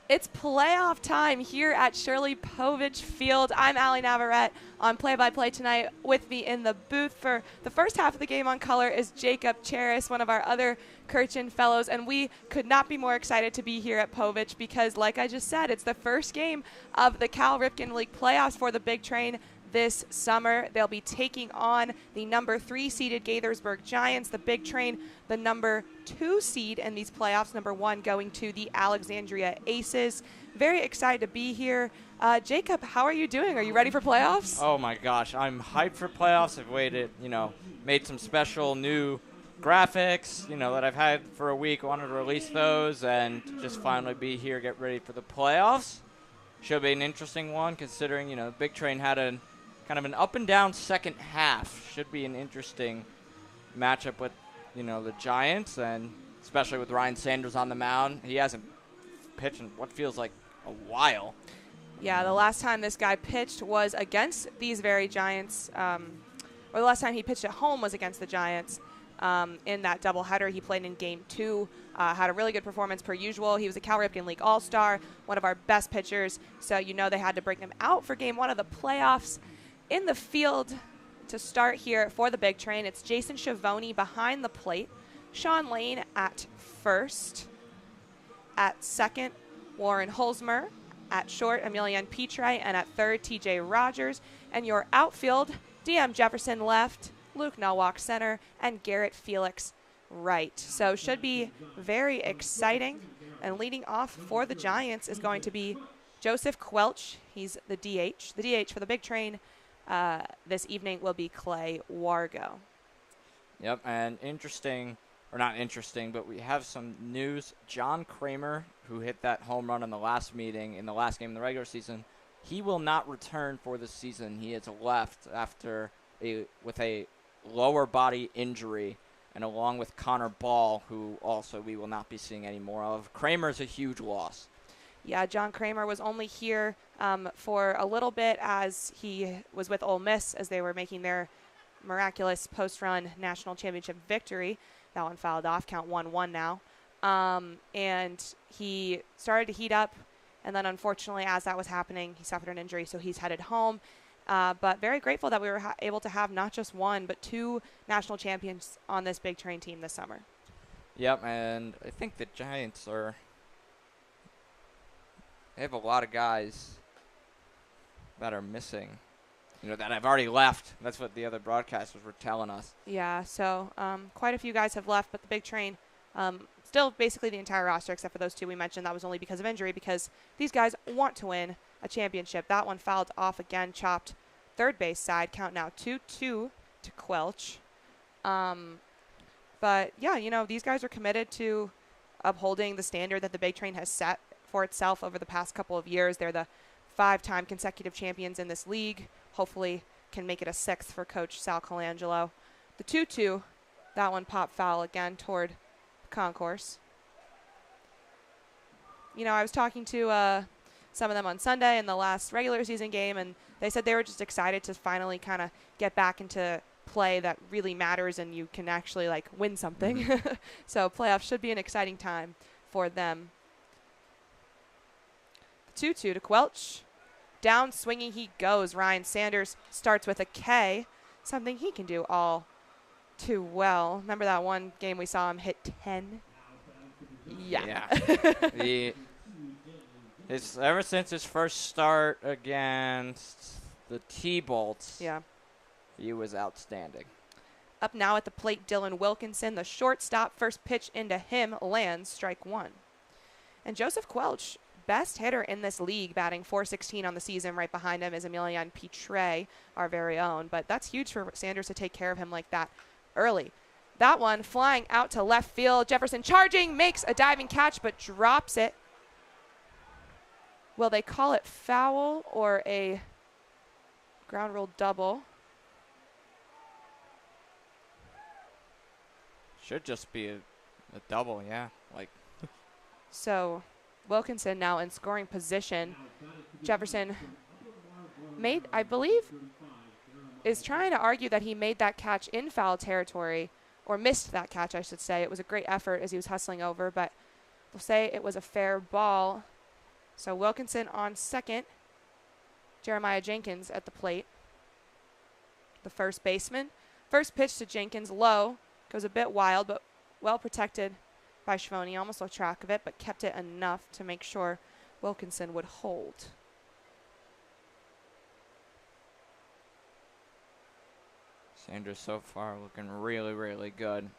It's playoff time here at Shirley Povich Field. I'm Allie Navarrete on play-by-play tonight. With me in the booth for the first half of the game on color is Jacob Cheris, one of our other Kirchen fellows, and we could not be more excited to be here at Povich because, like I just said, it's the first game of the Cal Ripken League playoffs for the Big Train this summer. They'll be taking on the number 3 seeded Gaithersburg Giants. The Big Train, the number 2 seed in these playoffs, number 1 going to the Alexandria Aces. Very excited to be here. Jacob, how are you doing? Are you ready for playoffs? Oh my gosh, I'm hyped for playoffs. I've waited, made some special new graphics, that I've had for a week. Wanted to release those and just finally be here, get ready for the playoffs. Should be an interesting one considering, Big Train had a kind of an up and down second half. Should be an interesting matchup with, the Giants, and especially with Ryan Sanders on the mound. He hasn't pitched in what feels like a while. Yeah, the last time this guy pitched was against these very Giants, or the last time he pitched at home was against the Giants in that doubleheader. He played in Game 2, had a really good performance per usual. He was a Cal Ripken League All-Star, one of our best pitchers, so they had to bring him out for Game 1 of the playoffs. In the field to start here for the Big Train, it's Jason Schiavone behind the plate, Sean Lane at first, at second, Warren Holzmer, at short, Emilian Pitre, and at third, TJ Rogers. And your outfield, DM Jefferson left, Luke Nelwalk center, and Garrett Felix right. So should be very exciting. And leading off for the Giants is going to be Joseph Quelch. He's the DH. The DH for the Big Train this evening will be Clay Wargo. Yep, and not interesting, but we have some news. John Kramer, who hit that home run in the last game in the regular season, he will not return for the season. He has left with a lower body injury, and along with Connor Ball, who also we will not be seeing any more of. Kramer's a huge loss. Yeah, John Kramer was only here for a little bit as he was with Ole Miss as they were making their miraculous post-run national championship victory. That one fouled off, count 1-1 now. And he started to heat up, and then unfortunately as that was happening, he suffered an injury, so he's headed home. But very grateful that we were able to have not just one, but 2 national champions on this Big Train team this summer. Yep, and I think the Giants they have a lot of guys that are missing, that have already left. That's what the other broadcasters were telling us. Yeah, so quite a few guys have left, but the Big Train, still basically the entire roster except for those 2 we mentioned. That was only because of injury, because these guys want to win a championship. That one fouled off again, chopped third base side. Count now 2-2 to Quelch. But, yeah, these guys are committed to upholding the standard that the Big Train has set for itself over the past couple of years. They're the 5-time consecutive champions in this league. Hopefully can make it a 6th for Coach Sal Colangelo. The 2-2, that one popped foul again toward the concourse. I was talking to some of them on Sunday in the last regular season game, and they said they were just excited to finally kind of get back into play that really matters and you can actually win something. So playoffs should be an exciting time for them. 2-2 to Quelch. Down swinging he goes. Ryan Sanders starts with a K, something he can do all too well. Remember that one game we saw him hit 10? Yeah. Ever since his first start against the T-Bolts, he was outstanding. Up now at the plate, Dylan Wilkinson, the shortstop. First pitch into him lands, strike 1. And Joseph Quelch, best hitter in this league, batting .416 on the season. Right behind him is Emilian Pitre, our very own. But that's huge for Sanders to take care of him like that early. That one flying out to left field. Jefferson charging, makes a diving catch, but drops it. Will they call it foul or a ground rule double? Should just be a double, yeah. So Wilkinson now in scoring position. Jefferson I believe, is trying to argue that he made that catch in foul territory, or missed that catch, I should say. It was a great effort as he was hustling over, but they'll say it was a fair ball. So Wilkinson on second. Jeremiah Jenkins at the plate. The first baseman. First pitch to Jenkins, low. Goes a bit wild, but well protected by Schvoni. Almost lost track of it, but kept it enough to make sure Wilkinson would hold. Sanders so far looking really, really good.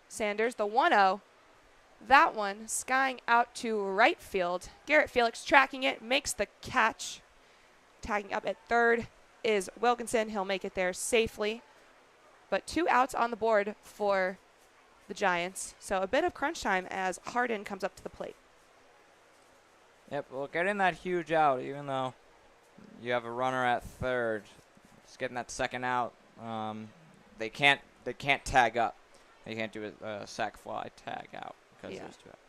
Sanders, the 1-0. That one skying out to right field. Garrett Felix tracking it, makes the catch. Tagging up at third is Wilkinson. He'll make it there safely. But 2 outs on the board for the Giants. So a bit of crunch time as Harden comes up to the plate. Yep, well, getting that huge out, even though you have a runner at third, just getting that second out, they can't tag up. They can't do a sac fly tag out because there's 2 outs.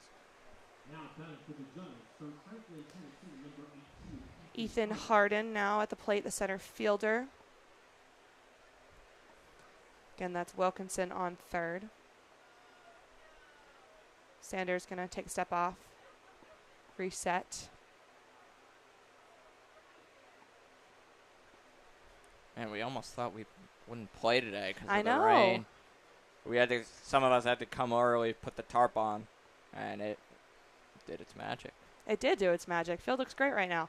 Ethan Harden now at the plate, the center fielder. Again, that's Wilkinson on third. Sanders going to take a step off. Reset. Man, we almost thought we wouldn't play today because of the rain. Some of us had to come early, put the tarp on, and it did its magic. It did do its magic. Field looks great right now.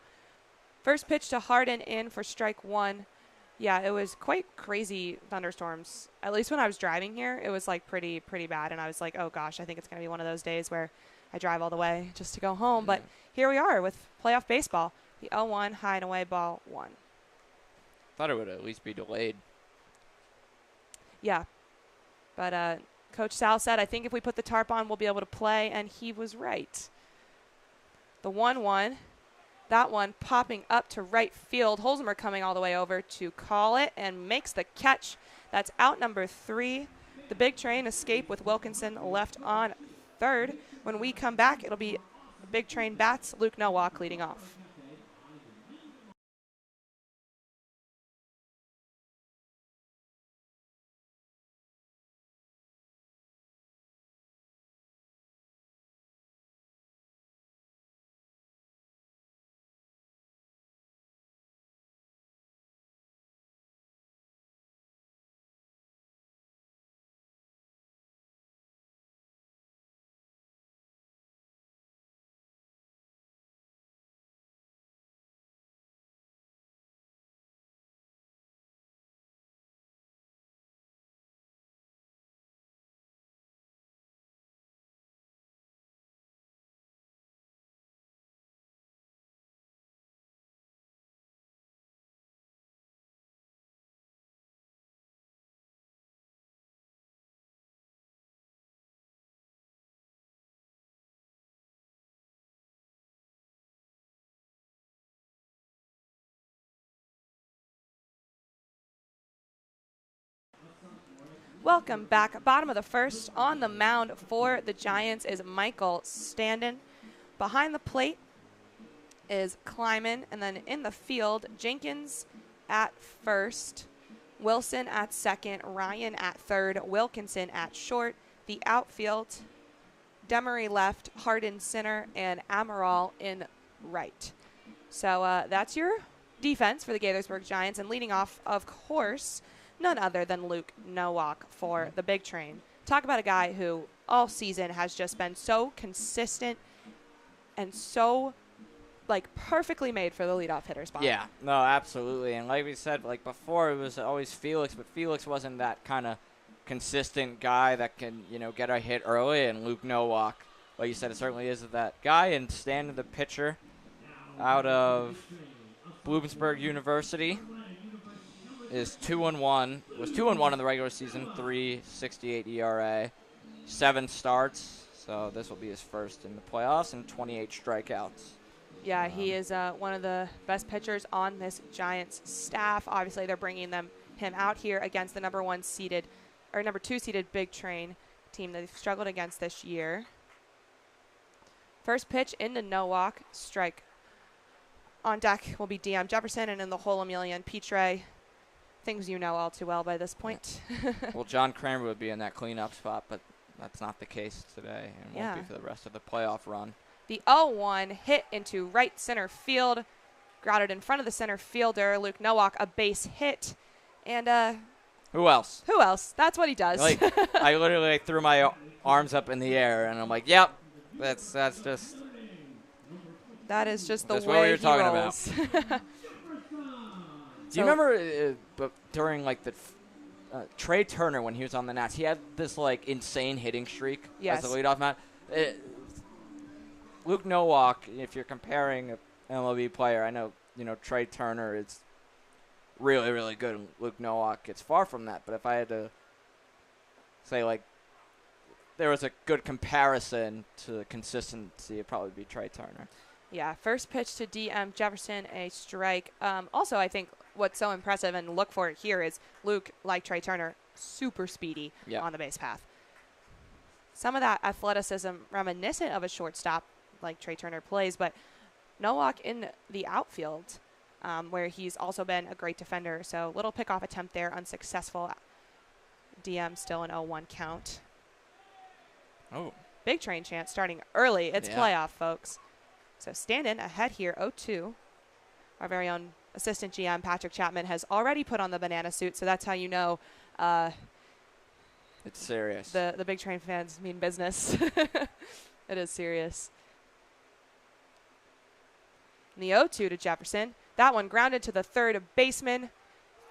First pitch to Harden in for strike 1. Yeah, it was quite crazy thunderstorms. At least when I was driving here, it was like pretty bad, and I was like, oh gosh, I think it's going to be one of those days where I drive all the way just to go home. But here we are with playoff baseball. The 0-1 high and away ball 1. Thought it would at least be delayed. Yeah. But Coach Sal said, I think if we put the tarp on, we'll be able to play, and he was right. The 1-1, that one popping up to right field. Holzmer coming all the way over to call it and makes the catch. That's out number 3. The big train escape with Wilkinson left on third. When we come back, it'll be big train bats, Luke Nowak leading off. Welcome back. Bottom of the first. On the mound for the Giants is Michael Standen. Behind the plate is Kleiman. And then in the field, Jenkins at first, Wilson at second, Ryan at third, Wilkinson at short. The outfield, Demery left, Harden center, and Amaral in right. So that's your defense for the Gaithersburg Giants. And leading off, of course, none other than Luke Nowak for the big train. Talk about a guy who all season has just been so consistent and so perfectly made for the leadoff hitter spot. Yeah, no, absolutely. And like we said, before, it was always Felix, but Felix wasn't that kind of consistent guy that can, get a hit early. And Luke Nowak, like you said, it certainly is that guy. And Stan, the pitcher out of Bloomsburg University, is 2-1. Was 2-1 in the regular season, 3.68 ERA, 7 starts. So this will be his first in the playoffs and 28 strikeouts. Yeah, he is one of the best pitchers on this Giants staff. Obviously, they're bringing him out here against the number 2 seeded Big Train team that they've struggled against this year. First pitch into Nowak, strike. On deck will be Dion Jefferson, and in the hole, Emilian Pitre. Things you know all too well by this point. Well, John Kramer would be in that cleanup spot, but that's not the case today and won't be for the rest of the playoff run. The 0-1 hit into right center field. Grounded in front of the center fielder, Luke Nowak, a base hit. And who else? Who else? That's what he does. Like, I literally threw my arms up in the air, and I'm like, yep, that's just. That is just the way what we were he talking rolls. about. Do you remember during like the Trey Turner when he was on the Nats? He had this like insane hitting streak as a leadoff man. Luke Nowak, if you're comparing an MLB player, I know Trey Turner is really, really good, and Luke Nowak gets far from that. But if I had to say like there was a good comparison to consistency, it'd probably be Trey Turner. Yeah, first pitch to DM Jefferson, a strike. Also, I think what's so impressive and look for it here is Luke, like Trey Turner, super speedy on the base path. Some of that athleticism reminiscent of a shortstop like Trey Turner plays, but Nowak in the outfield where he's also been a great defender. So little pickoff attempt there, unsuccessful. DM still an 0-1 count. Oh. Big train chance starting early. It's playoff, folks. So Stanton ahead here, 0-2. Our very own assistant GM, Patrick Chapman, has already put on the banana suit, so that's how you know it's serious. The big train fans mean business. It is serious. And the 0-2 to Jefferson. That one grounded to the third baseman.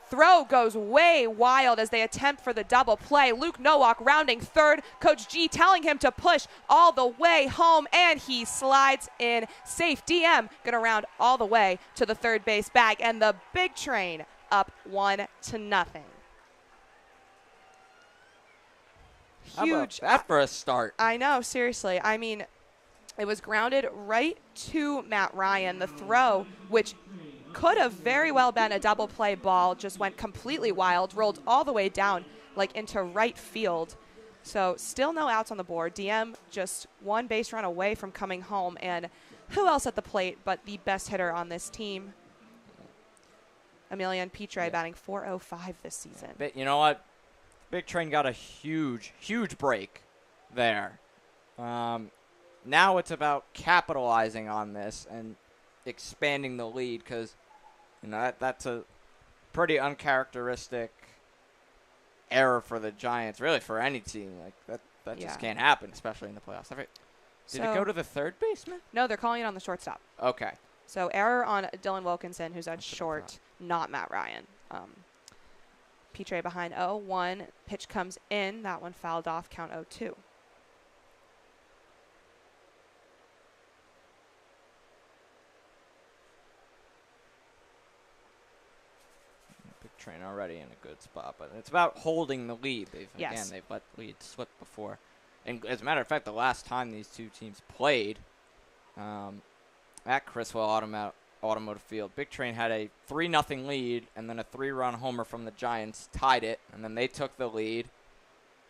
Throw goes way wild as they attempt for the double play. Luke Nowak rounding third. Coach G telling him to push all the way home, and he slides in safe. DM going to round all the way to the third base bag, and the big train up 1-0. Huge. How about that for a start? I know, seriously. I mean, it was grounded right to Matt Ryan. The throw, which could have very well been a double play ball, just went completely wild, rolled all the way down like into right field. So still no outs on the board. DM just one base run away from coming home. And who else at the plate but the best hitter on this team? Emilian Pitre batting .405 this season. But you know what? Big Train got a huge, huge break there. Now it's about capitalizing on this and expanding the lead, because that's a pretty uncharacteristic error for the Giants, really for any team. Like that just can't happen, especially in the playoffs. Did it go to the third baseman? No, they're calling it on the shortstop. Okay. So error on Dylan Wilkinson, who's at short, not Matt Ryan. Pitre behind 0-1. Pitch comes in. That one fouled off. Count 0-2. Big Train already in a good spot, but it's about holding the lead. They've let lead slip before. And as a matter of fact, the last time these two teams played at Criswell Automotive Field, Big Train had a 3-0 lead, and then a 3-run homer from the Giants tied it, and then they took the lead,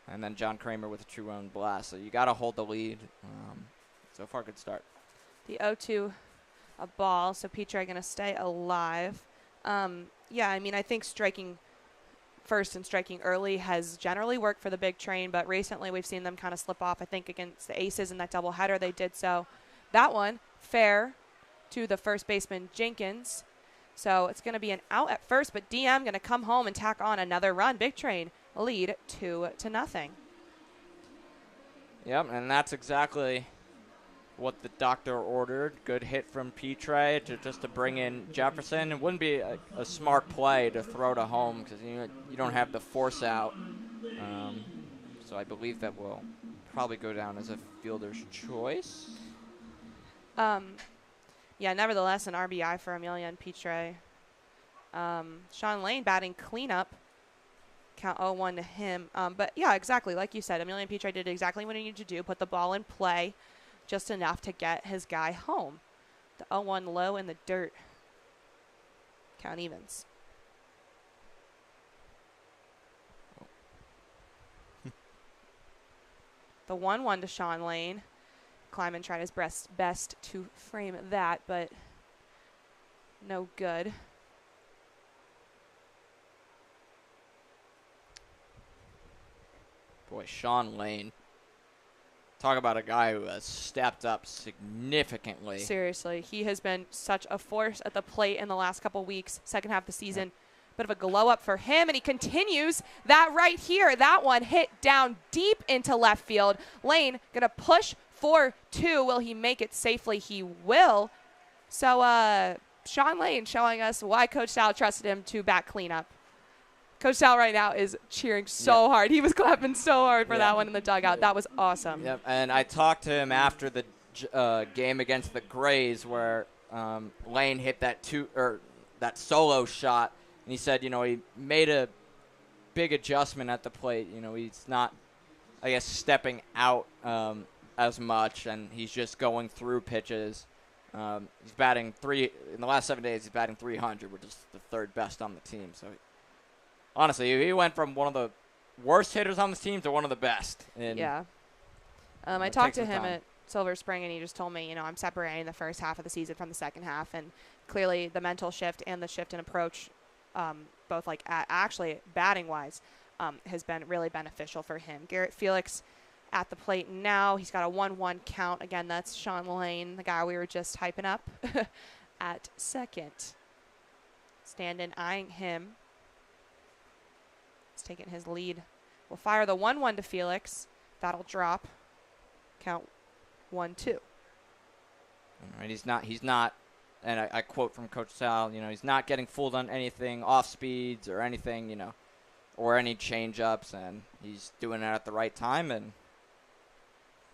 and then John Kramer with a 2-run blast. So you got to hold the lead. So far, good start. The 0-2, a ball, so Pitre going to stay alive. Yeah, I mean, I think striking first and striking early has generally worked for the Big Train, but recently we've seen them kind of slip off. I think against the Aces in that doubleheader they did so. That one, fair to the first baseman Jenkins. So it's going to be an out at first, but DM going to come home and tack on another run. Big Train lead 2-0. Yep, and that's exactly what the doctor ordered. Good hit from Pitre just to bring in Jefferson. It wouldn't be a smart play to throw to home because you don't have the force out. So I believe that will probably go down as a fielder's choice. Yeah, nevertheless, an RBI for Emilian Pitre. Sean Lane batting cleanup. Count 0-1 to him. But, yeah, exactly. Like you said, Emilian Pitre did exactly what he needed to do, put the ball in play just enough to get his guy home. The 0-1 low in the dirt. Count evens. The 1-1 to Sean Lane. Kleiman tried his best to frame that, but no good. Boy, Sean Lane. Talk about a guy who has stepped up significantly. Seriously, he has been such a force at the plate in the last couple weeks, second half of the season. Bit of a glow up for him, and he continues that right here. That one hit down deep into left field. Lane going to push for 2. Will he make it safely? He will. So Sean Lane showing us why Coach Sal trusted him to bat cleanup. Coach Sal right now is cheering so hard. He was clapping so hard for that one in the dugout. That was awesome. Yep, and I talked to him after the game against the Grays where Lane hit that solo shot, and he said, he made a big adjustment at the plate. He's not, I guess, stepping out as much, and he's just going through pitches. He's batting in the last 7 days. He's batting 300, which is the 3rd best on the team. So. Honestly, he went from one of the worst hitters on this team to one of the best. I talked to him at Silver Spring, and he just told me, I'm separating the first half of the season from the second half. And clearly the mental shift and the shift in approach, both actually batting-wise, has been really beneficial for him. Garrett Felix at the plate now. He's got a 1-1 count. Again, that's Sean Lane, the guy we were just hyping up at second. Standen eyeing him. He's taking his lead. We'll fire the 1-1 to Felix. That'll drop. Count 1-2. All right, he's not, and I quote from Coach Sal, he's not getting fooled on anything, off speeds or anything, or any change-ups, and he's doing it at the right time, and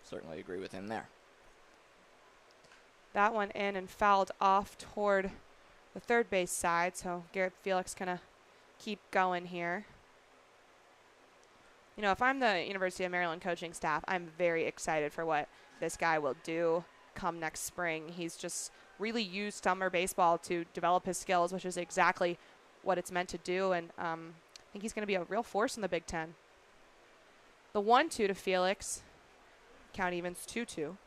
certainly agree with him there. That one in and fouled off toward the third base side, so Garrett Felix going to keep going here. If I'm the University of Maryland coaching staff, I'm very excited for what this guy will do come next spring. He's just really used summer baseball to develop his skills, which is exactly what it's meant to do. And I think he's going to be a real force in the Big Ten. The 1-2 to Felix. Count evens 2-2.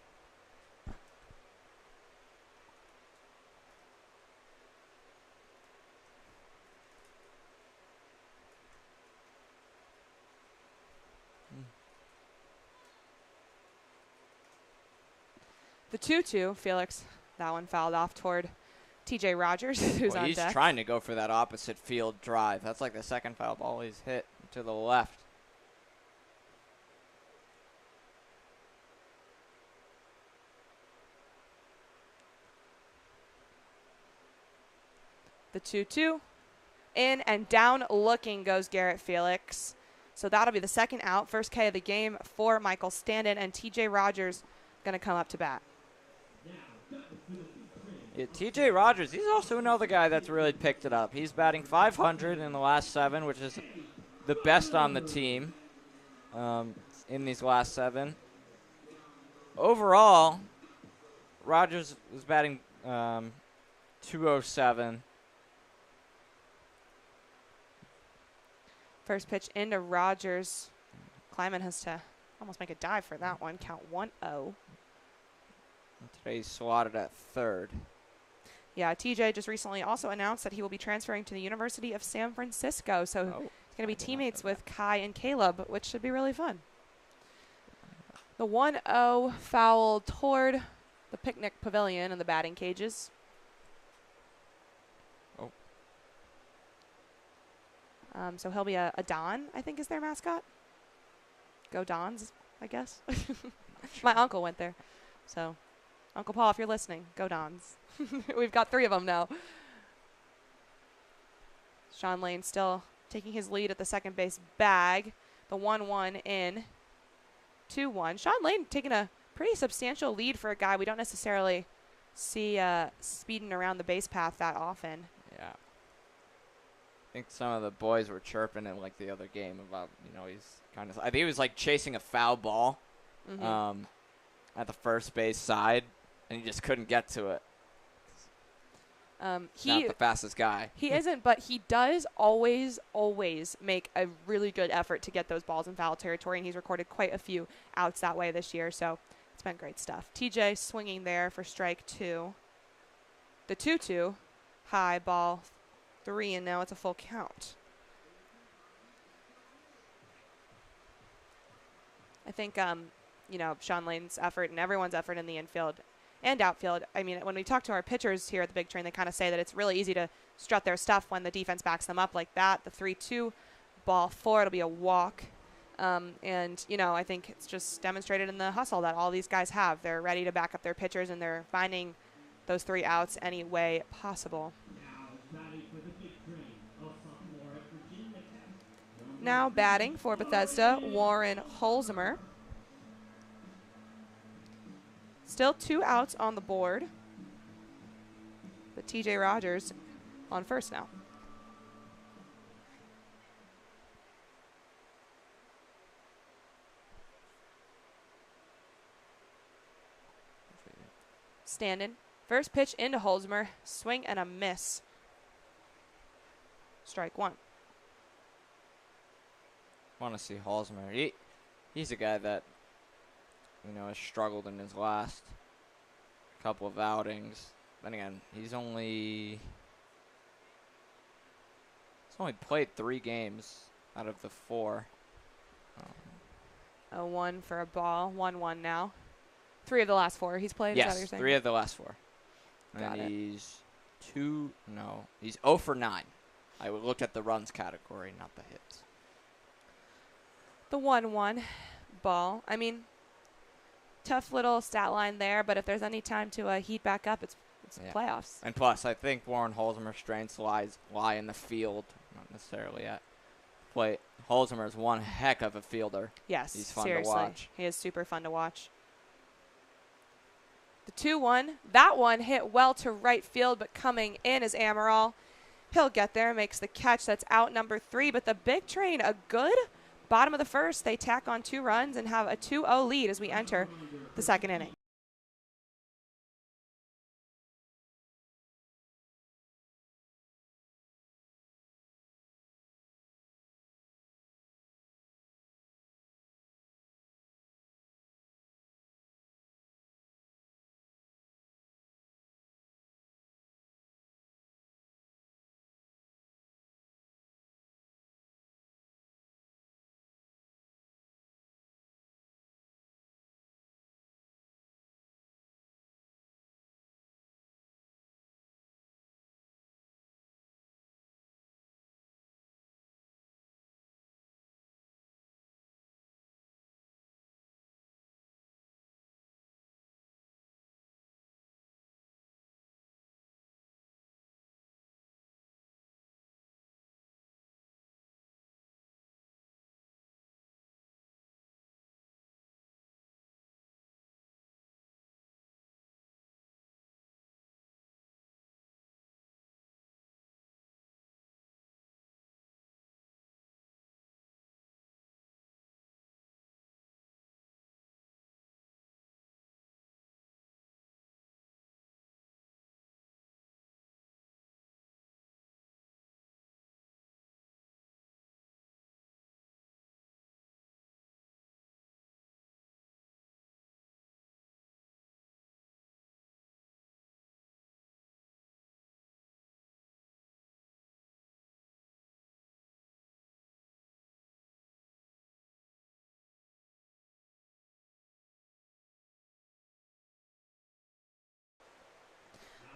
The 2-2, Felix, that one fouled off toward TJ Rogers, who's on deck. He's trying to go for that opposite field drive. That's like the second foul ball he's hit to the left. The 2-2. In and down looking goes Garrett Felix. So that'll be the second out. First K of the game for Michael Standen, and TJ Rogers going to come up to bat. Yeah, TJ Rogers, he's also another guy that's really picked it up. He's batting 500 in the last 7, which is the best on the team in these last 7. Overall, Rogers was batting 207. First pitch into Rogers. Kleiman has to almost make a dive for that one. Count 1-0. Today he's slotted at third. Yeah, TJ just recently also announced that he will be transferring to the University of San Francisco. So he's going to be teammates with Kai and Caleb, which should be really fun. The 1-0 foul toward the picnic pavilion and the batting cages. So he'll be a Don, I think is their mascot. Go Dons, I guess. My uncle went there. So, Uncle Paul, if you're listening, go Dons. We've got 3 of them now. Sean Lane still taking his lead at the second base bag. The 1-1 in. 2-1. Sean Lane taking a pretty substantial lead for a guy we don't necessarily see speeding around the base path that often. Yeah. I think some of the boys were chirping in like the other game about, he's kind of, I think he was like chasing a foul ball at the first base side, and he just couldn't get to it. He's not the fastest guy. He isn't, but he does always make a really good effort to get those balls in foul territory, and he's recorded quite a few outs that way this year, so it's been great stuff. TJ swinging there for strike 2. The 2-2, high ball 3, and now it's a full count. think, Sean Lane's effort and everyone's effort in the infield and outfield. I mean, when we talk to our pitchers here at the Big Train, they kind of say that it's really easy to strut their stuff when the defense backs them up like that. The 3-2 ball 4, it'll be a walk. I think it's just demonstrated in the hustle that all these guys have. They're ready to back up their pitchers, and they're finding those 3 outs any way possible. Now batting for Bethesda, Warren Holzheimer. Still 2 outs on the board, but TJ Rogers on first now. Standen, first pitch into Holzheimer, swing and a miss. Strike 1. Want to see Holzheimer. He's a guy that has struggled in his last couple of outings. Then again, he's only played 3 games out of the 4. 0-1 for a ball, 1-1 now. 3 of the last 4 he's played. Yes, is that what you're saying? 3 of the last 4. Got it. He's 0 for 9. I would look at the runs category, not the hits. The 1-1 ball. I mean, tough little stat line there, but if there's any time to heat back up, it's playoffs. And plus, I think Warren Holzheimer's strengths lie in the field, not necessarily at plate. Holzheimer is one heck of a fielder. Yes, he's fun seriously. to watch. He is super fun to watch. The 2-1, that one hit well to right field, but coming in is Amaral. He'll get there, makes the catch. That's out number 3, but the Big Train, a good bottom of the first. They tack on 2 runs and have a 2-0 lead as we enter the second inning.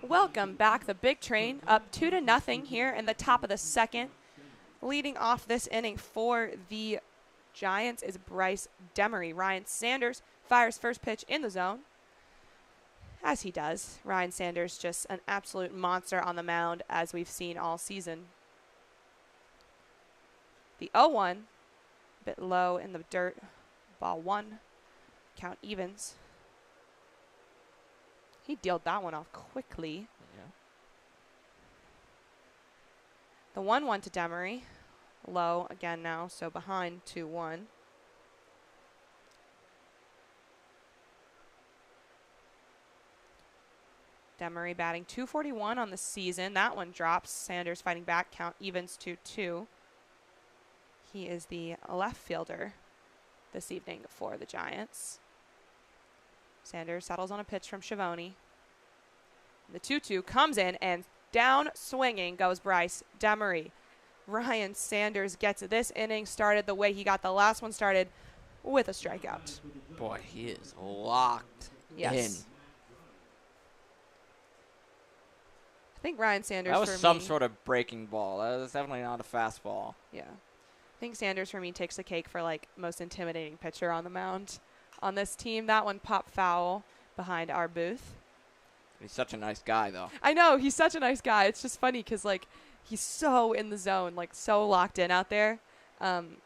Welcome back. The Big Train up 2-0 here in the top of the second. Leading off this inning for the Giants is Bryce Demery. Ryan Sanders fires first pitch in the zone. As he does. Ryan Sanders just an absolute monster on the mound, as we've seen all season. The 0-1, a bit low in the dirt. Ball 1. Count evens. He dealt that one off quickly. Yeah. The 1-1 to Demery. Low again now, so behind 2-1. Demery batting .241 on the season. That one drops. Sanders fighting back. Count evens 2-2. He is the left fielder this evening for the Giants. Sanders settles on a pitch from Schiavone. The 2-2 comes in, and down swinging goes Bryce Demery. Ryan Sanders gets this inning started the way he got the last one started. with a strikeout. Boy, he is locked in. Yes. I think Ryan Sanders That was for some me, sort of breaking ball. That was definitely not a fastball. yeah. I think Sanders for me takes the cake for like most intimidating pitcher on the mound on this team. That one popped foul behind our booth. He's such a nice guy, though. I know, he's such a nice guy. It's just funny because like he's so in the zone, like so locked in out there. Some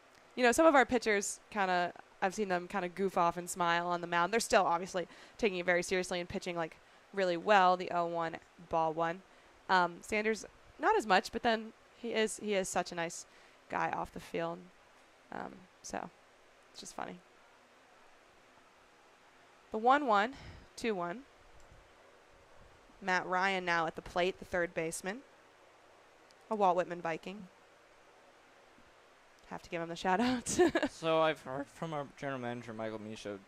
of our pitchers I've seen them kind of goof off and smile on the mound. They're still obviously taking it very seriously and pitching like really well. The 0-1 ball one. Sanders not as much, but then he is such a nice guy off the field. So it's just funny. The 1-1, 2-1. Matt Ryan now at the plate, the third baseman. A Walt Whitman Viking. Have to give him the shout out. So I've heard from our general manager, Michael Misha,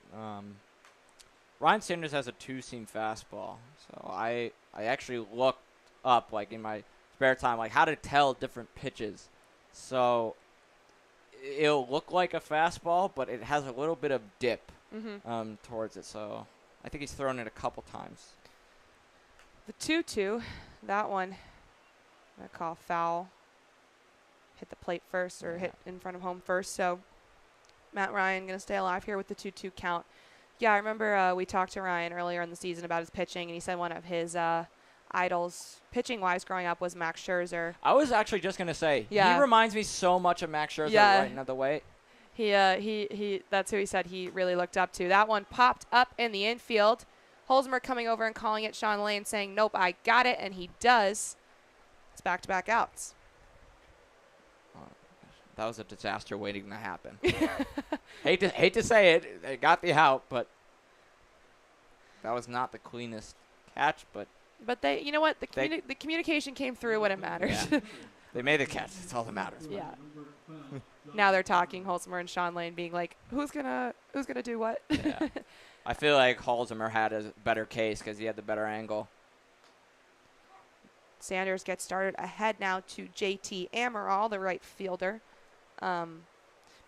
Ryan Sanders has a two-seam fastball. So I actually looked up, like, in my spare time, like, how to tell different pitches. So it'll look like a fastball, but it has a little bit of dip towards it. So I think he's thrown it a couple times. The 2-2, that one, I call foul. Hit the plate first or hit in front of home first. So Matt Ryan going to stay alive here with the 2-2 count. Yeah, I remember we talked to Ryan earlier in the season about his pitching, and he said one of his idols pitching-wise growing up was Max Scherzer. I was actually just going to say, he reminds me so much of Max Scherzer right another way. He that's who he said he really looked up to. That one popped up in the infield. Holzmer coming over and calling it. Sean Lane saying, nope, I got it, and he does. It's back-to-back outs. That was a disaster waiting to happen. hate to say it. They got the out, but that was not the cleanest catch. But they, you know what? The communication came through when it mattered. Yeah. They made the catch. That's all that matters. Yeah. Now they're talking, Holzmer and Sean Lane being like, who's gonna do what? Yeah. I feel like Holzmer had a better case because he had the better angle. Sanders gets started ahead now to JT Amaral, the right fielder. But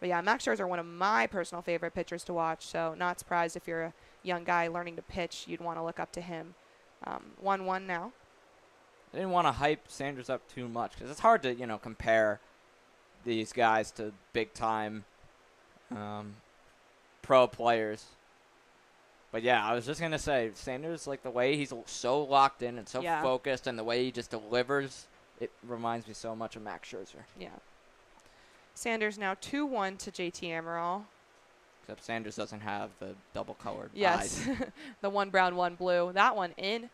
yeah, Max Scherzer, one of my personal favorite pitchers to watch. So not surprised if you're a young guy learning to pitch, you'd want to look up to him. 1-1 now. I didn't want to hype Sanders up too much because it's hard to, compare these guys to big-time pro players. But, yeah, I was just going to say, Sanders, like, the way he's so locked in and so focused and the way he just delivers, it reminds me so much of Max Scherzer. Yeah. Sanders now 2-1 to JT Amaral. Except Sanders doesn't have the double-colored eyes. Yes, the one brown, one blue. That one in.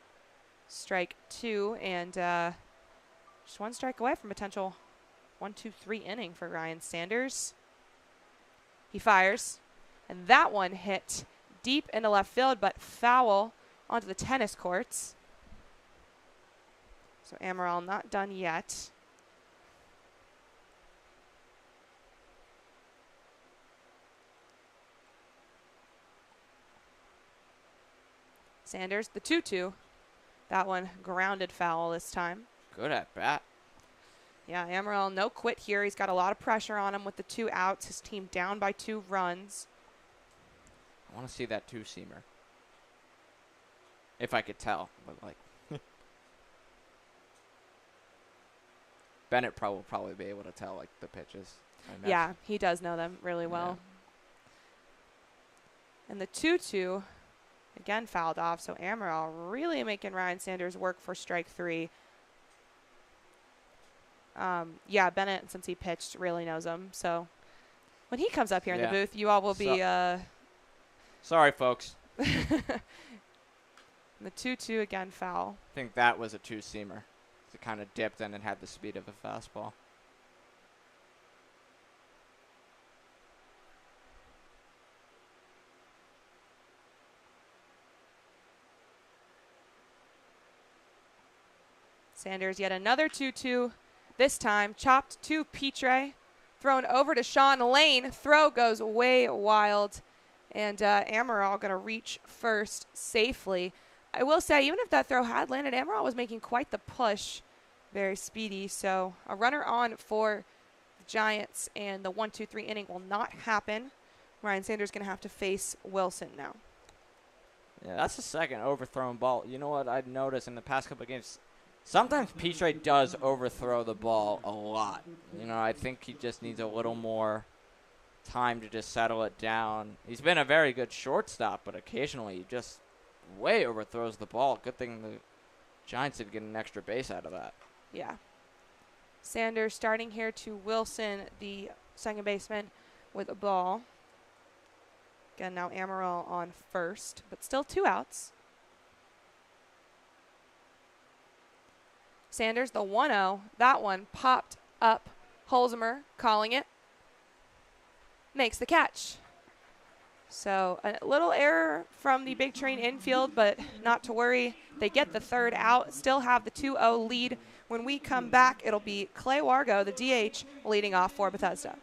Strike two, and just one strike away from potential 1-2-3 inning for Ryan Sanders. He fires, and that one hit deep into left field, but foul onto the tennis courts. So Amaral not done yet. Sanders, the 2-2. That one grounded foul this time. Good at bat. Yeah, Amaral, no quit here. He's got a lot of pressure on him with the 2 outs. His team down by 2 runs. I want to see that 2-seamer. If I could tell. But, like, Bennett will probably be able to tell, like, the pitches. Yeah, he does know them really well. Yeah. And the 2-2, again fouled off. So Amaral really making Ryan Sanders work for strike 3. Yeah, Bennett, since he pitched, really knows him. So when he comes up here in the booth, you all will be... Sorry, folks. The 2-2 again foul. I think that was a 2-seamer. It kind of dipped and it had the speed of a fastball. Sanders yet another 2-2. This time chopped to Petre. Thrown over to Sean Lane. Throw goes way wild. And Amaral going to reach first safely. I will say, even if that throw had landed, Amaral was making quite the push. Very speedy. So a runner on for the Giants, and the 1-2-3 inning will not happen. Ryan Sanders going to have to face Wilson now. Yeah, that's the second overthrown ball. You know what I'd noticed in the past couple of games? Sometimes Petre does overthrow the ball a lot. You know, I think he just needs a little more time to just settle it down. He's been a very good shortstop, but occasionally he just way overthrows the ball. Good thing the Giants did get an extra base out of that. Yeah. Sanders starting here to Wilson, the second baseman, with a ball. Again, now Amaral on first, but still 2 outs. Sanders, the 1-0. That one popped up. Holzheimer calling it. Makes the catch. So a little error from the Big Train infield, but not to worry. They get the third out, still have the 2-0 lead. When we come back, it'll be Clay Wargo, the DH, leading off for Bethesda.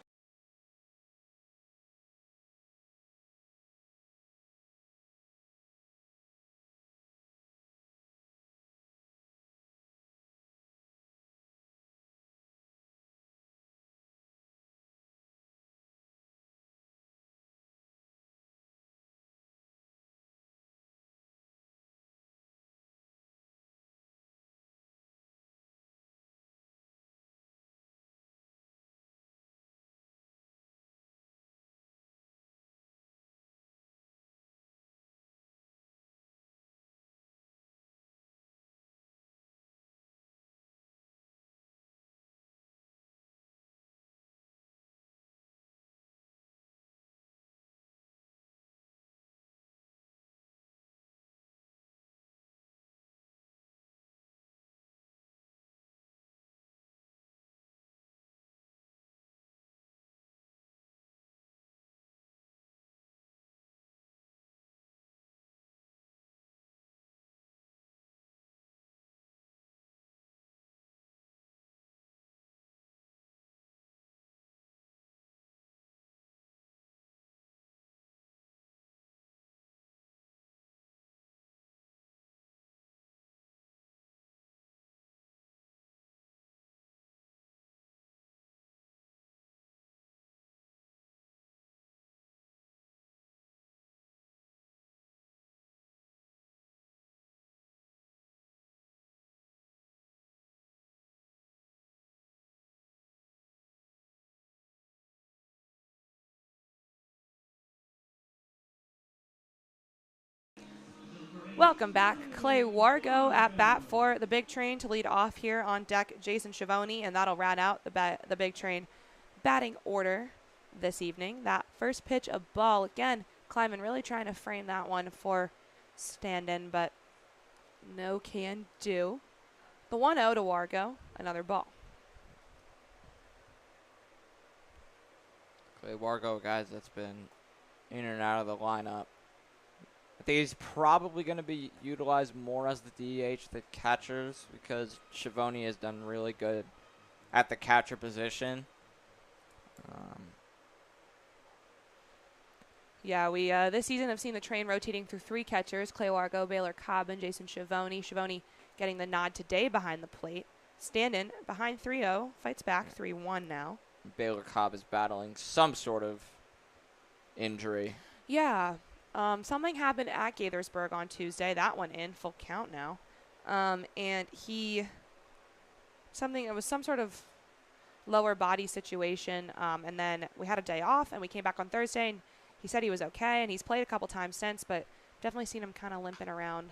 Welcome back. Clay Wargo at bat for the Big Train to lead off here on deck. Jason Schiavone, and that'll round out the Big Train batting order this evening. That first pitch, a ball. Again, Kleiman really trying to frame that one for stand-in, but no can do. The 1-0 to Wargo, another ball. Clay Wargo, guys, that's been in and out of the lineup. I think he's probably going to be utilized more as the DH than catchers because Schiavone has done really good at the catcher position. Yeah, we this season have seen the Train rotating through 3 catchers, Clay Wargo, Baylor Cobb, and Jason Schiavone. Schiavone getting the nod today behind the plate. Stand-in behind 3-0, fights back 3-1 now. Baylor Cobb is battling some sort of injury. Yeah. Something happened at Gaithersburg on Tuesday. That one in full count now. And it was some sort of lower body situation. And then we had a day off and we came back on Thursday and he said he was okay. And he's played a couple times since, but definitely seen him kind of limping around.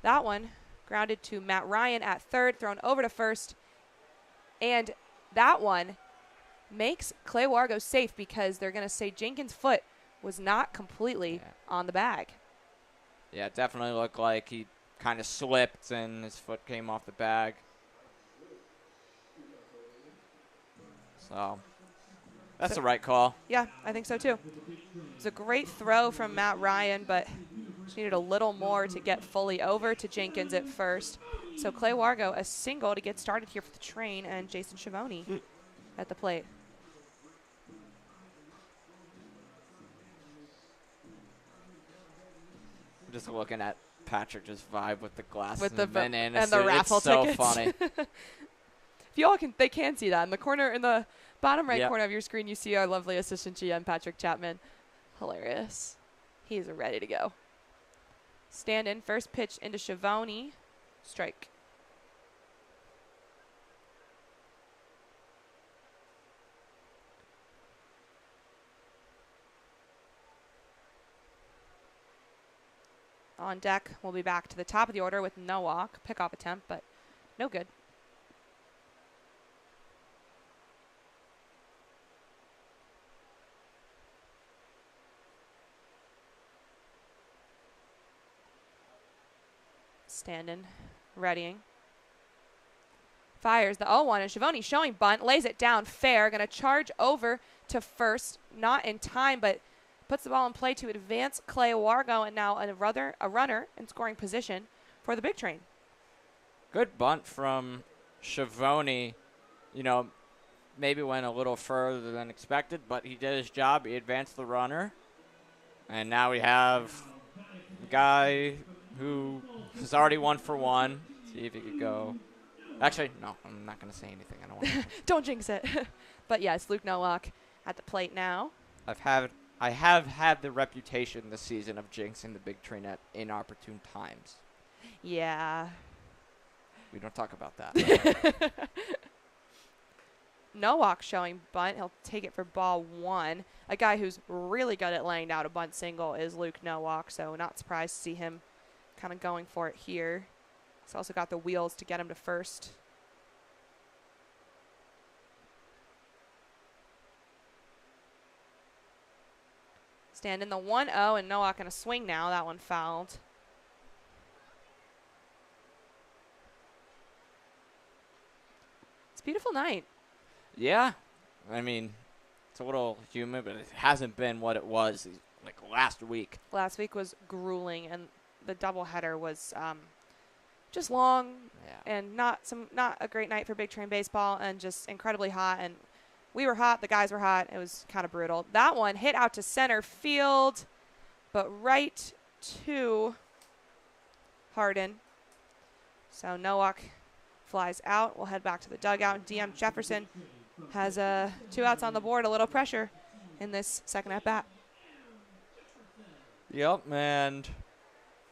That one grounded to Matt Ryan at third, thrown over to first. And that one makes Clay Wargo safe because they're going to say Jenkins' foot was not completely on the bag. Yeah, it definitely looked like he kind of slipped and his foot came off the bag. So that's the right call. Yeah, I think so too. It was a great throw from Matt Ryan, but just needed a little more to get fully over to Jenkins at first. So Clay Wargo, a single to get started here for the Train, and Jason Schiavone at the plate. Just looking at Patrick just vibe with the glasses With the and the raffle it's so tickets. funny. If y'all they can see that in the corner, in the bottom right corner of your screen, you see our lovely assistant GM Patrick Chapman. Hilarious. He's ready to go. Stand in, first pitch into Schiavone. Strike. On deck, we'll be back to the top of the order with no walk. Pickoff attempt, but no good. Standing, readying. Fires the 0-1, and Schiavone showing bunt, lays it down fair. Going to charge over to first, not in time, but puts the ball in play to advance Clay Wargo, and now a runner in scoring position for the Big Train. Good bunt from Schiavone. You know, maybe went a little further than expected, but he did his job. He advanced the runner. And now we have a guy who is already 1 for 1. See if he could go. Actually, no, I'm not going to say anything. I don't want to. Don't jinx it. But yes, Luke Nowak at the plate now. I have had the reputation this season of jinxing the Big Train at inopportune times. Yeah. We don't talk about that. Nowak showing bunt. He'll take it for ball 1. A guy who's really good at laying down a bunt single is Luke Nowak, so not surprised to see him kind of going for it here. He's also got the wheels to get him to first. Stand in the 1-0, and Nowak going to swing now. That one fouled. It's a beautiful night. Yeah. I mean, it's a little humid, but it hasn't been what it was like last week. Last week was grueling, and the doubleheader was just long and not a great night for Big Train baseball, and just incredibly hot. And we were hot, the guys were hot. It was kind of brutal. That one hit out to center field, but right to Harden. So Nowak flies out. We'll head back to the dugout. DM Jefferson has 2 outs on the board. A little pressure in this second at bat. Yep, and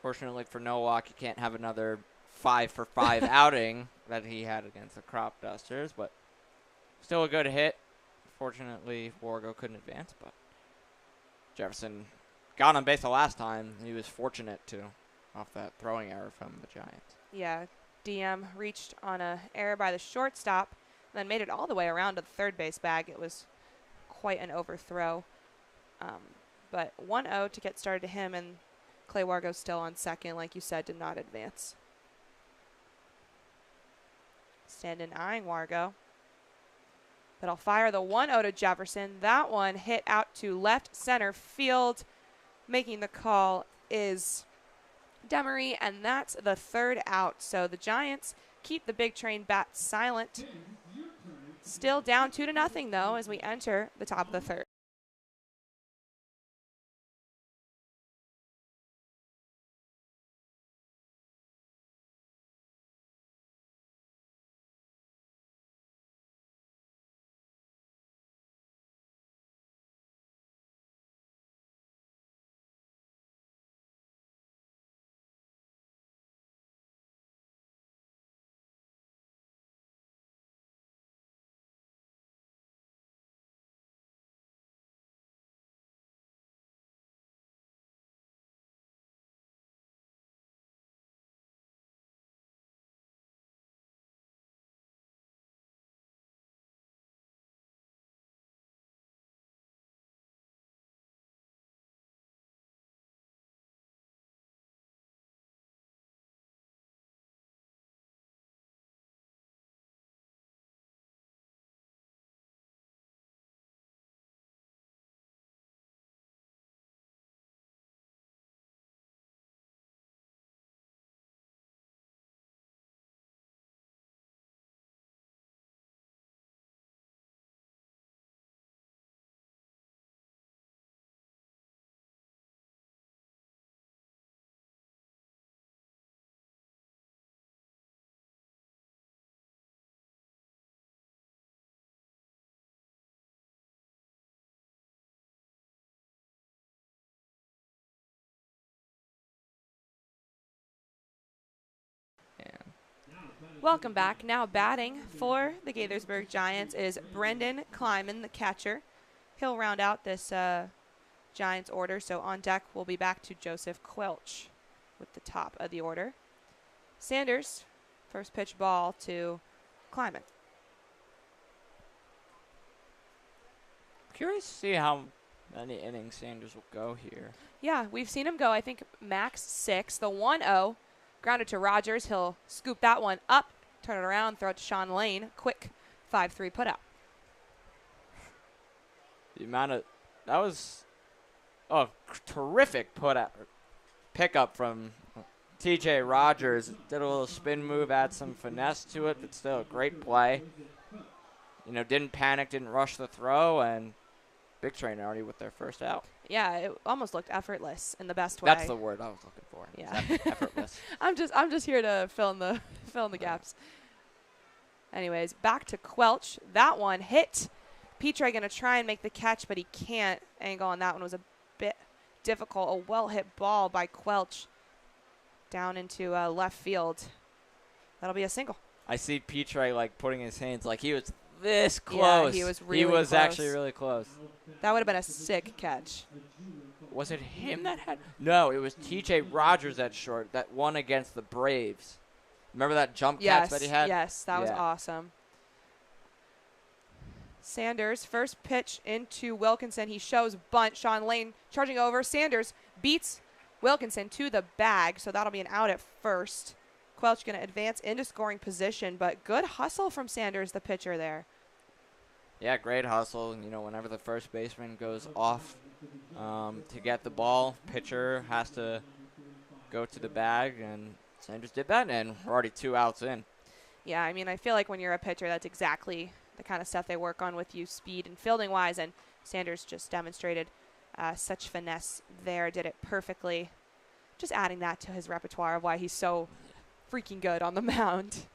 fortunately for Nowak, he can't have another 5-for-5 outing that he had against the Crop Dusters, but still a good hit. Fortunately, Wargo couldn't advance, but Jefferson got on base the last time. He was fortunate to off that throwing error from the Giants. Yeah, DM reached on an error by the shortstop, and then made it all the way around to the third base bag. It was quite an overthrow. But 1-0 to get started to him, and Clay Wargo still on second, like you said, did not advance. Stand-in eyeing Wargo. But I'll fire the 1-0 to Jefferson. That one hit out to left center field. Making the call is Demery, and that's the 3rd out. So the Giants keep the Big Train bat silent. Still down 2-0 though as we enter the top of the 3rd. Welcome back. Now batting for the Gaithersburg Giants is Brendan Kleiman, the catcher. He'll round out this Giants order, so on deck we'll be back to Joseph Quelch with the top of the order. Sanders, first pitch ball to Kleiman. Curious to see how many innings Sanders will go here. Yeah, we've seen him go, I think, max 6. The 1-0, grounded to Rogers. He'll scoop that one up, turn it around, throw it to Sean Lane. Quick 5-3 put out. The amount of that was terrific pickup from T.J. Rogers. Did a little spin move, add some finesse to it, but still a great play. Didn't panic, didn't rush the throw, and Big Train already with their first out. Yeah, it almost looked effortless in the best way. That's the word I was looking for. Yeah, effortless. I'm just here to fill in the gaps. Anyways, back to Quelch. That one hit. Petrie gonna try and make the catch, but he can't. Angle on that one was a bit difficult. A well-hit ball by Quelch down into left field. That'll be a single. I see Petrie putting his hands he was this close. Yeah, he was really close. actually really close. That would have been a sick catch. Was it him that had? No, it was T.J. Rogers at short that won against the Braves. Remember that jump catch that he had? Yes, that was awesome. Sanders, first pitch into Wilkinson. He shows bunt. Sean Lane charging over. Sanders beats Wilkinson to the bag, so that'll be an out at first. Quelch going to advance into scoring position, but good hustle from Sanders, the pitcher there. Yeah, great hustle. Whenever the first baseman goes off to get the ball, pitcher has to go to the bag, and Sanders did that, and we're already 2 outs in. Yeah, I mean, I feel like when you're a pitcher, that's exactly the kind of stuff they work on with you, speed and fielding-wise, and Sanders just demonstrated such finesse there, did it perfectly. Just adding that to his repertoire of why he's so freaking good on the mound.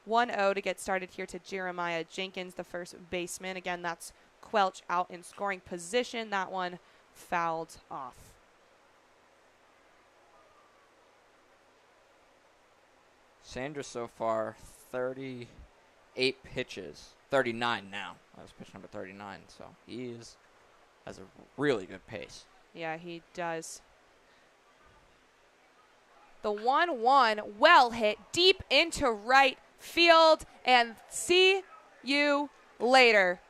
1-0 to get started here to Jeremiah Jenkins, the first baseman. Again, that's Quelch out in scoring position. That one fouled off. Sanders so far, 38 pitches. 39 now. That was pitch number 39, so he has a really good pace. Yeah, he does. The 1-1, well hit, deep into right field, and see you later.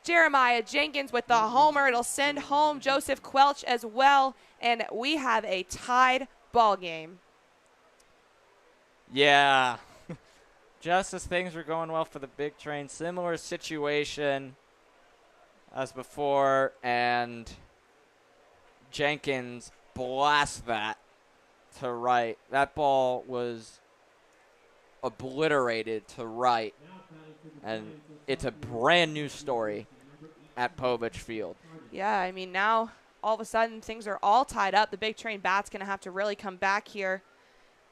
Jeremiah Jenkins with the homer. It'll send home Joseph Quelch as well, and we have a tied ball game. Yeah. Just as things were going well for the Big Train, similar situation as before, and Jenkins blasts that to right. That ball was obliterated to right, and it's a brand new story at Povich Field. Yeah, I mean, now all of a sudden things are all tied up. The Big Train bat's going to have to really come back here,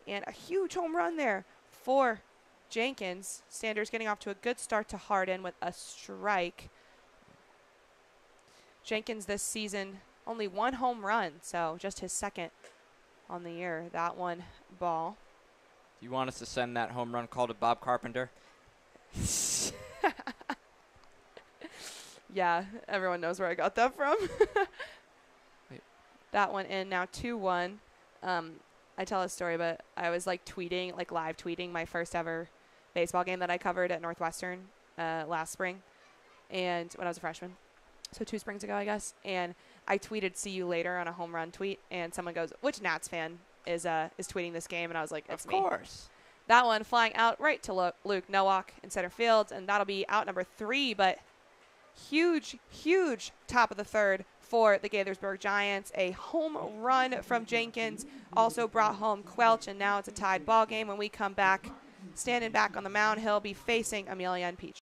and a huge home run there for Jenkins. Sanders getting off to a good start to Hardin with a strike. Jenkins this season only 1 home run, so just his second on the year. That one ball. Do you want us to send that home run call to Bob Carpenter? Yeah, everyone knows where I got that from. That one in, now 2-1. I tell a story, but I was live tweeting my first ever baseball game that I covered at Northwestern last spring, and when I was a freshman, so 2 springs ago, I guess. And I tweeted "See you later" on a home run tweet, and someone goes, "Which Nats fan is tweeting this game?" And I was like, "It's me." Of course. That one flying out right to Luke Nowak in center field, and that'll be out number 3. But huge top of the third for the Gaithersburg Giants. A home run from Jenkins also brought home Quelch, and now it's a tied ball game. When we come back, standing back on the mound, he'll be facing Emilian Peach.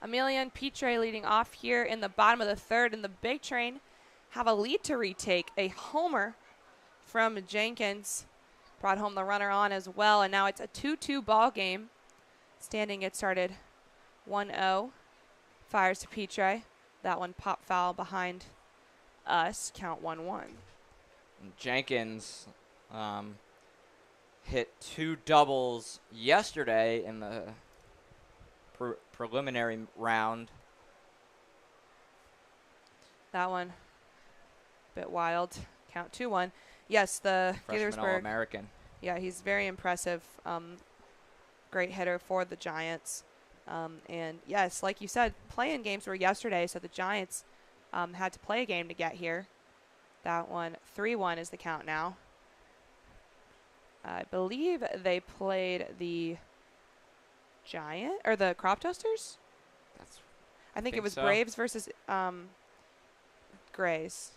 Amelia and Petre leading off here in the bottom of the third, and the Big Train have a lead to retake. A homer from Jenkins brought home the runner on as well, and now it's a 2-2 ball game. Standing it started 1-0. Fires to Petre. That one pop foul behind us. Count 1-1. Jenkins hit 2 doubles yesterday in the preliminary round. That one a bit wild. Count 2-1. Yes, the Freshman Gaithersburg. All-American. Yeah, he's very impressive. Great hitter for the Giants. And yes, like you said, play-in games were yesterday, so the Giants had to play a game to get here. That one, 3-1 is the count now. I believe they played the Giant or the Crop Dusters. I think it was so. Braves versus Grays.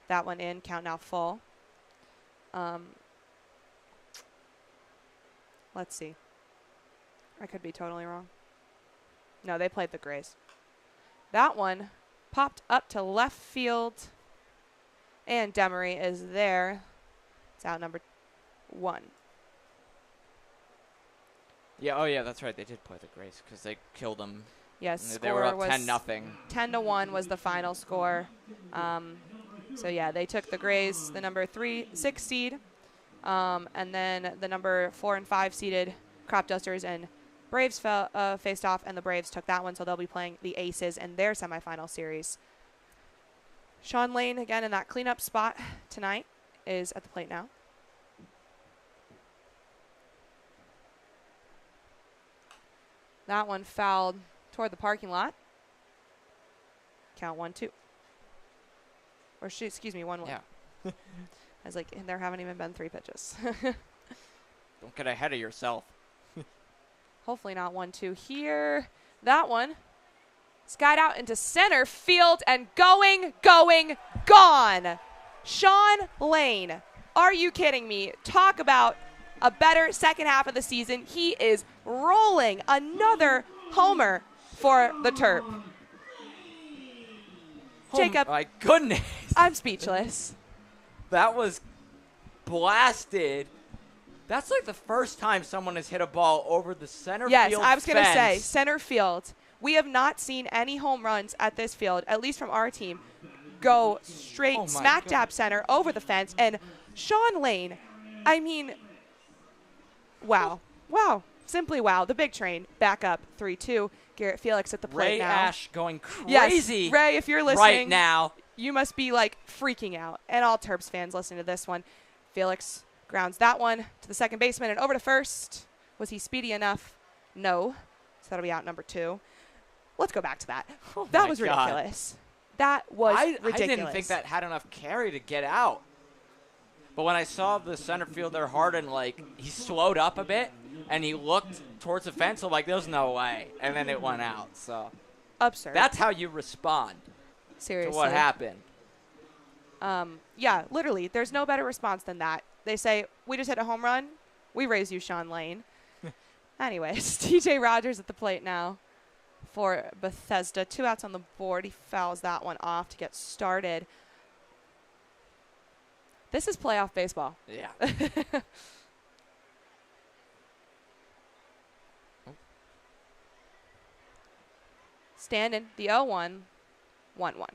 That one in, count now full. Let's see. I could be totally wrong. No, they played the Grays. That one popped up to left field. And Demery is there. It's out number 1. Yeah, oh yeah, that's right. They did play the Grays because they killed them. Yes, they were up was 10-0. 10-1 was the final score. So yeah, they took the Grays, the number 6 seed, and then the number 4 and 5 seeded Crop Dusters and Braves faced off, and the Braves took that one, so they'll be playing the Aces in their semifinal series. Sean Lane, again, in that cleanup spot tonight, is at the plate now. That one fouled toward the parking lot. Count 1-2. Or excuse me, 1-1. Yeah. I was like, there haven't even been 3 pitches. Don't get ahead of yourself. Hopefully not 1-2 here. That one skied out into center field and gone. Sean Lane. Are you kidding me? Talk about a better second half of the season. He is rolling. Another homer for the Terp. Jacob. Oh my goodness. I'm speechless. That was blasted. That's like the first time someone has hit a ball over the center field Yes, I was going to say fence. center field. We have not seen any home runs at this field, at least from our team, go straight smack dab center over the fence. And Sean Lane, I mean, wow. Wow. Simply wow. The Big Train back up 3-2. Garrett Felix at the plate Ray now. Ash going crazy. Yes, Ray, if you're listening right now, you must be like freaking out. And all Terps fans listening to this one. Felix grounds that one to the second baseman and over to first. Was he speedy enough? No. So that'll be out number 2. Let's go back to that. Oh that my was God. ridiculous. That was ridiculous. I didn't think that had enough carry to get out. But when I saw the center fielder Harden, like, he slowed up a bit, and he looked towards the fence, I'm like, there's no way. And then it went out. So absurd. that's how you respond Seriously. to what happened. Yeah, literally. There's no better response than that. They say, we just hit a home run. We raise you, Sean Lane. Anyways, TJ Rogers at the plate now for Bethesda. 2 outs on the board. He fouls that one off to get started. This is playoff baseball. Yeah. Standing the 0-1, 1-1.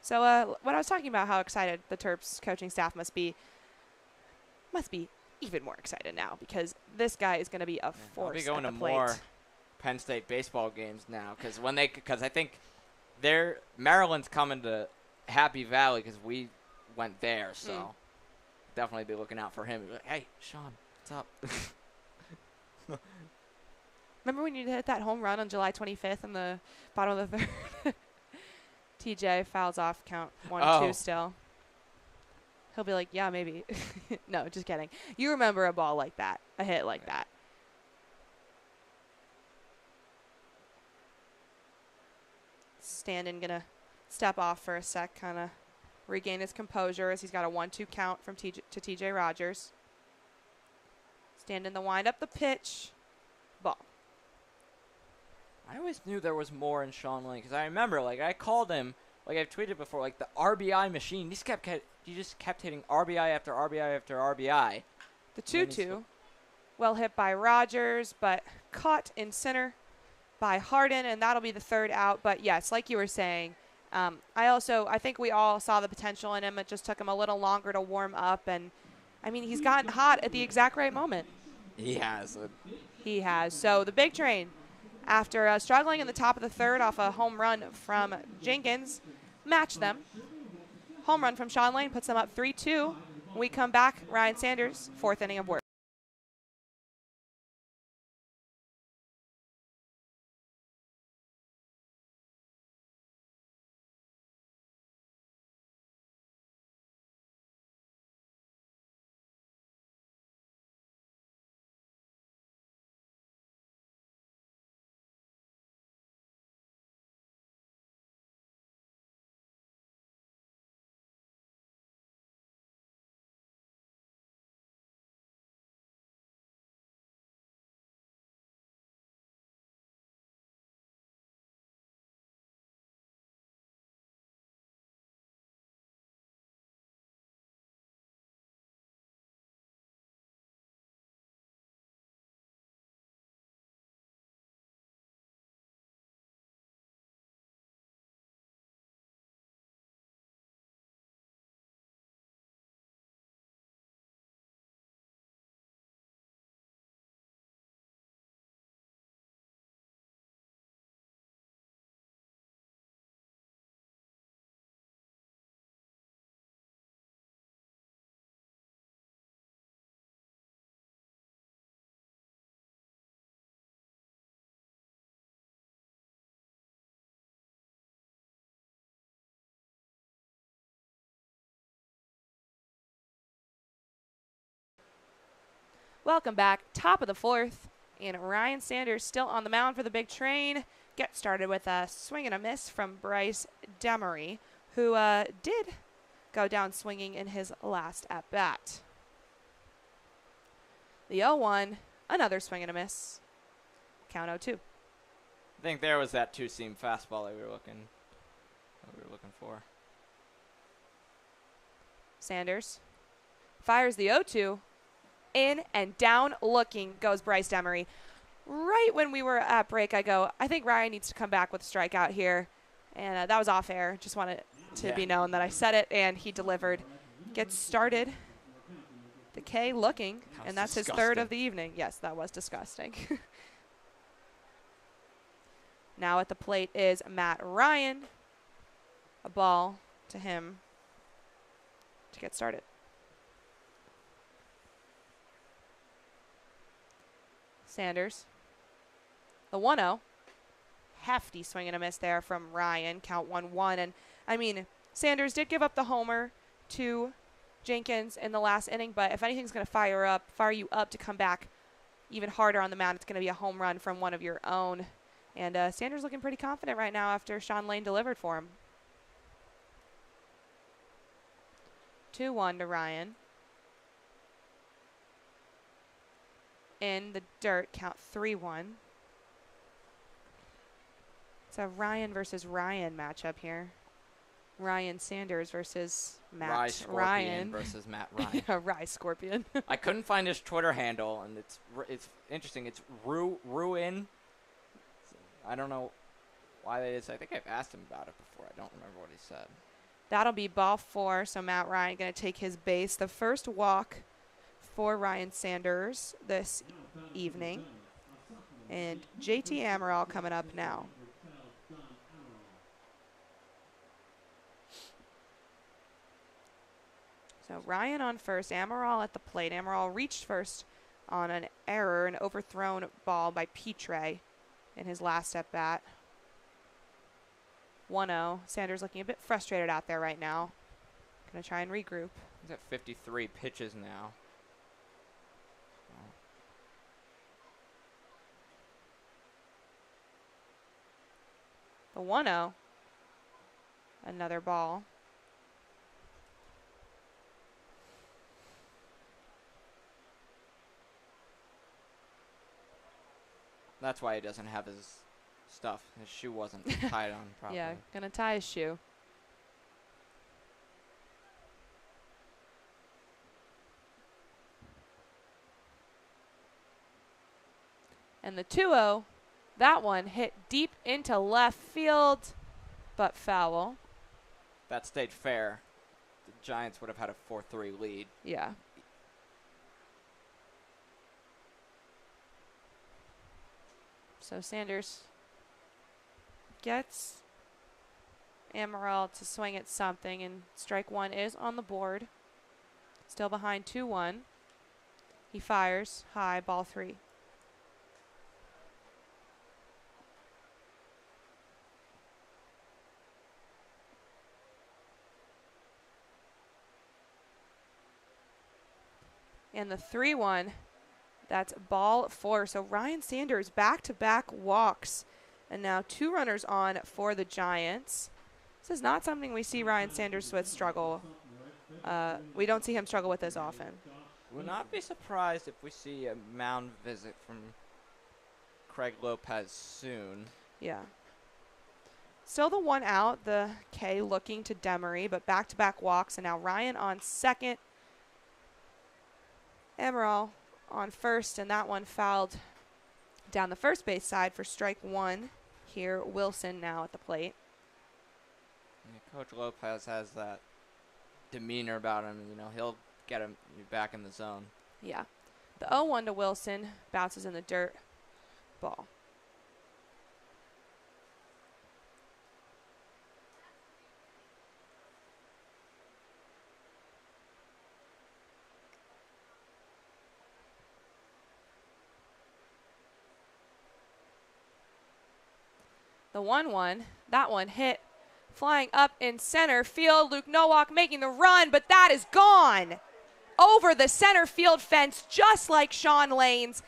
So when I was talking about how excited the Terps coaching staff must be even more excited now because this guy is going to be a force. I'll be going at to the plate. more Penn State baseball games now because I think Maryland's coming to Happy Valley because we went there, so definitely be looking out for him. Like, hey, Sean, what's up? Remember when you hit that home run on July 25th in the bottom of the third? TJ fouls off, count 1-2 still. He'll be like, yeah, maybe. No, just kidding. You remember a ball like that, a hit like that. Standing gonna step off for a sec, kind of regain his composure as he's got a 1-2 count from TJ Rogers. Standing the wind up the pitch. ball. I always knew there was more in Sean Lane because I remember, like, I called him, like I've tweeted before, like the RBI machine. He just kept hitting RBI after RBI after RBI. The 2-2, well hit by Rogers, but caught in center by Harden, and that'll be the third out. But yes, like you were saying, I think we all saw the potential in him. It just took him a little longer to warm up, and I mean, he's gotten hot at the exact right moment. He has. He has. So the big train, after struggling in the top of the third off a home run from Jenkins, matched them. Home run from Sean Lane puts them up 3-2. When we come back, Ryan Sanders, fourth inning of work. Welcome back. Top of the fourth, and Ryan Sanders still on the mound for the big train. Get started with a swing and a miss from Bryce Demery, who did go down swinging in his last at-bat. The 0-1, another swing and a miss. Count 0-2. I think there was that two-seam fastball that we were looking for. Sanders fires the 0-2. In and down looking goes Bryce Demery. Right when we were at break, I go, I think Ryan needs to come back with a strikeout here. And that was off air. Just wanted to be known that I said it, and he delivered. Gets started. The K looking, and that's disgusting. His third of the evening. Yes, that was disgusting. Now at the plate is Matt Ryan. A ball to him to get started. Sanders. The 1-0. Hefty swing and a miss there from Ryan. Count 1-1. And, I mean, Sanders did give up the homer to Jenkins in the last inning, but if anything's going to fire you up to come back even harder on the mound, it's going to be a home run from one of your own. And Sanders looking pretty confident right now after Sean Lane delivered for him. 2-1 to Ryan. In the dirt, count 3-1. It's a Ryan versus Ryan matchup here. Ryan Sanders versus Matt Ryan versus Matt Ryan. A Rye Scorpion. I couldn't find his Twitter handle, and it's interesting. It's Ruin. I don't know why that is. I think I've asked him about it before. I don't remember what he said. That'll be ball 4, so Matt Ryan going to take his base. The first walk for Ryan Sanders this evening. And JT Amaral coming up now. So Ryan on first, Amaral at the plate. Amaral reached first on an error, an overthrown ball by Petre in his last at bat. 1-0. Sanders looking a bit frustrated out there right now. Going to try and regroup. He's at 53 pitches now. The 1-0. Another ball. That's why he doesn't have his stuff. His shoe wasn't tied on properly. Yeah, gonna tie his shoe. And the 2-0, that one hit deep into left field, but foul. That stayed fair. The Giants would have had a 4-3 lead. Yeah. So Sanders gets Amaral to swing at something, and strike one is on the board. Still behind 2-1. He fires high, ball 3. And the 3-1, that's ball 4. So Ryan Sanders back-to-back walks. And now 2 runners on for the Giants. This is not something we see Ryan Sanders with struggle. We don't see him struggle with this often. Would not be surprised if we see a mound visit from Craig Lopez soon. Yeah. Still the 1 out, the K looking to Demery, but back-to-back walks. And now Ryan on second. Amaral on first, and that one fouled down the first base side for strike 1. Here, Wilson now at the plate. Yeah, Coach Lopez has that demeanor about him. You know, he'll get him back in the zone. Yeah. The 0-1 to Wilson, bounces in the dirt, ball. The 1-1, that one hit flying up in center field. Luke Nowak making the run, but that is gone over the center field fence, just like Sean Lane's.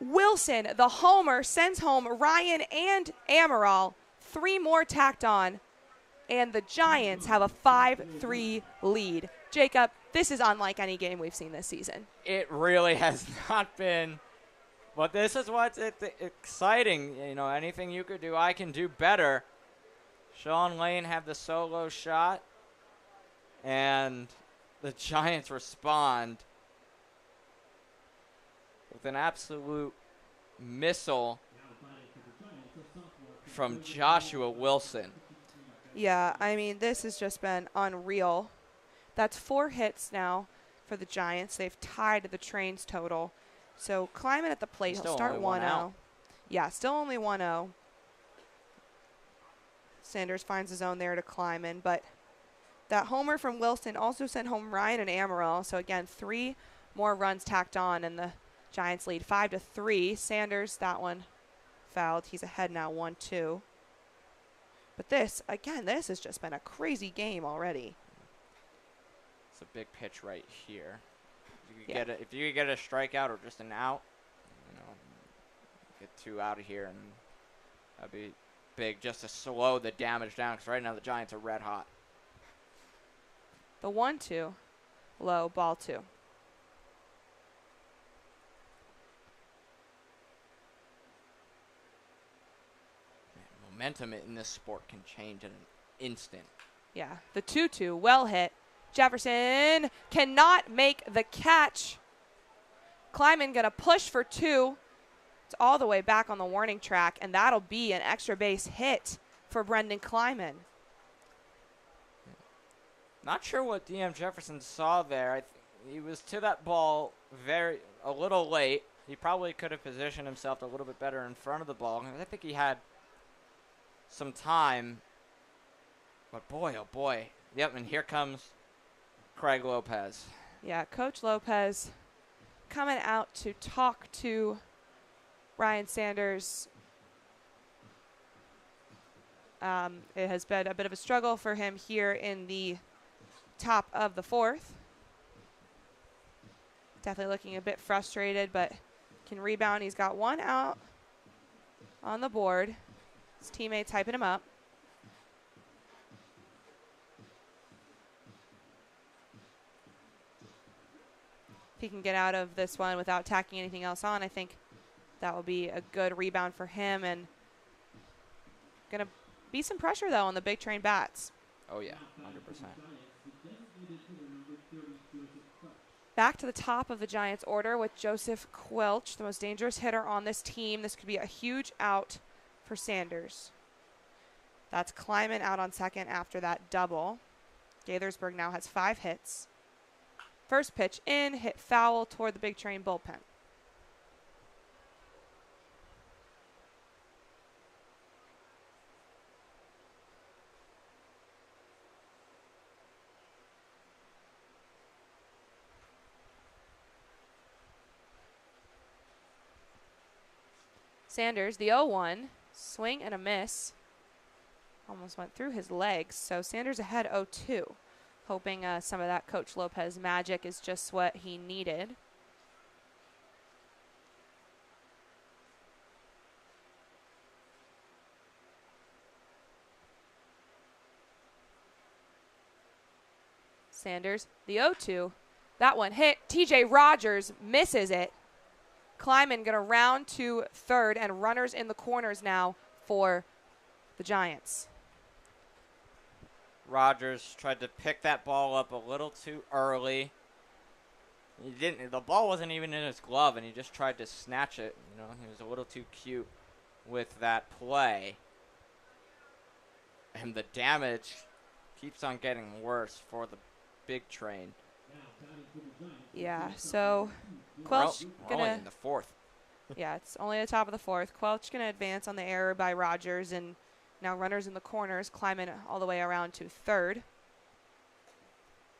Wilson, the homer, sends home Ryan and Amaral. 3 more tacked on, and the Giants have a 5-3 lead. Jacob, this is unlike any game we've seen this season. It really has not been. But this is what's exciting. You know, anything you could do, I can do better. Sean Lane had the solo shot, and the Giants respond with an absolute missile from Joshua Wilson. Yeah, I mean, this has just been unreal. That's 4 hits now for the Giants. They've tied the Trains total. So Kleiman at the plate, he'll start 1-0. Yeah, still only 1-0. Sanders finds his own there to Kleiman, but that homer from Wilson also sent home Ryan and Amaral. So again, 3 more runs tacked on, and the Giants lead 5-3. Sanders, that one fouled. He's ahead now, 1-2. But this, again, this has just been a crazy game already. It's a big pitch right here. If you could get a strikeout or just an out, you know, get 2 out of here, and that'd be big just to slow the damage down, because right now the Giants are red hot. The 1-2, low, ball 2. Man, momentum in this sport can change in an instant. Yeah, the 2-2, well hit. Jefferson cannot make the catch. Kleiman gonna push for 2. It's all the way back on the warning track, and that'll be an extra base hit for Brendan Kleiman. Not sure what DM Jefferson saw there. He was to that ball a little late. He probably could have positioned himself a little bit better in front of the ball. I think he had some time. But boy, oh boy. Yep, and here comes Craig Lopez. Yeah, Coach Lopez coming out to talk to Ryan Sanders. It has been a bit of a struggle for him here in the top of the 4th. Definitely looking a bit frustrated, but can rebound. He's got 1 out on the board. His teammates hyping him up. If he can get out of this one without tacking anything else on, I think That will be a good rebound for him, and going to be some pressure, though, on the Big Train bats. Oh, yeah, 100%. Back to the top of the Giants order with Joseph Quelch, the most dangerous hitter on this team. This could be a huge out for Sanders. That's Kleiman out on second after that double. Gaithersburg now has 5 hits. First pitch in, hit foul toward the Big Train bullpen. Sanders, the 0-1, swing and a miss. Almost went through his legs, so Sanders ahead 0-2. Hoping some of that Coach Lopez magic is just what he needed. Sanders, the 0-2. That one hit. TJ Rogers misses it. Kleiman going to round to third, and runners in the corners now for the Giants. Rogers tried to pick that ball up a little too early. He didn't. The ball wasn't even in his glove, and he just tried to snatch it. You know, he was a little too cute with that play. And the damage keeps on getting worse for the Big Train. Yeah, so Quelch we're only in the 4th. Yeah, it's only the top of the 4th. Quelch going to advance on the error by Rogers, and now runners in the corners, climbing all the way around to third.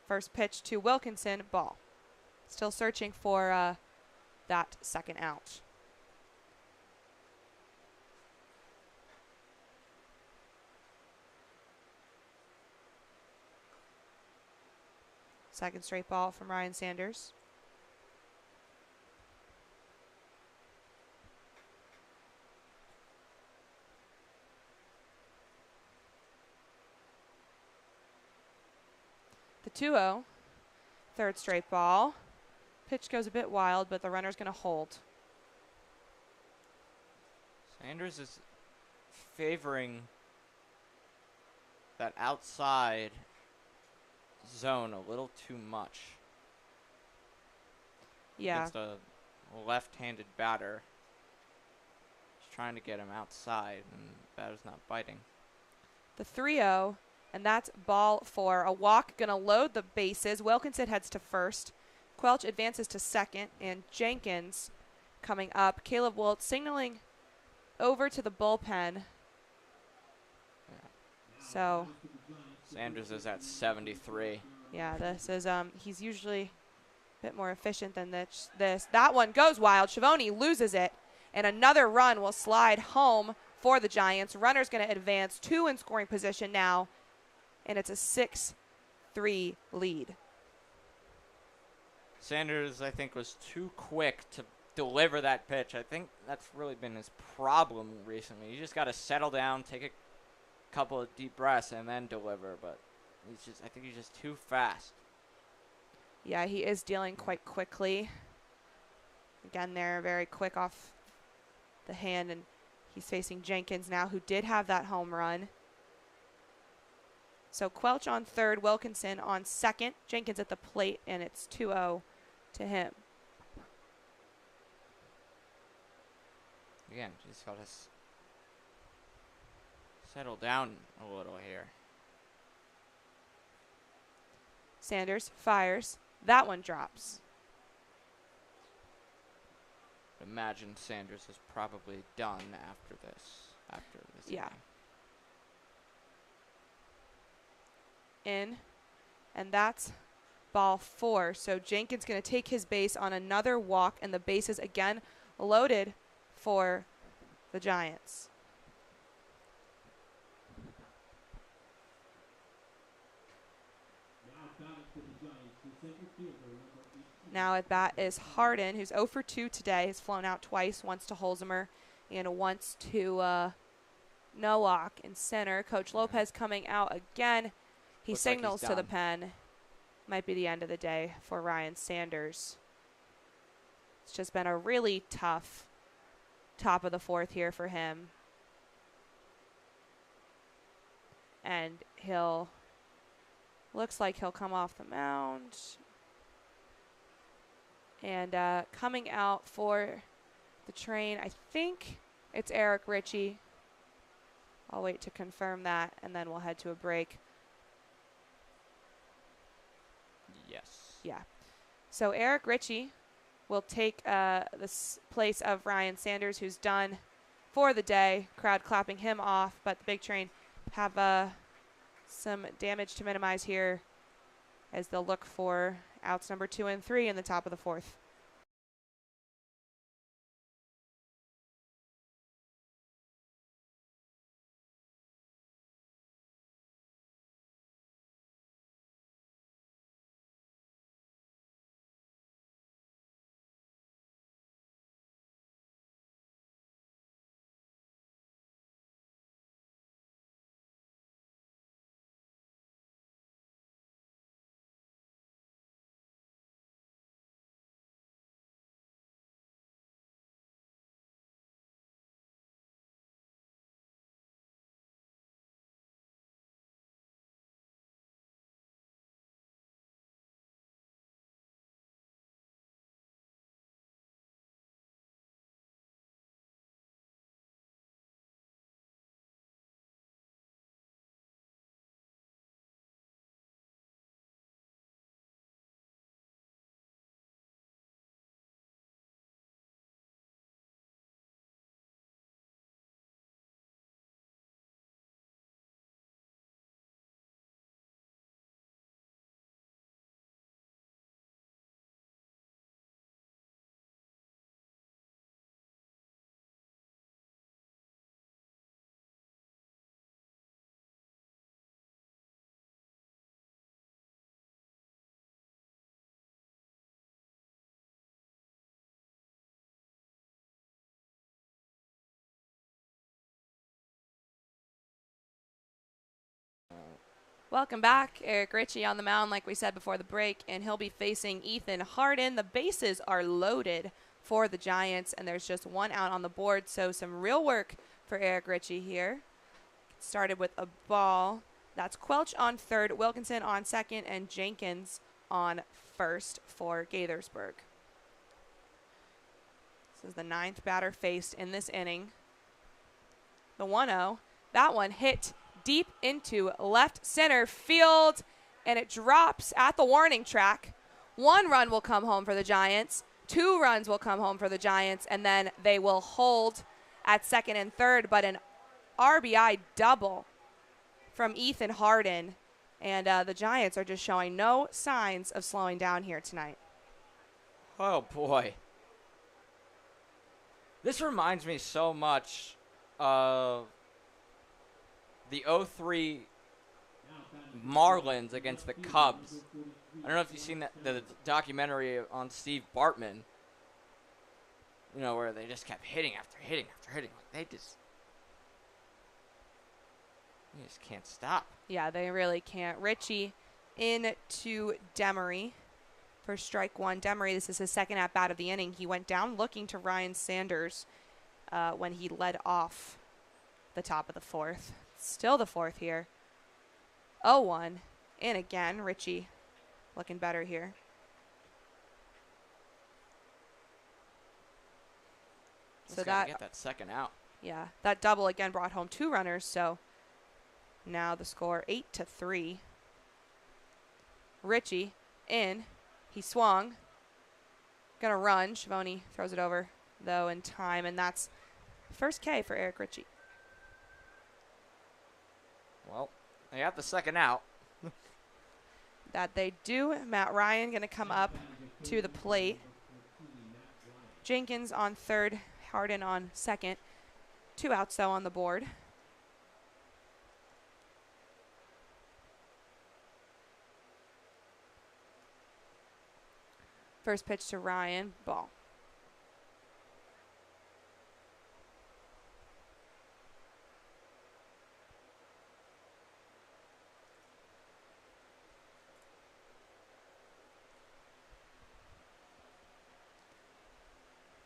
First pitch to Wilkinson, ball. Still searching for that second out. Second straight ball from Ryan Sanders. The 2-0, third straight ball. Pitch goes a bit wild, but the runner's going to hold. Sanders is favoring that outside zone a little too much. Yeah. Against a left-handed batter. He's trying to get him outside, and the batter's not biting. The 3-0, and that's ball 4. A walk going to load the bases. Wilkinson heads to first. Quelch advances to second, and Jenkins coming up. Caleb Wilt signaling over to the bullpen. Yeah. So Sanders is at 73. yeah, this is he's usually a bit more efficient than this. That one goes wild. Schiavone loses it, and another run will slide home for the Giants. Runner's going to advance 2 in scoring position now, and it's a 6-3 lead. Sanders, I think, was too quick to deliver that pitch. I think that's really been his problem recently. You just got to settle down, take a couple of deep breaths, and then deliver. But I think he's just too fast. Yeah, he is dealing quite quickly. Again, they're very quick off the hand, and he's facing Jenkins now, who did have that home run. So Quelch on third, Wilkinson on second. Jenkins at the plate, and it's 2-0 to him. Again, just got to settle down a little here. Sanders fires. That one drops. Imagine Sanders is probably done after this. Yeah. In, and that's ball 4. So Jenkins going to take his base on another walk, and the bases again loaded for the Giants. Now at bat is Harden, who's 0 for 2 today. Has flown out twice, once to Holzheimer and once to Nowak in center. Coach Lopez coming out again. He Looks signals like to the pen. Might be the end of the day for Ryan Sanders. It's just been a really tough top of the fourth here for him. And looks like he'll come off the mound. And coming out for the train, I think it's Eric Ritchie. I'll wait to confirm that, and then we'll head to a break. Yes. Yeah. So Eric Ritchie will take the place of Ryan Sanders, who's done for the day. Crowd clapping him off, but the big train have some damage to minimize here as they'll look for outs number 2 and 3 in the top of the fourth. Welcome back. Eric Ritchie on the mound, like we said before the break, and he'll be facing Ethan Harden. The bases are loaded for the Giants, and there's just one out on the board, so some real work for Eric Ritchie here. Started with a ball. That's Quelch on third, Wilkinson on second, and Jenkins on first for Gaithersburg. This is the 9th batter faced in this inning. The 1-0. That one hit deep into left center field, and it drops at the warning track. 1 run will come home for the Giants. 2 runs will come home for the Giants, and then they will hold at second and third, but an RBI double from Ethan Harden, and the Giants are just showing no signs of slowing down here tonight. Oh, boy. This reminds me so much of the 03 Marlins against the Cubs. I don't know if you've seen the documentary on Steve Bartman, where they just kept hitting after hitting after hitting. Like they just can't stop. Yeah, they really can't. Ritchie into Demery for strike 1. Demery, this is his second at-bat of the inning. He went down looking to Ryan Sanders when he led off the top of the fourth. Still the fourth here. 0-1. And again, Ritchie looking better here. So that get that second out. Yeah, that double again brought home 2 runners. So now the score 8-3. Ritchie in. He swung. Gonna run. Schiavone throws it over though in time, and that's first K for Eric Ritchie. Well, they got the second out. That they do. Matt Ryan going to come up to the plate. Jenkins on third, Harden on second. 2 outs, though, on the board. First pitch to Ryan, ball.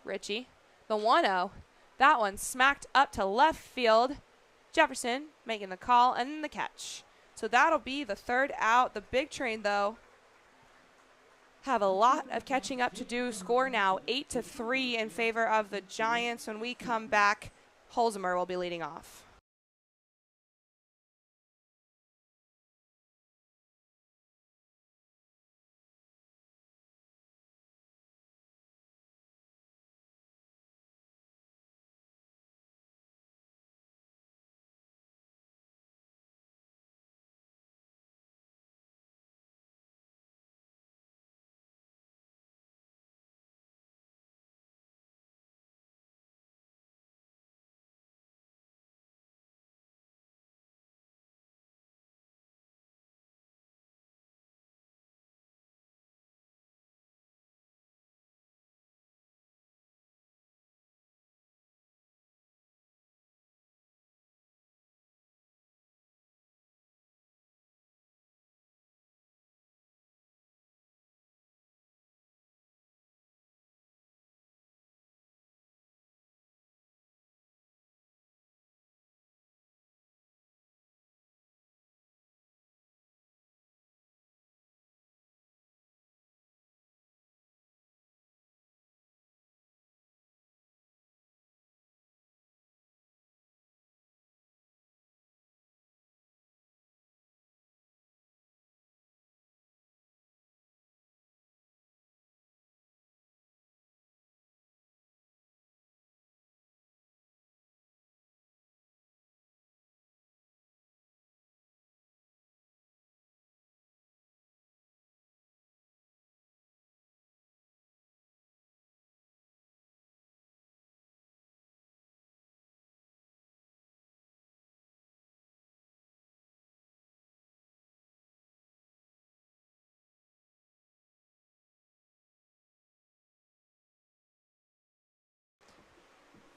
Ritchie, the 1-0. That one smacked up to left field. Jefferson making the call and the catch. So that'll be the third out. The Big Train, though, have a lot of catching up to do. Score now 8-3 in favor of the Giants. When we come back, Holzheimer will be leading off.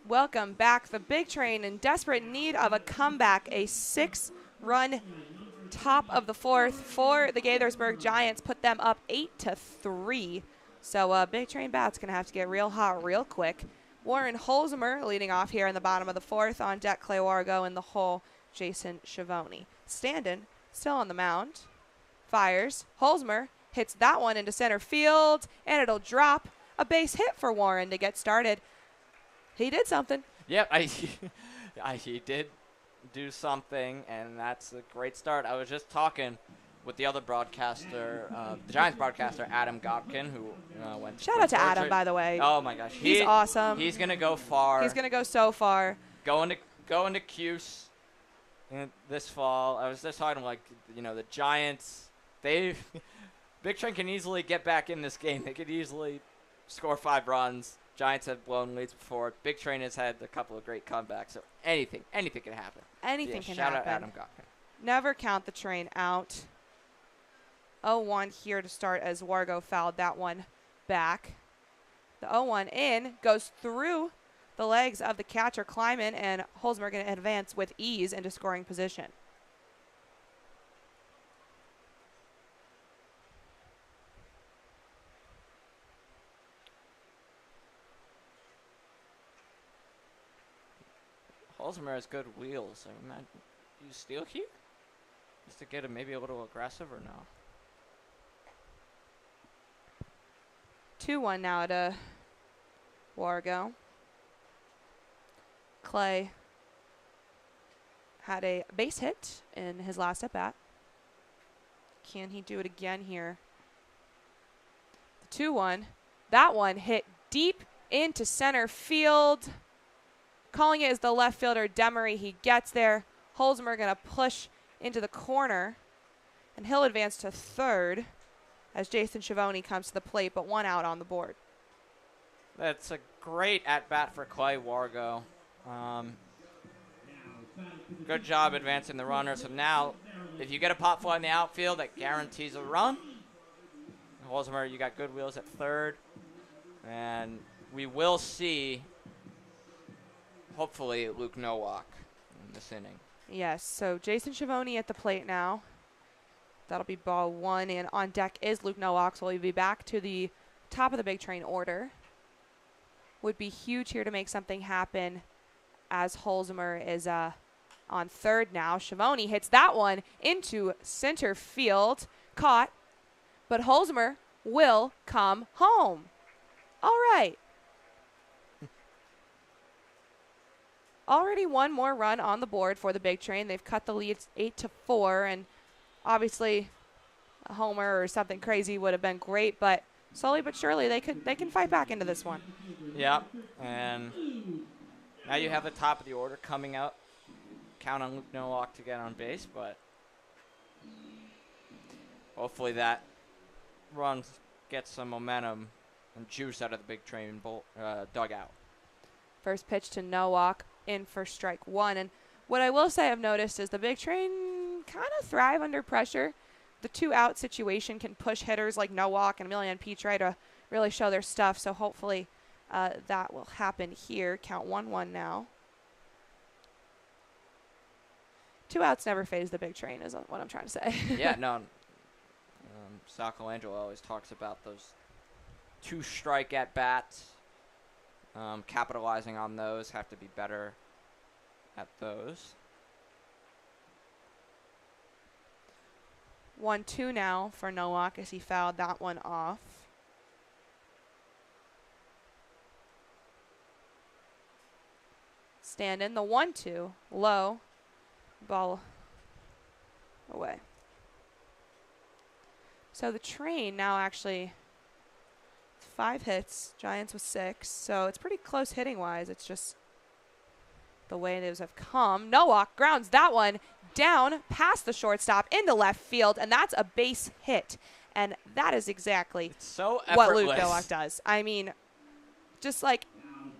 Welcome back. The Big Train in desperate need of a comeback. A 6-run top of the fourth for the Gaithersburg Giants put them up 8-3. So Big Train Bat's going to have to get real hot real quick. Warren Holzheimer leading off here in the bottom of the fourth. On deck, Clay Wargo in the hole, Jason Schiavone. Standen still on the mound. Fires. Holzheimer hits that one into center field, and it'll drop. A base hit for Warren to get started. He did something. Yep, he did do something, and that's a great start. I was just talking with the other broadcaster, the Giants broadcaster, Adam Gopkin, who went. Shout out to Adam, by the way. Oh my gosh, he's awesome. He's gonna go far. He's gonna go so far. Going to Cuse this fall. I was just talking the Giants. Big Train can easily get back in this game. They could easily score 5 runs. Giants have blown leads before. Big Train has had a couple of great comebacks. So anything can happen. Anything can shout happen. Shout out Adam Gopkin. Never count the train out. 0-1 here to start as Wargo fouled that one back. The 0-1 in goes through the legs of the catcher Kleiman, and Holzheimer going to advance with ease into scoring position. Holzheimer has good wheels. I imagine. Do you steal here? Just to get him maybe a little aggressive or no? 2-1 now to Wargo. Clay had a base hit in his last at-bat. Can he do it again here? The 2-1. That one hit deep into center field. Calling it is the left fielder, Demery. He gets there. Holzheimer going to push into the corner, and he'll advance to third as Jason Schiavone comes to the plate, but 1 out on the board. That's a great at-bat for Clay Wargo. Good job advancing the runner. So now, if you get a pop fly in the outfield, that guarantees a run. Holzheimer, you got good wheels at third. And we will see, hopefully, Luke Nowak in this inning. Yes, so Jason Schiavone at the plate now. That'll be ball 1, and on deck is Luke Nowak, so he'll be back to the top of the Big Train order. Would be huge here to make something happen as Holzmer is on third now. Schiavone hits that one into center field. Caught, but Holzmer will come home. All right. Already one more run on the board for the Big Train. They've cut the lead 8-4, and obviously a homer or something crazy would have been great, but slowly but surely they can fight back into this one. Yeah, and now you have the top of the order coming up. Count on Luke Nowak to get on base, but hopefully that run gets some momentum and juice out of the Big Train dugout. First pitch to Nowak in for strike one. And what I will say I've noticed is the Big Train kind of thrive under pressure. The 2-out situation can push hitters like Nowak and Emilian Pitre to really show their stuff. So hopefully that will happen here. Count 1-1 now. 2 outs never phase the Big Train is what I'm trying to say. Yeah, no. Sal Colangelo always talks about those 2 strike at bats. Capitalizing on those, have to be better at those. 1-2 now for Nowak as he fouled that one off. Stand in the 1-2, low, ball away. So the Train now actually 5 hits, Giants with 6, so it's pretty close hitting wise. It's just the way those have come. Nowak grounds that one down past the shortstop into left field, and that's a base hit. And that is exactly what Luke Nowak does. I mean, just like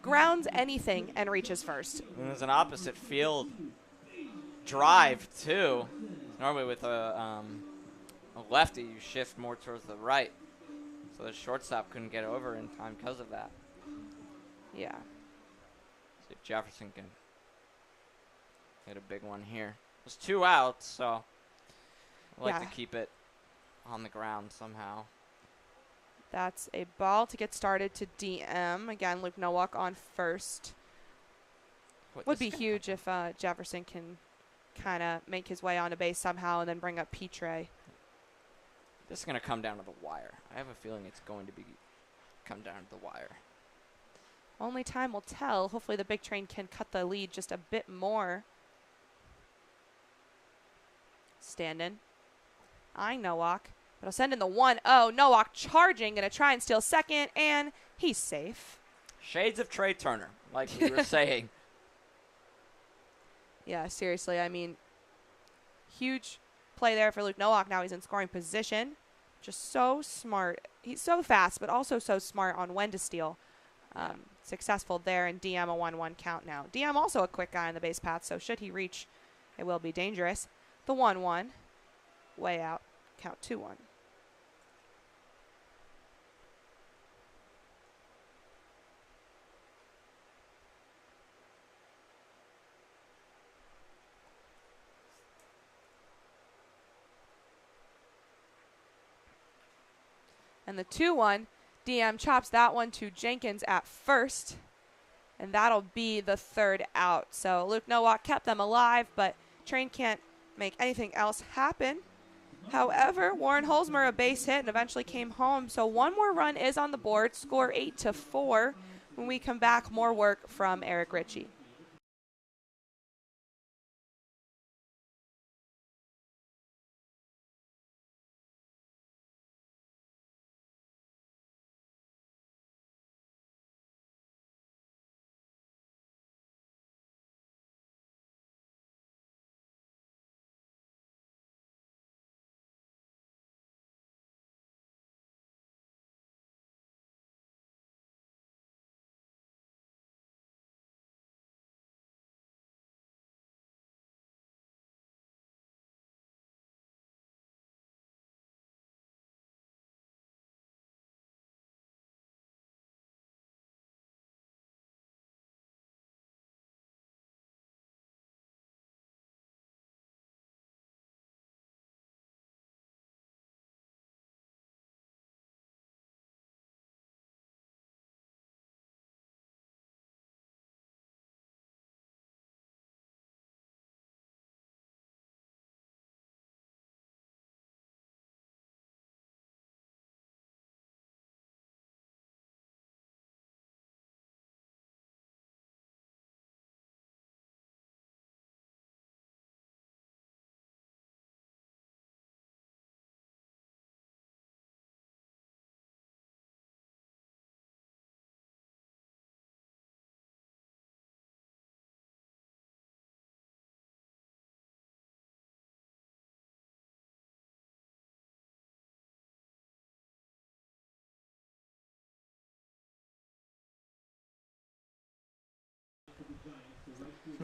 grounds anything and reaches first. And there's an opposite field drive too. Normally with a lefty, you shift more towards the right. So the shortstop couldn't get over in time because of that. Yeah. See if Jefferson can hit a big one here. There's 2 outs, so I like to keep it on the ground somehow. That's a ball to get started to DM. Again, Luke Nowak on first. Would be huge if Jefferson can kind of make his way onto base somehow and then bring up Pitre. This is going to come down to the wire. I have a feeling it's going to come down to the wire. Only time will tell. Hopefully the Big Train can cut the lead just a bit more. Stand-in. Eyeing Nowak. But I'll send in the 1-0. Nowak charging. Going to try and steal second. And he's safe. Shades of Trey Turner, like we were saying. Yeah, seriously. I mean, huge play there for Luke Nowak. Now he's in scoring position. Just so smart. He's so fast, but also so smart on when to steal. Successful there, and DM a 1-1 count now. DM also a quick guy on the base path, so should he reach, it will be dangerous. The 1-1, way out, count 2-1. And the 2-1, DM chops that one to Jenkins at first. And that'll be the 3rd out. So Luke Nowak kept them alive, but Train can't make anything else happen. However, Warren Holzmer a base hit and eventually came home. So one more run is on the board. Score 8-4. When we come back, more work from Eric Ritchie.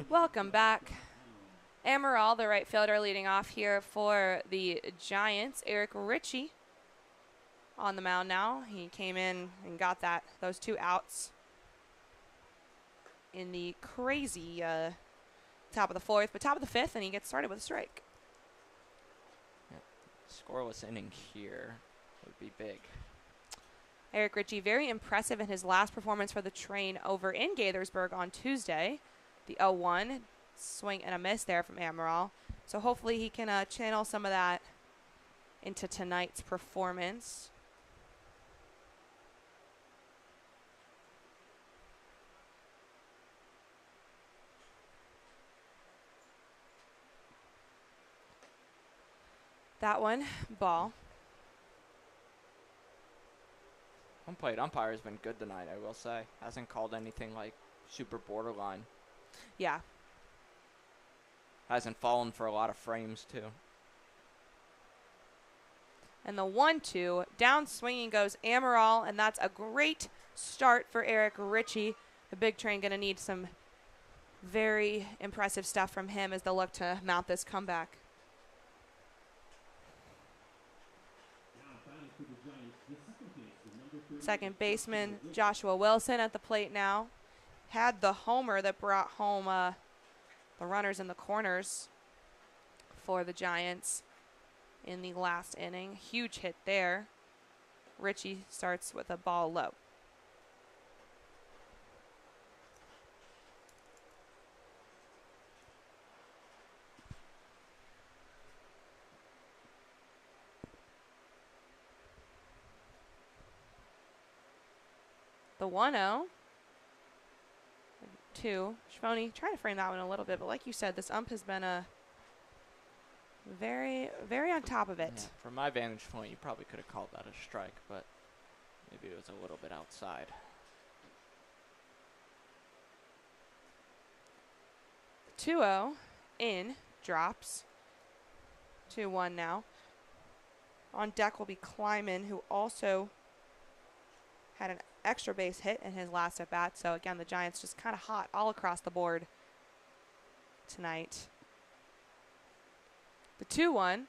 Welcome back. Amaral, the right fielder, leading off here for the Giants. Eric Ritchie on the mound now. He came in and got those 2 outs in the crazy top of the 4th, but top of the 5th, and he gets started with a strike. Yep. Scoreless inning here would be big. Eric Ritchie, very impressive in his last performance for the Train over in Gaithersburg on Tuesday. The 0-1 swing and a miss there from Amaral. So hopefully he can channel some of that into tonight's performance. That one, ball. Home plate umpire has been good tonight, I will say. Hasn't called anything like super borderline. Yeah. Hasn't fallen for a lot of frames, too. And the 1-2, down swinging goes Amaral, and that's a great start for Eric Ritchie. The Big Train going to need some very impressive stuff from him as they look to mount this comeback. Second baseman Joshua Wilson at the plate now. Had the homer that brought home the runners in the corners for the Giants in the last inning. Huge hit there. Ritchie starts with a ball low. The 1-0. 2. Schvoni trying to frame that one a little bit, but like you said, this ump has been very, very on top of it. Yeah, from my vantage point, you probably could have called that a strike, but maybe it was a little bit outside. The 2-0 in, drops. 2-1 now. On deck will be Kleiman, who also had an extra base hit in his last at bat. So again, the Giants just kind of hot all across the board tonight. The 2-1.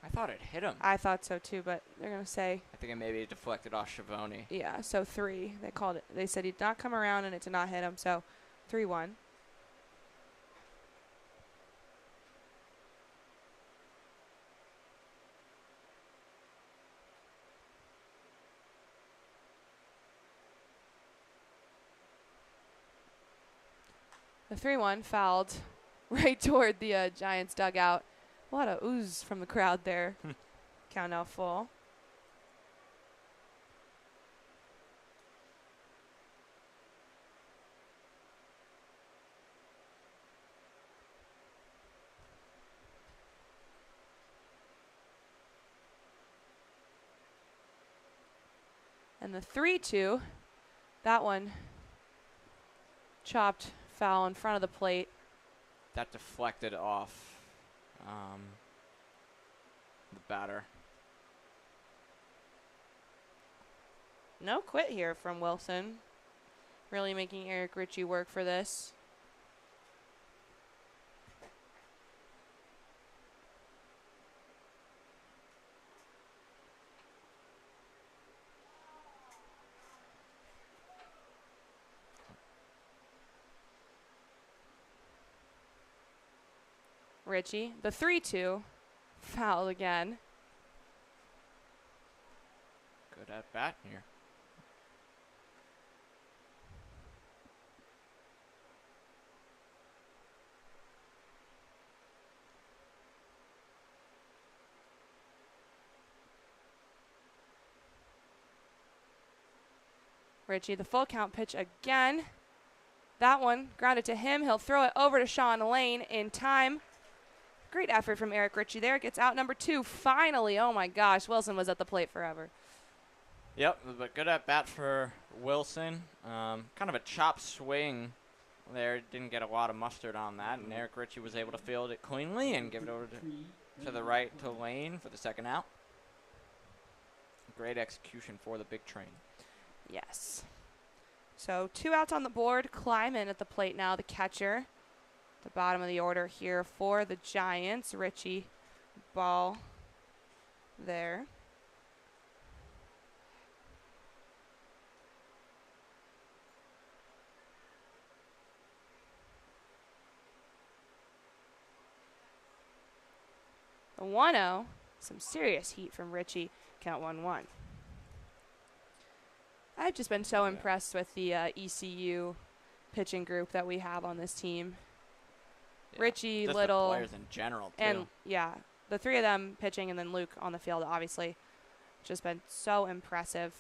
I thought it hit him. I thought so too, but they're going to say. I think it maybe deflected off Schiavone. Yeah, so 3. They called it. They said he did not come around and it did not hit him. So 3-1. The 3-1 fouled right toward the Giants dugout. A lot of ooze from the crowd there. Count now full. And the 3-2, that one chopped foul in front of the plate. That deflected off the batter. No quit here from Wilson. Really making Eric Ritchie work for this. Ritchie, the 3-2, foul again. Good at bat here. Ritchie, the full count pitch again. That one grounded to him. He'll throw it over to Sean Lane in time. Great effort from Eric Ritchie there. Gets out number 2 finally. Oh my gosh, Wilson was at the plate forever. Yep, but good at bat for Wilson. Kind of a chop swing there. Didn't get a lot of mustard on that, and Eric Ritchie was able to field it cleanly and give it over to the right to Lane for the second out. Great execution for the Big Train. Yes. So 2 outs on the board. Kleiman at the plate now, the catcher. The bottom of the order here for the Giants. Richie, ball there. The 1-0, some serious heat from Richie. Count 1-1. I've just been so impressed with the ECU pitching group that we have on this team. Yeah, Richie, just Little, the players in general too. and the 3 of them pitching, and then Luke on the field, obviously. Just been so impressive.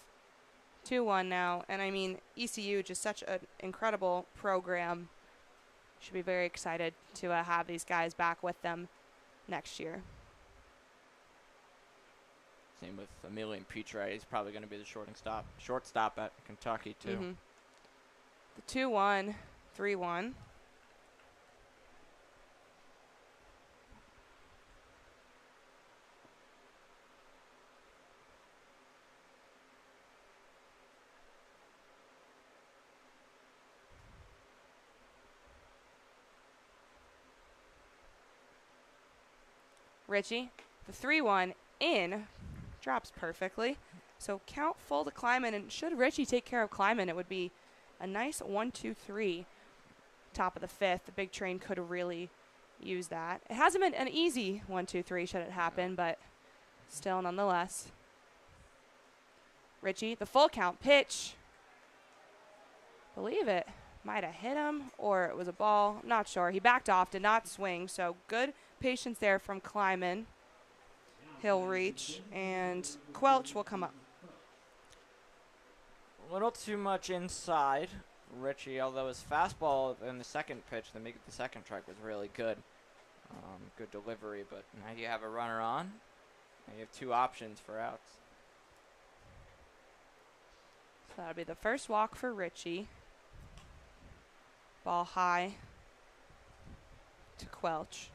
2-1 now, and I mean, ECU, just such an incredible program. Should be very excited to have these guys back with them next year. Same with Emilian Petre. He's probably going to be the shortstop at Kentucky too. Mm-hmm. The 2-1, 3-1. Richie, the 3-1 in, drops perfectly. So count full to Kleiman, and should Richie take care of Kleiman, it would be a nice 1-2-3. Top of the 5th, the big train could really use that. It hasn't been an easy 1-2-3 should it happen, but still nonetheless. Richie, the full count pitch. Believe it might have hit him, or it was a ball. I'm not sure. He backed off, did not swing, so good patience there from Kleiman. He'll reach, and Quelch will come up. A little too much inside, Richie, although his fastball in the second pitch, the second strike, was really good. Good delivery, but now you have a runner on, and you have 2 options for outs. So that'll be the first walk for Richie. Ball high to Quelch.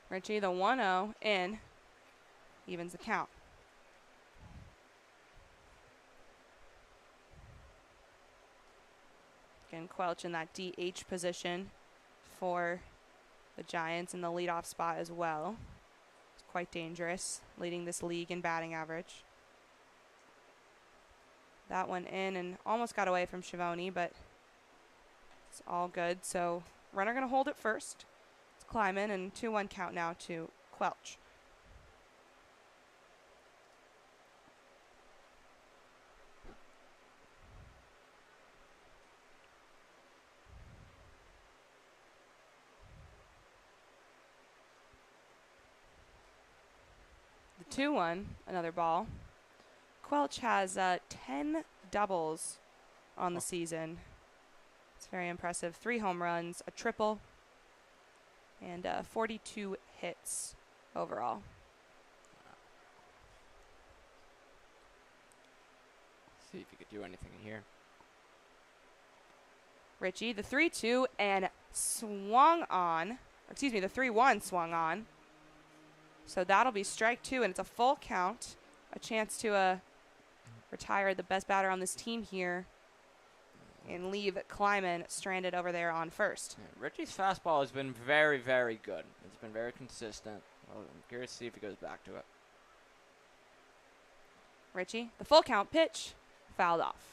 Richie, the 1-0 in, evens the count. Again, Quelch in that DH position for the Giants in the leadoff spot as well. It's quite dangerous, leading this league in batting average. That one in and almost got away from Schiavone, but it's all good. So runner going to hold it first. It's Kleiman, and 2-1 count now to Quelch. The 2-1, another ball. Quelch has 10 doubles on the season. It's very impressive. 3 home runs, a triple, and 42 hits overall. See if you could do anything here. Richie, the 3-2 and swung on. Excuse me, the 3-1 swung on. So that'll be strike 2, and it's a full count. A chance to retire the best batter on this team here and leave Kleiman stranded over there on first. Yeah, Richie's fastball has been very, very good. It's been very consistent. Well, I'm curious to see if he goes back to it. Richie, the full count pitch, fouled off.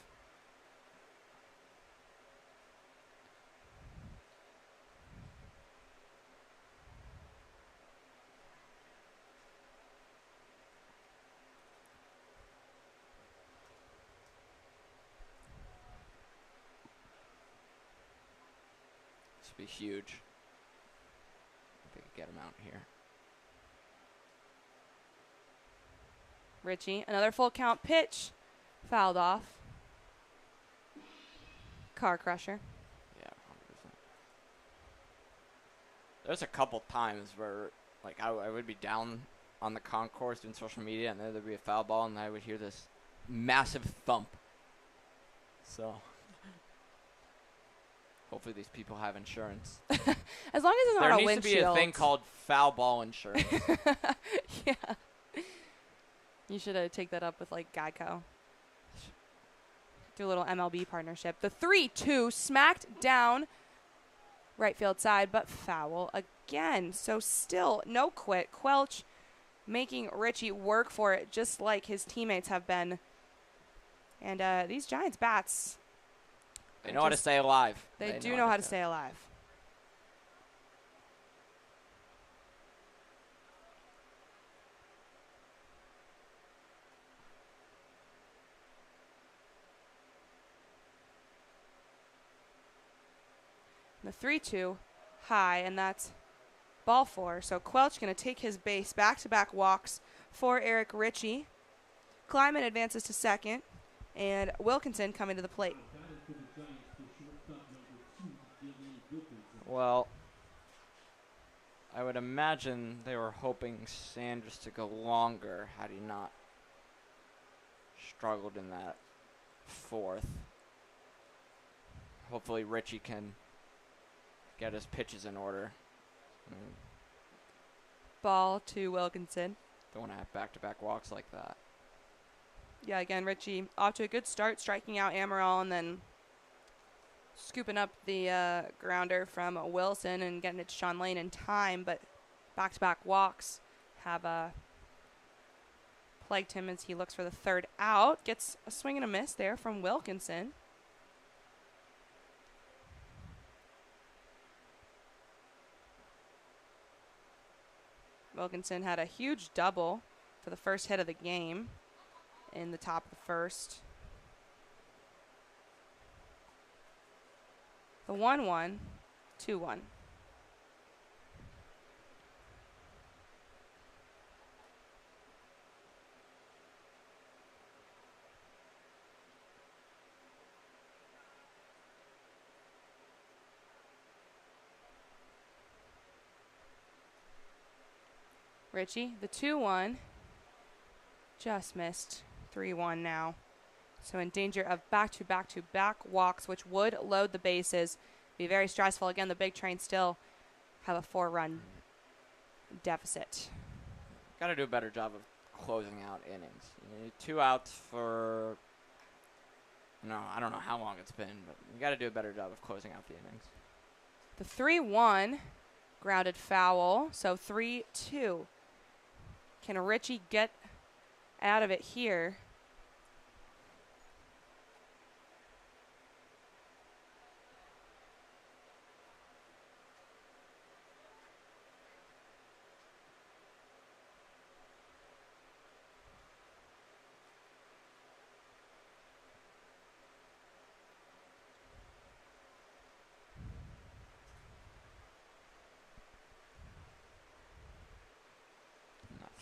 Be huge if they could get him out here. Richie, another full count pitch, fouled off. Car crusher. Yeah, 100%. There's a couple times where, like, I would be down on the concourse doing social media, and there'd be a foul ball, and I would hear this massive thump. So Hopefully these people have insurance. As long as it's not a windshield. There needs to be a thing called foul ball insurance. Yeah. You should take that up with, like, Geico. Do a little MLB partnership. The 3-2 smacked down right field side, but foul again. So still no quit. Quelch making Richie work for it just like his teammates have been. And these Giants bats, they know how to stay alive. They do know how to stay alive. The 3-2 high, and that's ball 4. So Quelch going to take his base. Back-to-back walks for Eric Ritchie. Kleiman advances to second, and Wilkinson coming to the plate. Well, I would imagine they were hoping Sanders to go longer had he not struggled in that 4th. Hopefully Ritchie can get his pitches in order. Ball to Wilkinson. Don't want to have back-to-back walks like that. Yeah, again, Ritchie off to a good start, striking out Amaral and then scooping up the grounder from Wilson and getting it to Sean Lane in time. But back-to-back walks have plagued him as he looks for the 3rd out. Gets a swing and a miss there from Wilkinson. Wilkinson had a huge double for the first hit of the game in the top of the 1st. The 1-1, 2-1. Ritchie, the 2-1, just missed. 3-1 now. So in danger of back-to-back-to-back walks, which would load the bases. Be very stressful. Again, the big train still have a 4-run deficit. Got to do a better job of closing out innings. You need 2 outs for, I don't know how long it's been, but you got to do a better job of closing out the innings. The 3-1 grounded foul, so 3-2. Can Ritchie get out of it here?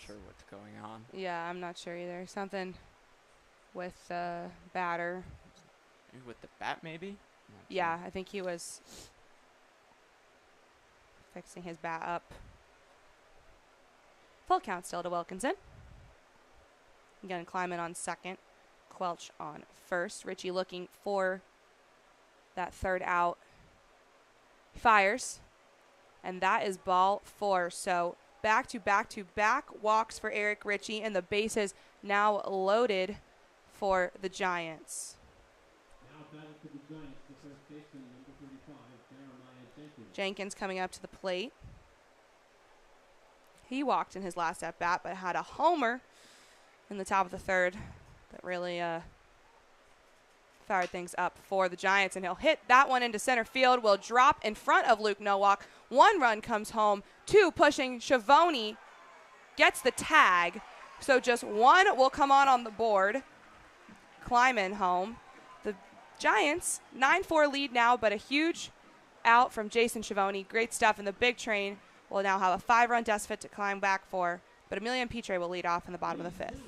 Sure what's going on. Yeah, I'm not sure either. Something with the batter. With the bat, maybe? Yeah, I think he was fixing his bat up. Full count still to Wilkinson. Again, Kleiman on second. Quelch on first. Ritchie looking for that 3rd out. Fires. And that is ball 4. So back-to-back-to-back walks for Eric Ritchie, and the bases now loaded for the Giants. Now batting for the Giants, the first baseman, number 35, Jenkins coming up to the plate. He walked in his last at-bat, but had a homer in the top of the 3rd that really fired things up for the Giants, and he'll hit that one into center field. Will drop in front of Luke Nowak. 1 run comes home. 2 pushing. Schiavone gets the tag. So just 1 will come on the board. Kleiman home. The Giants 9-4 lead now, but a huge out from Jason Schiavone. Great stuff, and the big train will now have a 5-run deficit to climb back for. But Emilian Pitre will lead off in the bottom of the 5th.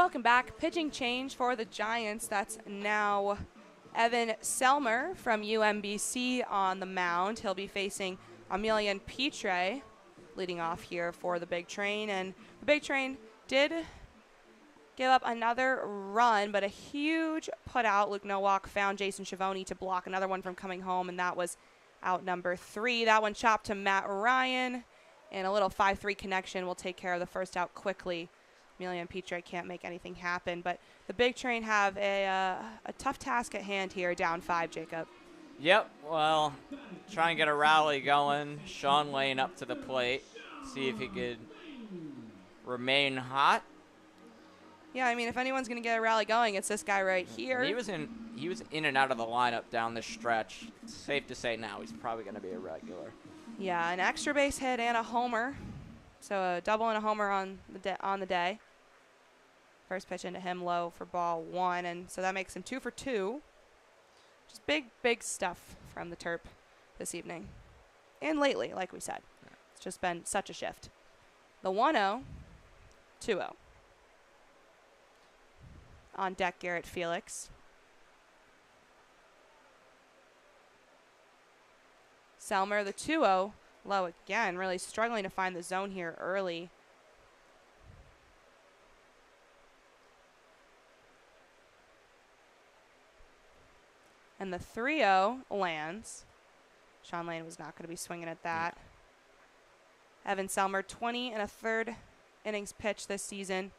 Welcome back. Pitching change for the Giants. That's now Evan Selmer from UMBC on the mound. He'll be facing Emilian Pitre leading off here for the Big Train. And the Big Train did give up another run, but a huge put out. Luke Nowak found Jason Schiavone to block another one from coming home, and that was out number 3. That one chopped to Matt Ryan, and a little 5-3 connection will take care of the first out quickly. Emilian Pitre can't make anything happen, but the Big Train have a tough task at hand here, down 5, Jacob. Yep, well, try and get a rally going. Sean Lane up to the plate, see if he could remain hot. Yeah, I mean, if anyone's going to get a rally going, it's this guy right here. He was in and out of the lineup down the stretch. It's safe to say now he's probably going to be a regular. Yeah, an extra base hit and a homer. So a double and a homer on the day. First pitch into him low for ball 1, and so that makes him 2 for 2. Just big stuff from the Terp this evening. And lately, like we said. It's just been such a shift. The 1-0, 2-0. On deck, Garrett Felix. Selmer, the 2-0, low again, really struggling to find the zone here early. And the 3-0 lands. Sean Lane was not going to be swinging at that. Evan Selmer, 20 and a third innings pitched this season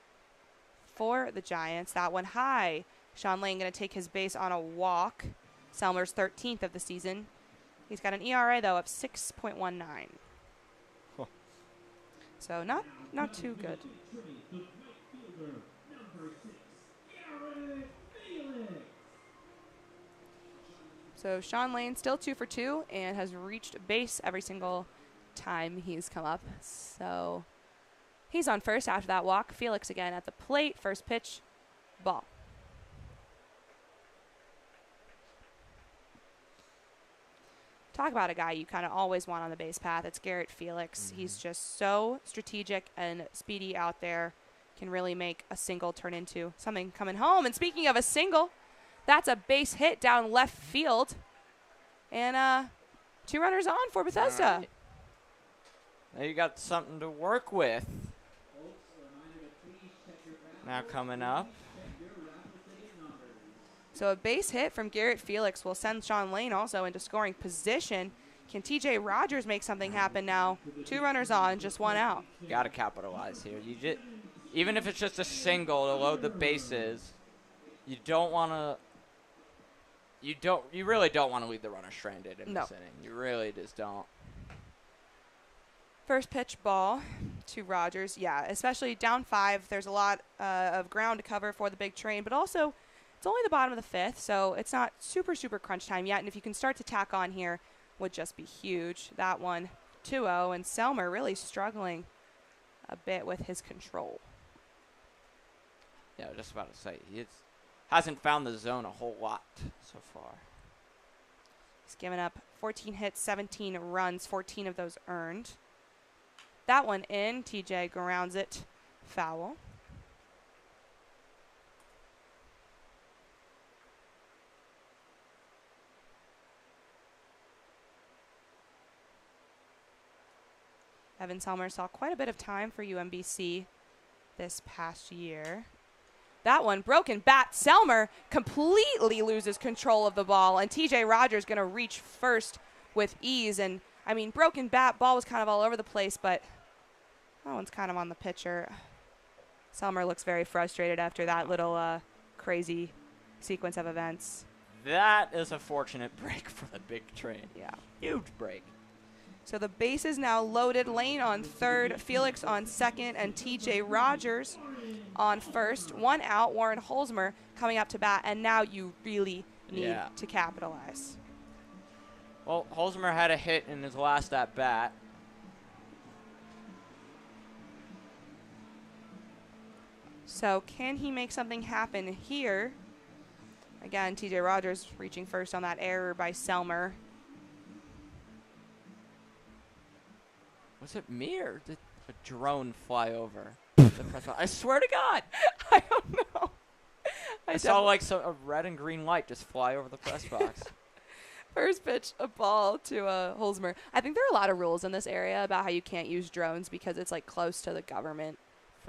for the Giants. That one high. Sean Lane going to take his base on a walk. Selmer's 13th of the season. He's got an ERA, though, of 6.19. Huh. So not too good. So Sean Lane still 2 for 2 and has reached base every single time he's come up. So he's on first after that walk. Felix again at the plate. First pitch, ball. Talk about a guy you kind of always want on the base path. It's Garrett Felix. Mm-hmm. He's just so strategic and speedy out there. Can really make a single turn into something coming home. And speaking of a single, that's a base hit down left field. And 2 runners on for Bethesda. Right. Now you got something to work with. Now coming up. So a base hit from Garrett Felix will send Sean Lane also into scoring position. Can TJ Rogers make something happen now? 2 runners on, just 1 out. Got to capitalize here. Even if it's just a single to load the bases, you don't want to. You really don't want to leave the runner stranded in this inning. You really just don't. First pitch ball to Rogers. Yeah, especially down 5. There's a lot of ground to cover for the Big Train, but also it's only the bottom of the 5th, so it's not super crunch time yet. And if you can start to tack on here, would just be huge. That one 2-0, and Selmer really struggling a bit with his control. Yeah, just about to say hasn't found the zone a whole lot so far. He's given up 14 hits, 17 runs, 14 of those earned. That one in. TJ grounds it foul. Evan Selmer saw quite a bit of time for UMBC this past year. That one, broken bat. Selmer completely loses control of the ball, and TJ Rogers going to reach first with ease. And, I mean, broken bat, ball was kind of all over the place, but that one's kind of on the pitcher. Selmer looks very frustrated after that little crazy sequence of events. That is a fortunate break for the Big Train. Yeah. Huge break. So the base is now loaded. Lane on third, Felix on second, and TJ Rogers on first. 1 out. Warren Holzmer coming up to bat, and now you really need to capitalize. Well, Holzmer had a hit in his last at bat. So can he make something happen here? Again, TJ Rogers reaching first on that error by Selmer. Was it me or did a drone fly over the the press box. I swear to God. I don't know. I saw like a red and green light just fly over the press box. First pitch, a ball to Holzmer. I think there are a lot of rules in this area about how you can't use drones because it's like close to the government.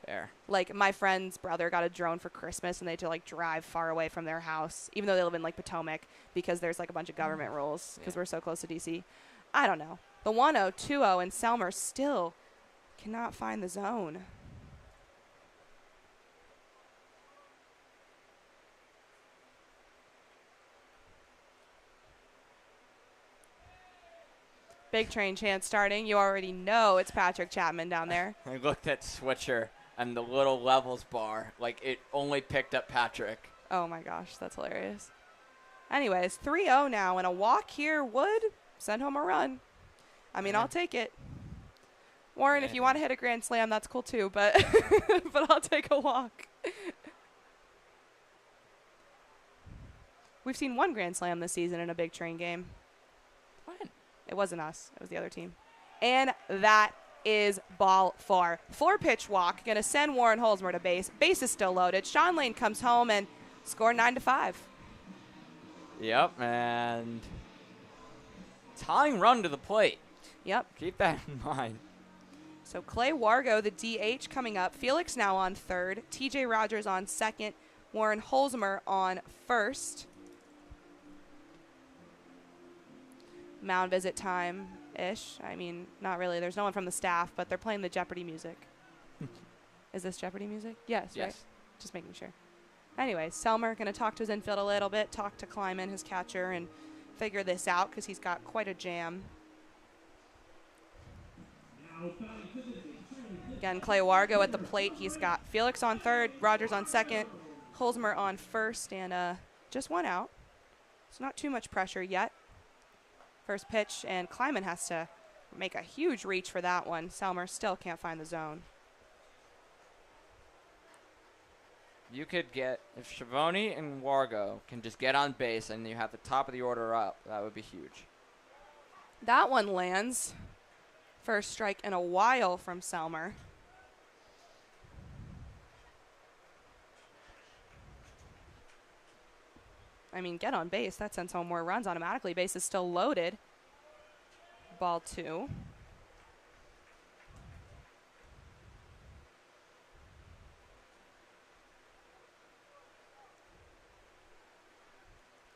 Fair. Like my friend's brother got a drone for Christmas and they had to like drive far away from their house, even though they live in like Potomac, because there's like a bunch of government rules because we're so close to DC. I don't know. The 1-0, 2-0, and Selmer still cannot find the zone. Big train chant starting. You already know it's Patrick Chapman down there. I looked at Switcher and the little levels bar. Like, it only picked up Patrick. Oh, my gosh. That's hilarious. Anyways, 3-0 now, and a walk here would send home a run. I mean, I'll take it. Warren, if you want to hit a grand slam, that's cool too, but but I'll take a walk. We've seen one grand slam this season in a big train game. When? It wasn't us. It was the other team. And that is ball four. 4-pitch walk. Going to send Warren Holzmer to base. Base is still loaded. Sean Lane comes home and scored 9-5. Yep, and tying run to the plate. Yep. Keep that in mind. So Clay Wargo, the DH, coming up. Felix now on third. TJ Rogers on second. Warren Holzmer on first. Mound visit time-ish. I mean, not really. There's no one from the staff, but they're playing the Jeopardy music. Is this Jeopardy music? Yes, right? Just making sure. Anyway, Selmer going to talk to his infield a little bit, talk to Kleiman, his catcher, and figure this out because he's got quite a jam. Again, Clay Wargo at the plate. He's got Felix on third, Rogers on second, Holzmer on first, and just one out. So not too much pressure yet. First pitch, and Kleiman has to make a huge reach for that one. Selmer still can't find the zone. You could get, if Schiavone and Wargo can just get on base and you have the top of the order up, that would be huge. That one lands. First strike in a while from Selmer. I mean, get on base. That sends home more runs automatically. Base is still loaded. Ball 2.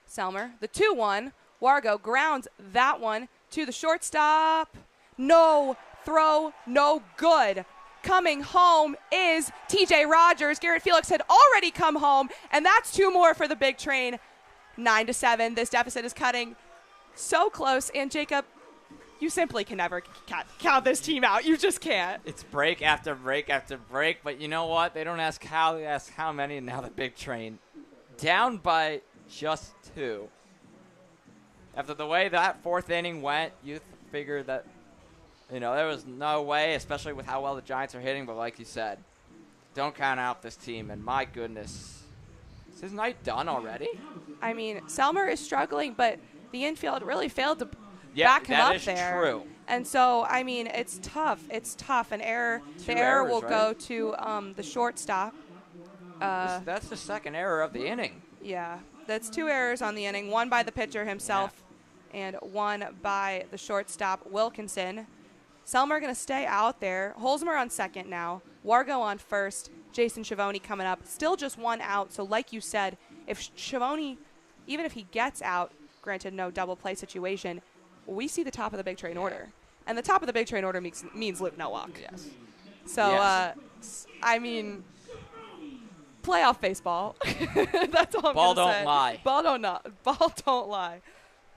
Selmer, the 2-1. Wargo grounds that one to the shortstop. No throw, no good. Coming home is TJ Rogers. Garrett Felix had already come home, and that's 2 more for the big train. 9-7. This deficit is cutting so close. And Jacob, you simply can never count this team out. You just can't. It's break after break after break, but you know what? They don't ask how, they ask how many, and now the big train down by just 2. After the way that 4th inning went, you figured that, you know, there was no way, especially with how well the Giants are hitting, but like you said, don't count out this team, and my goodness. Is his night done already? I mean, Selmer is struggling, but the infield really failed to back him up there. Yeah, that is true. And so, I mean, it's tough. It's tough. An error. The error will go to the shortstop. That's the 2nd error of the inning. Yeah, that's 2 errors on the inning. One by the pitcher himself, and one by the shortstop, Wilkinson. Selmer going to stay out there. Holzmer on second now. Wargo on first. Jason Schiavone coming up. Still just 1 out. So like you said, if Schiavone, even if he gets out, granted no double play situation, we see the top of the big train order. And the top of the big train order means Luke Nowak. Yes. So, yes. I mean, playoff baseball. That's all I'm Ball going to say. don't lie. Ball don't lie.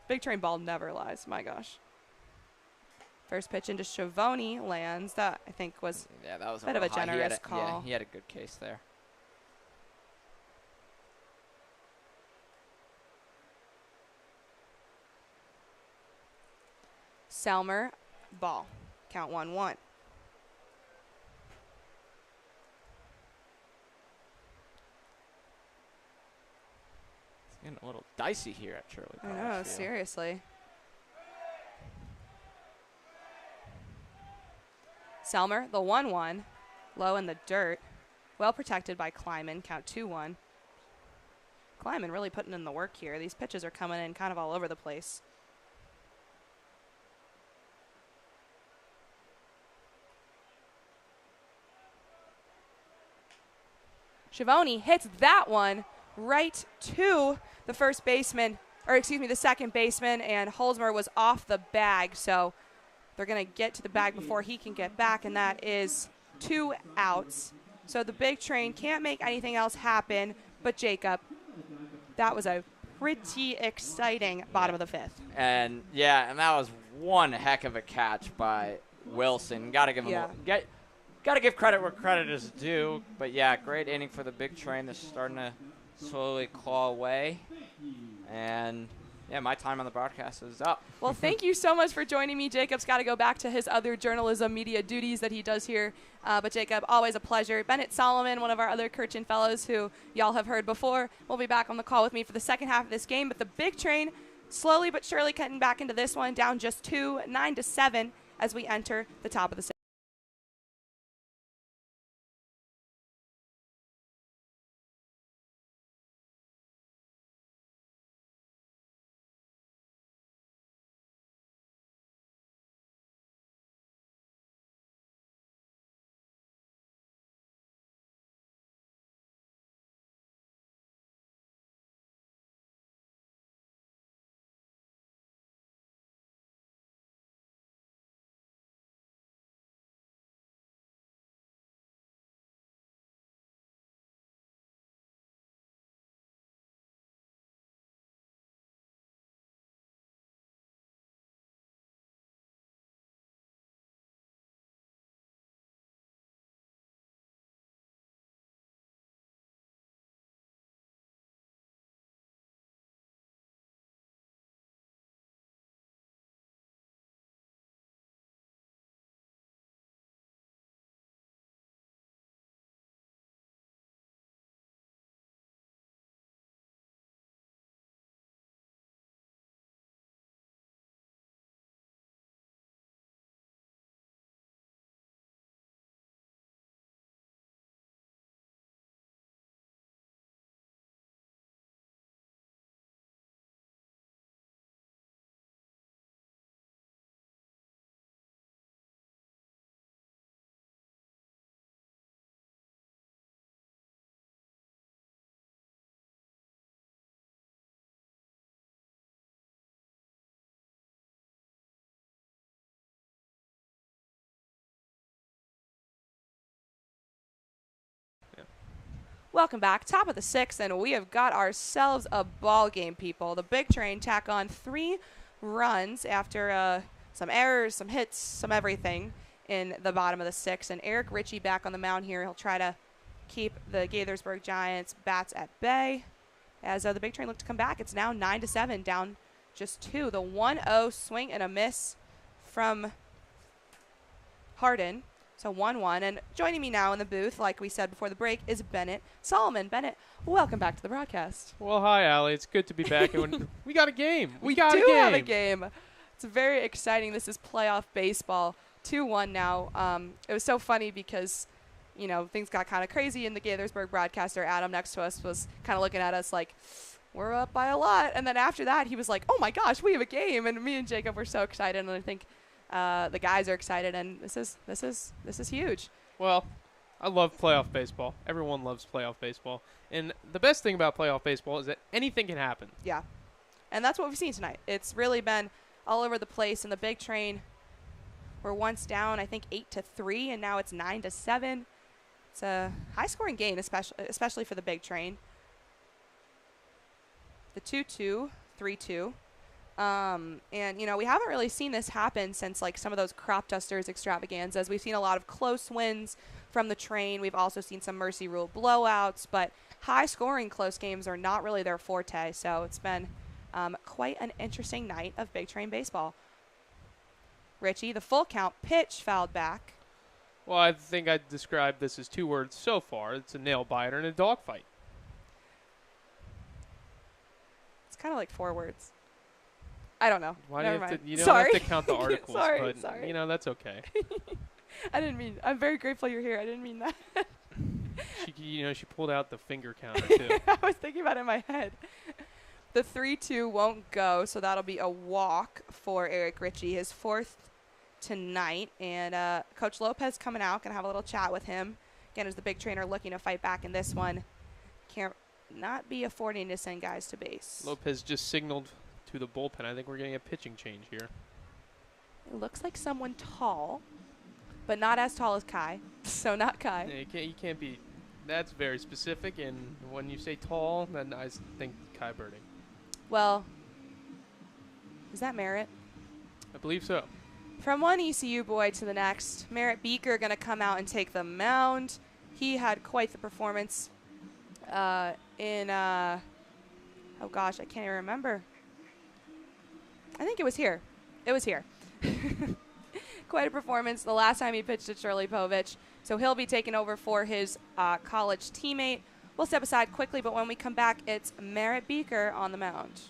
Big train ball never lies. My gosh. First pitch into Schiavone lands. That, I think, was that was a bit of a generous call. Yeah, he had a good case there. Selmer, ball. Count 1-1. It's getting a little dicey here at Shirley Park. I know, seriously. Selmer, the 1-1, low in the dirt. Well protected by Kleiman. Count 2-1. Kleiman really putting in the work here. These pitches are coming in kind of all over the place. Schiavone hits that one right to the first baseman, or excuse me, the second baseman, and Holzmer was off the bag, so they're going to get to the bag before he can get back, and that is 2 outs. So the big train can't make anything else happen, but Jacob, that was a pretty exciting bottom of the 5th. And yeah, and that was one heck of a catch by Wilson. Got to give him got to give credit where credit is due. But yeah, great inning for the big train. That's starting to slowly claw away. And yeah, my time on the broadcast is up. Well, thank you so much for joining me. Jacob's got to go back to his other journalism media duties that he does here. But Jacob, always a pleasure. Bennett Solomon, one of our other Kirchen fellows who y'all have heard before, will be back on the call with me for the second half of this game. But the big train slowly but surely cutting back into this one, down just 2, 9-7 as we enter the top of the 6th. Welcome back, top of the 6th, and we have got ourselves a ball game, people. The big train tack on 3 runs after some errors, some hits, some everything in the bottom of the 6th. And Eric Ritchie back on the mound here. He'll try to keep the Gaithersburg Giants bats at bay as the big train look to come back. It's now 9-7, down just 2. The 1-0 swing and a miss from Hardin. So 1-1, and joining me now in the booth, like we said before the break, is Bennett Solomon. Bennett, welcome back to the broadcast. Well, hi, Allie. It's good to be back. And we got a game. We do have a game. It's very exciting. This is playoff baseball. 2-1 now. It was so funny because, you know, things got kind of crazy, and the Gaithersburg broadcaster, Adam, next to us, was kind of looking at us like, we're up by a lot. And then after that, he was like, oh, my gosh, we have a game. And me and Jacob were so excited, and I think the guys are excited, and this is huge. Well, I love playoff baseball. Everyone loves playoff baseball. And the best thing about playoff baseball is that anything can happen. Yeah. And that's what we've seen tonight. It's really been all over the place, and the big train were once down, I think, 8-3, and now it's 9-7. It's a high-scoring game, especially for the big train. The 2-2, 3-2. And, you know, we haven't really seen this happen since, like, some of those crop dusters extravaganzas. We've seen a lot of close wins from the train. We've also seen some mercy rule blowouts, but high-scoring close games are not really their forte. So it's been quite an interesting night of big train baseball. Richie, the full count pitch fouled back. Well, I think I'd describe this as 2 words so far. It's a nail-biter and a dogfight. It's kind of like 4 words. I don't know. Why Never do you have mind. to, you don't Sorry. have to count the articles, sorry, but, you know, that's okay. I didn't mean, I'm very grateful you're here. I didn't mean that. She pulled out the finger counter too. I was thinking about it in my head. The 3-2 won't go, so that'll be a walk for Eric Ritchie, his 4th tonight. And Coach Lopez coming out, going to have a little chat with him. Again, as the big trainer looking to fight back in this one. Can't not be affording to send guys to base. Lopez just signaled to the bullpen. I think we're getting a pitching change here. It looks like someone tall, but not as tall as Kai. So not Kai. Yeah, you can't be. That's very specific. And when you say tall, then I think Kai Birding. Well, is that Merritt? I believe so. From one ECU boy to the next, Merritt Beaker going to come out and take the mound. He had quite the performance oh gosh, I can't even remember. I think it was here. It was here. Quite a performance the last time he pitched to Shirley Povich. So he'll be taking over for his college teammate. We'll step aside quickly, but when we come back, it's Merritt Beaker on the mound.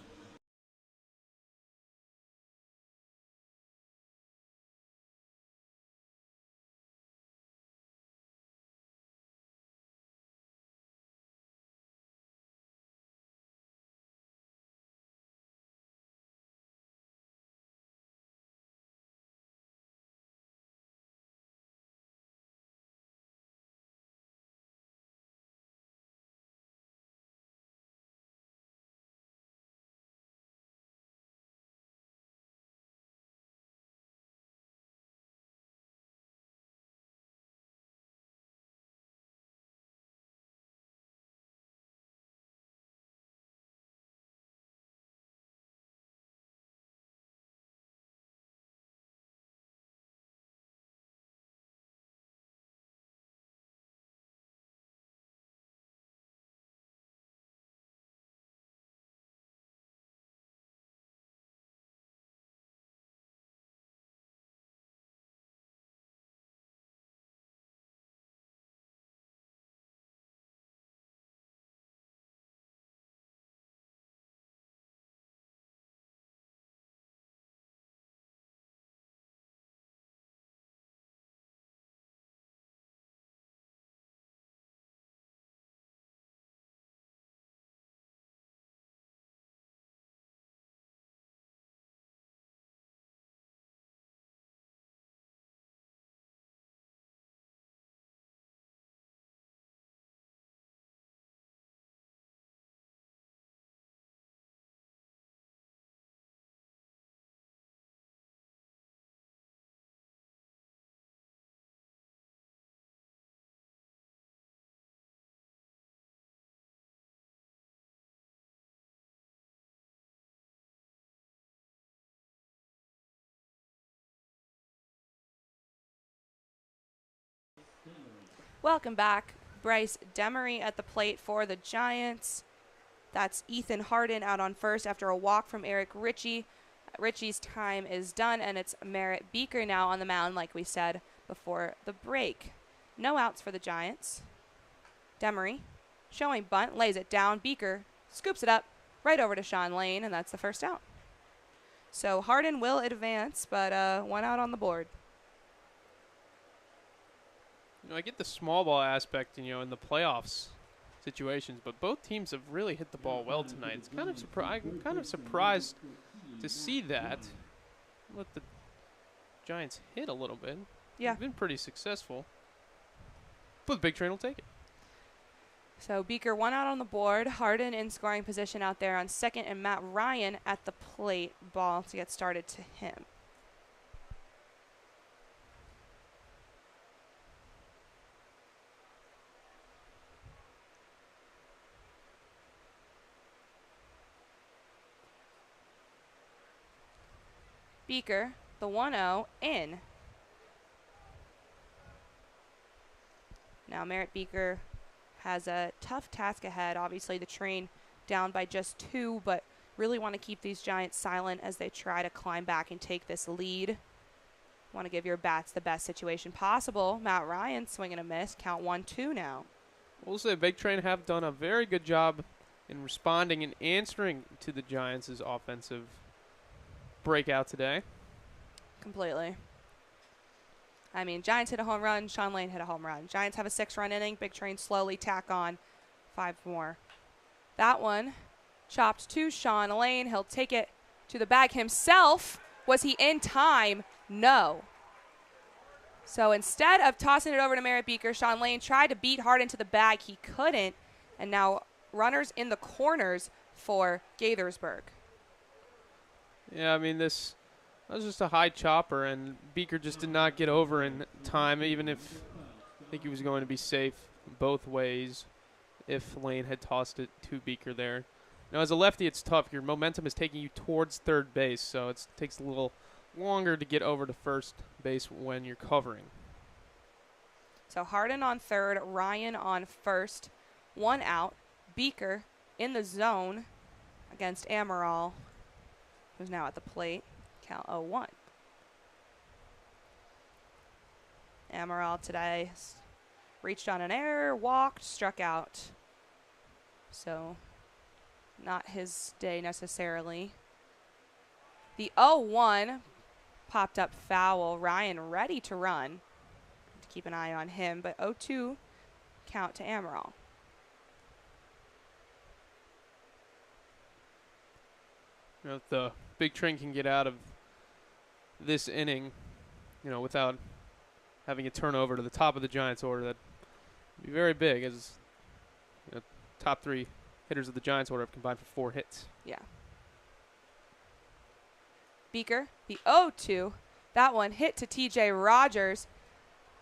Welcome back. Bryce Demery at the plate for the Giants. That's Ethan Harden out on first after a walk from Eric Ritchie. Ritchie's time is done, and it's Merritt Beaker now on the mound, like we said before the break. No outs for the Giants. Demery showing bunt, lays it down. Beaker scoops it up right over to Sean Lane, and that's the first out. So Harden will advance, but 1 out on the board. I get the small ball aspect, in the playoffs situations, but both teams have really hit the ball well tonight. It's kind of I'm kind of surprised to see that. Let the Giants hit a little bit. Yeah. They've been pretty successful. But the big train will take it. So Beaker 1 out on the board. Harden in scoring position out there on second, and Matt Ryan at the plate. Ball to get started to him. Beaker, the 1-0, in. Now Merritt Beaker has a tough task ahead. Obviously the train down by just 2, but really want to keep these Giants silent as they try to climb back and take this lead. Want to give your bats the best situation possible. Matt Ryan swinging a miss. Count 1-2 now. We'll say Big Train have done a very good job in responding and answering to the Giants' offensive breakout today. Completely. I mean, Giants hit a home run. Sean Lane hit a home run. Giants have a 6-run inning. Big Train slowly tack on 5 more. That one chopped to Sean Lane. He'll take it to the bag himself. Was he in time? No. So instead of tossing it over to Merritt Beaker, Sean Lane tried to beat hard into the bag. He couldn't. And now runners in the corners for Gaithersburg. Yeah, I mean, that was just a high chopper, and Beaker just did not get over in time, even if I think he was going to be safe both ways if Lane had tossed it to Beaker there. Now, as a lefty, it's tough. Your momentum is taking you towards third base, so it takes a little longer to get over to first base when you're covering. So Hardin on third, Ryan on first, 1 out. Beaker in the zone against Amaral, who's now at the plate. Count 0-1. Amaral today reached on an error, walked, struck out. So not his day necessarily. The 0-1 popped up foul. Ryan ready to run. To keep an eye on him, but 0-2 count to Amaral. You know, if the Big Train can get out of this inning, without having a turnover to the top of the Giants order, that'd be very big, as top 3 hitters of the Giants order have combined for 4 hits. Yeah. Beaker, the 0-2. That one hit to TJ Rogers.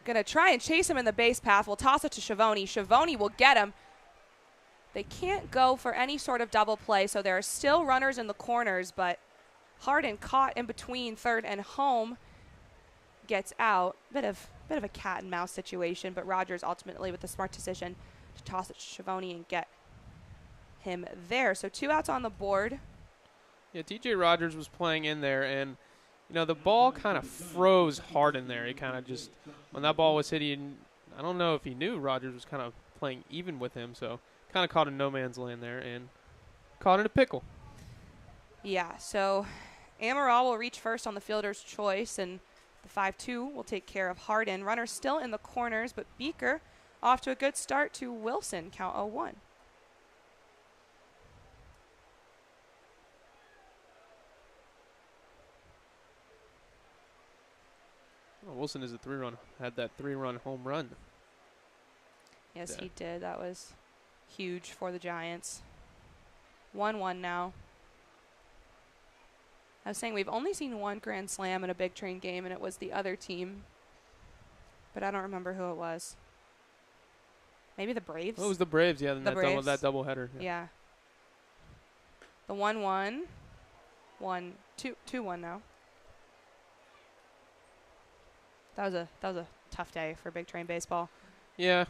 Going to try and chase him in the base path. We'll toss it to Schiavone. Schiavone will get him. They can't go for any sort of double play, so there are still runners in the corners, but Hardin caught in between third and home, gets out. Bit of a cat and mouse situation, but Rogers ultimately with the smart decision to toss it to Schiavone and get him there. So 2 outs on the board. Yeah, TJ Rogers was playing in there, and the ball kind of froze hard in there. He kind of just, when that ball was hit, I don't know if he knew Rogers was kind of playing even with him, so kind of caught in no man's land there and caught in a pickle. Yeah, so Amaral will reach first on the fielder's choice, and the 5-2 will take care of Hardin. Runner still in the corners, but Beaker off to a good start to Wilson, count 0-1. Well, Wilson is had that 3-run home run. Yes, he did. That was huge for the Giants. 1-1 now. I was saying we've only seen 1 grand slam in a Big Train game, and it was the other team. But I don't remember who it was. Maybe the Braves? Oh, it was the Braves, yeah. The Braves. That doubleheader. Yeah. The 1-1. 2-1 now. That was a tough day for Big Train baseball. Yeah.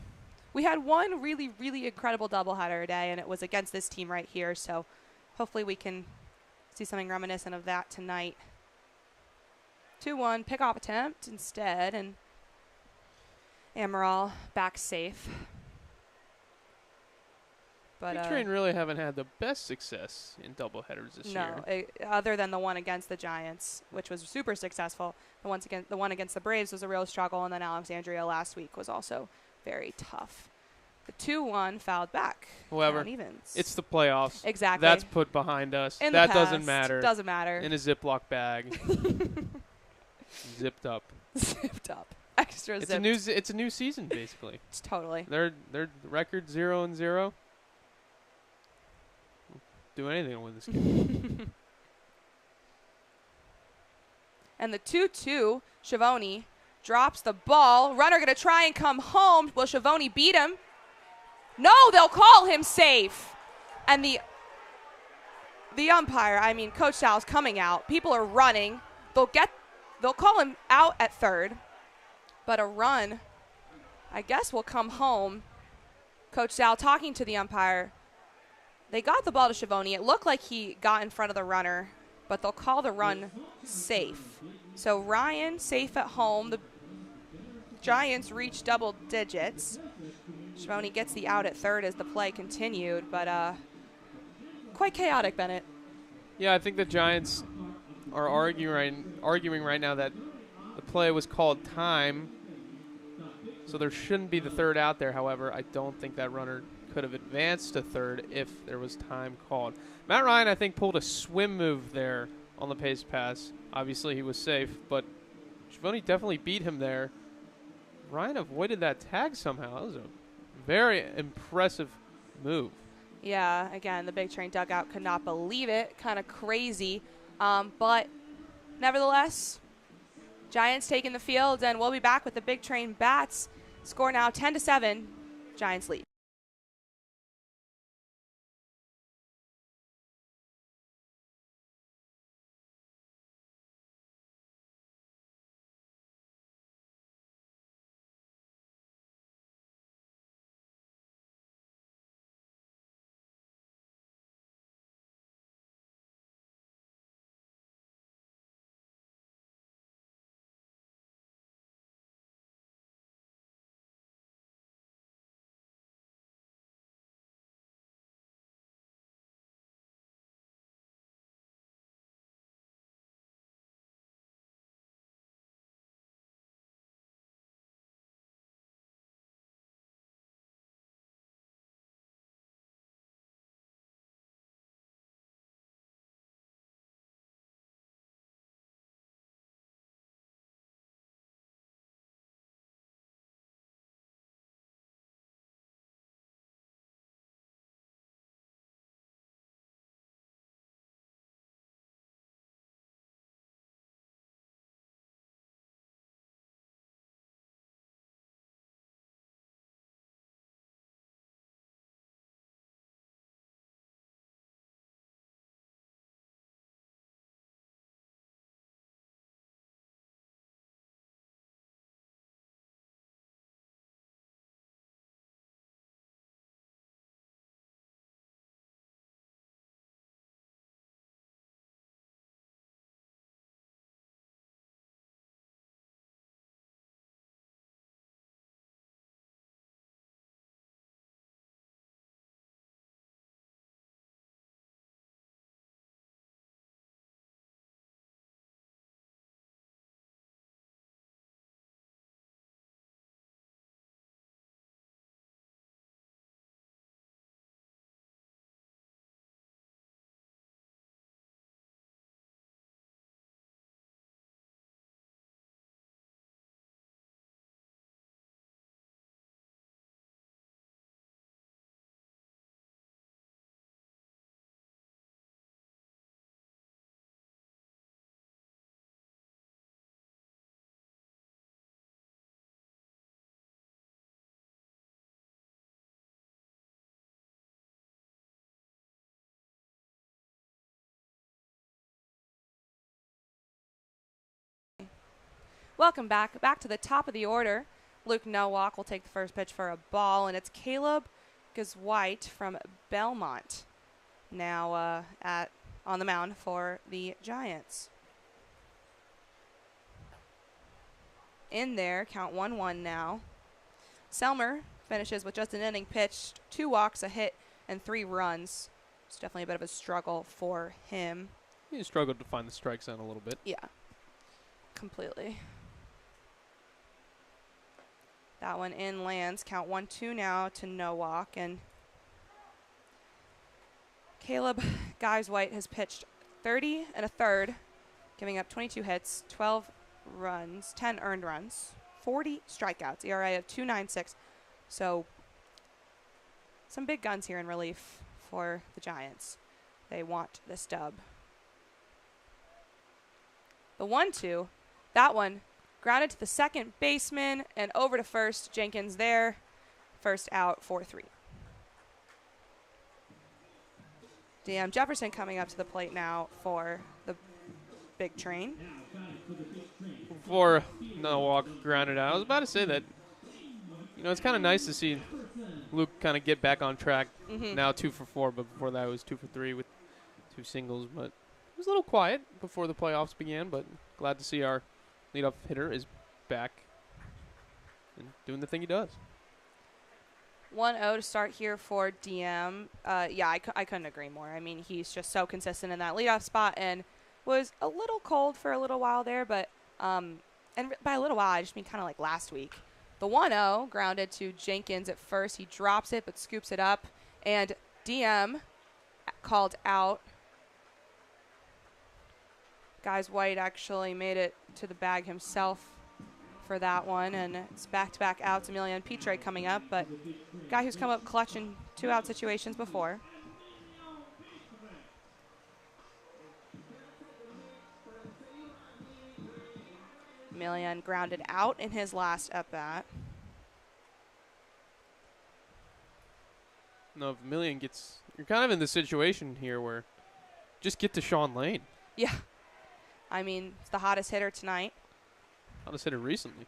We had one really, really incredible doubleheader today, and it was against this team right here. So hopefully we can see something reminiscent of that tonight. 2-1 pickoff attempt instead, and Amaral back safe. But Big Train really haven't had the best success in doubleheaders this year. No, other than the one against the Giants, which was super successful. The one against the Braves was a real struggle, and then Alexandria last week was also very tough. The 2-1 fouled back. However, it's the playoffs. Exactly. That's put behind us. In that the doesn't past, matter. Doesn't matter. In a Ziploc bag. Zipped up. Zipped up. Extra zipped. It's a new season, basically. It's totally. Their record 0-0. Do anything to win this game. And the 2-2, Schiavone drops the ball. Runner going to try and come home. Will Schiavone beat him? No, they'll call him safe. And the umpire, Coach Sal's coming out. People are running. They'll call him out at third. But a run, I guess, will come home. Coach Sal talking to the umpire. They got the ball to Schiavone. It looked like he got in front of the runner, but they'll call the run safe. So Ryan safe at home. The Giants reach double digits. Schiavone gets the out at third as the play continued, but quite chaotic, Bennett. Yeah, I think the Giants are arguing right now that the play was called time, so there shouldn't be the third out there. However, I don't think that runner could have advanced to third if there was time called. Matt Ryan, I think, pulled a swim move there on the pace pass. Obviously, he was safe, but Schiavone definitely beat him there. Ryan avoided that tag somehow. That was a very impressive move. Yeah, again, the Big Train dugout could not believe it. Kind of crazy. But nevertheless, Giants taking the field, and we'll be back with the Big Train Bats. Score now 10-7, Giants lead. Welcome back to the top of the order. Luke Nowak will take the first pitch for a ball, and it's Caleb Gazwhite from Belmont now on the mound for the Giants. In there, count 1-1 now. Selmer finishes with just an inning pitched, 2 walks, a hit, and 3 runs. It's definitely a bit of a struggle for him. He struggled to find the strike zone a little bit. Yeah, completely. That one in lands. Count 1-2 now to Nowak. And Caleb Gaithersburg has pitched 30 1/3, giving up 22 hits, 12 runs, 10 earned runs, 40 strikeouts, ERA of 2.96. So some big guns here in relief for the Giants. They want this dub. The 1-2, that one grounded to the second baseman and over to first. Jenkins there. First out, 4-3. DM Jefferson coming up to the plate now for the Big Train. Before Nowak grounded out, I was about to say that, it's kind of nice to see Luke kind of get back on track. Now 2 for 4, but before that it was 2 for 3 with 2 singles. But it was a little quiet before the playoffs began, but glad to see our leadoff hitter is back and doing the thing he does. 1-0 to start here for DM. I couldn't agree more. I mean, he's just so consistent in that leadoff spot and was a little cold for a little while there, but and by a little while, I just mean kind of like last week. The 1-0 grounded to Jenkins at first. He drops it but scoops it up. And DM called out. Guys White actually made it to the bag himself for that one. And it's back-to-back outs. Emilian Pitre coming up. But guy who's come up clutch in 2-out situations before. Emilian grounded out in his last at-bat. No, if Emilian gets... You're kind of in the situation here where just get to Sean Lane. Yeah. I mean, it's the hottest hitter tonight. Hottest hitter recently.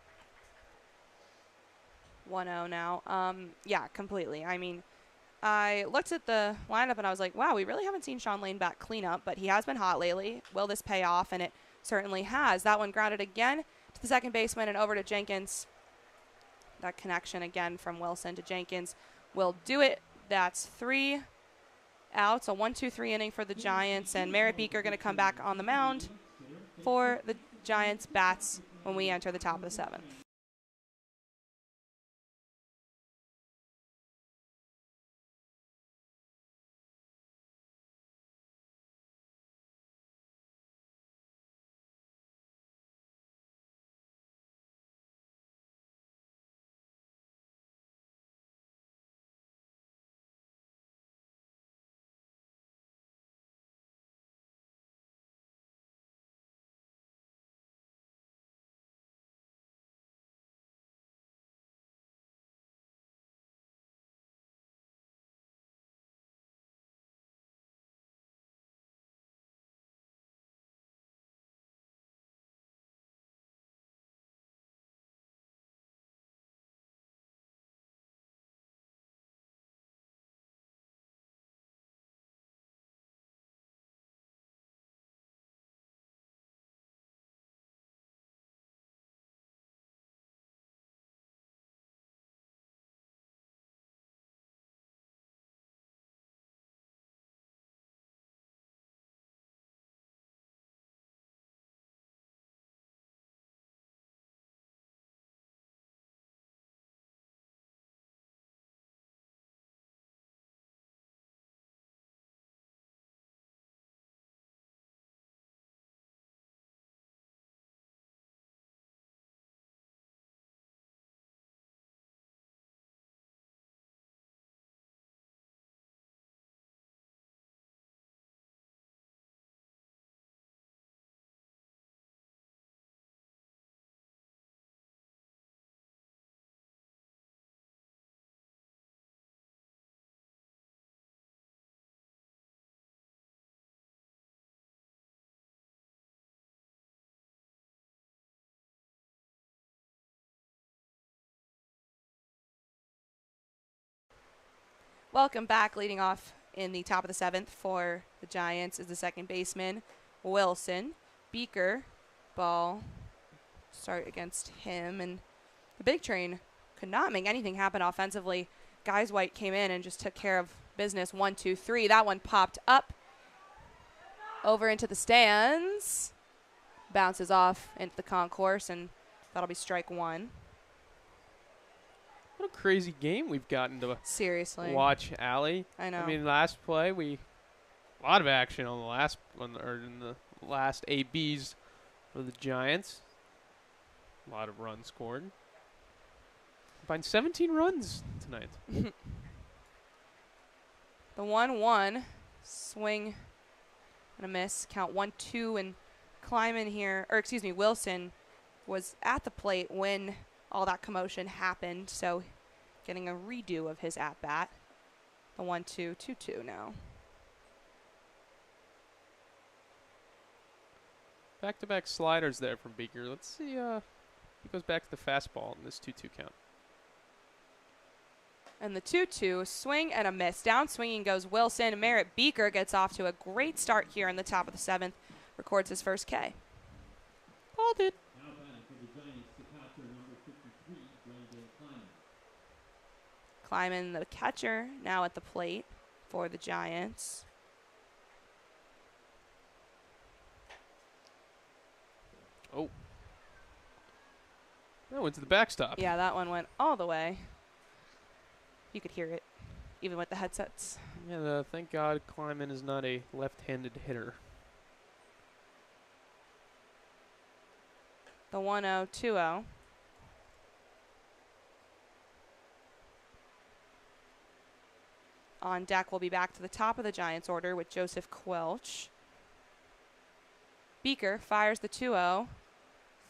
1-0 now. Yeah, completely. I mean, I looked at the lineup and I was like, wow, we really haven't seen Sean Lane back clean up, but he has been hot lately. Will this pay off? And it certainly has. That one grounded again to the second baseman and over to Jenkins. That connection again from Wilson to Jenkins will do it. That's 3 outs, a 1-2-3 inning for the Giants, and Merritt Beaker going to come back on the mound for the Giants bats when we enter the top of the 7th. Welcome back. Leading off in the top of the 7th for the Giants is the second baseman, Wilson. Beaker, ball, start against him. And the big train could not make anything happen offensively. Guys White came in and just took care of business. 1-2-3. That one popped up over into the stands. Bounces off into the concourse, and that'll be strike 1. What a crazy game we've gotten to Seriously watch, Allie. I know. I mean, last play, a lot of action on the last one, or in the last ABs for the Giants. A lot of runs scored. Combined 17 runs tonight. The 1-1 swing and a miss. Count 1-2, and Kleiman here, or excuse me, Wilson was at the plate when all that commotion happened, so getting a redo of his at-bat. The 1-2, 2-2 now. Back-to-back sliders there from Beaker. Let's see if he goes back to the fastball in this 2-2 count. And the 2-2, swing and a miss. Down swinging goes Wilson. Merritt Beaker gets off to a great start here in the top of the 7th. Records his first K. Called it. Kleiman, the catcher, now at the plate for the Giants. Oh. That went to the backstop. Yeah, that one went all the way. You could hear it, even with the headsets. Yeah, thank God Kleiman is not a left-handed hitter. The 1-0, 2-0. On deck, we'll be back to the top of the Giants order with Joseph Quelch. Beaker fires the 2-0.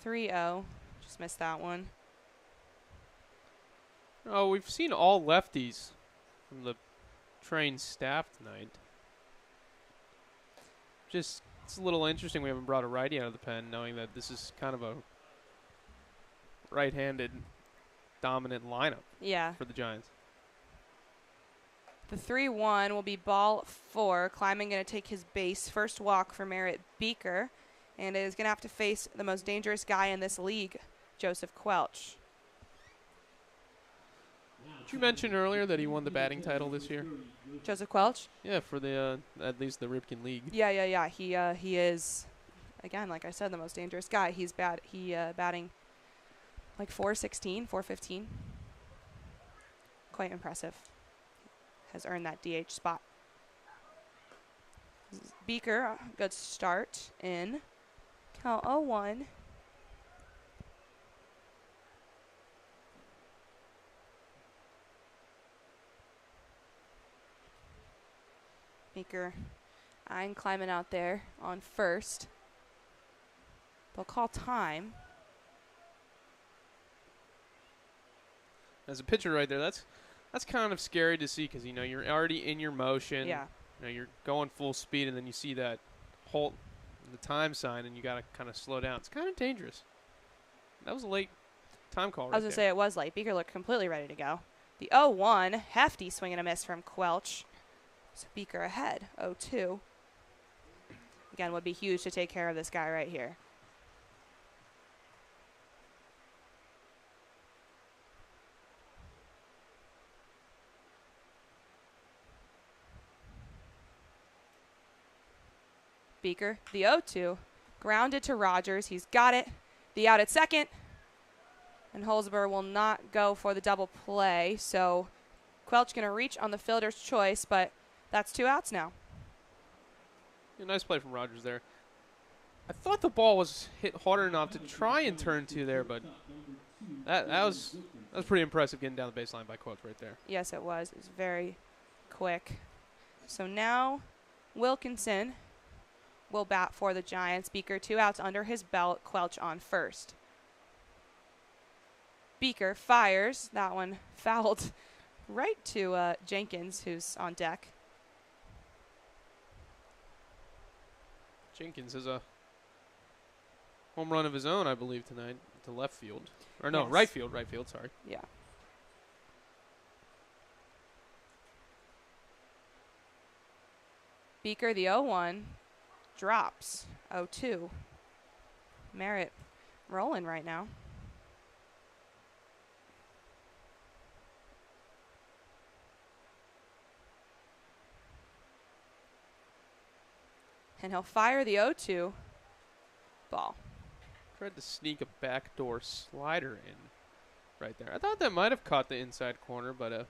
3-0. Just missed that one. Oh, we've seen all lefties from the trained staff tonight. Just, it's a little interesting we haven't brought a righty out of the pen, knowing that this is kind of a right-handed dominant lineup for the Giants. The 3-1 will be ball 4. Kleiman going to take his base. First walk for Merritt Beaker. And is going to have to face the most dangerous guy in this league, Joseph Quelch. Did you mention earlier that he won the batting title this year? Joseph Quelch? Yeah, for the at least the Ripken League. Yeah. He is, again, like I said, the most dangerous guy. He's batting like 416, 415. Quite impressive. Has earned that DH spot. Beaker, good start in. Count 0-1. Beaker eyeing Kleiman out there on first. They'll call time. As a pitcher right there, that's kind of scary to see because, you know, you're already in your motion. Yeah. You know, you're going full speed, and then you see that halt, the time sign, and you got to kind of slow down. It's kind of dangerous. That was a late time call right there. I was going to say it was late. Beaker looked completely ready to go. The 0-1, hefty swing and a miss from Quelch. So Beaker ahead, 0-2. Again, would be huge to take care of this guy right here. Beaker, the 0-2. Grounded to Rogers. He's got it. The out at second. And Holzberg will not go for the double play. So Quelch going to reach on the fielder's choice, but that's 2 outs now. Yeah, nice play from Rogers there. I thought the ball was hit hard enough to try and turn to there, but that was pretty impressive getting down the baseline by Quelch right there. Yes, it was. It was very quick. So now Wilkinson will bat for the Giants. Beaker 2 outs under his belt. Quelch on first. Beaker fires. That one fouled right to Jenkins, who's on deck. Jenkins has a home run of his own, I believe, tonight to left field. Or no, yes. right field, sorry. Yeah. Beaker, the 0-1, drops. 0-2. Merritt rolling right now. And he'll fire the 0-2 ball. Tried to sneak a backdoor slider in right there. I thought that might have caught the inside corner, but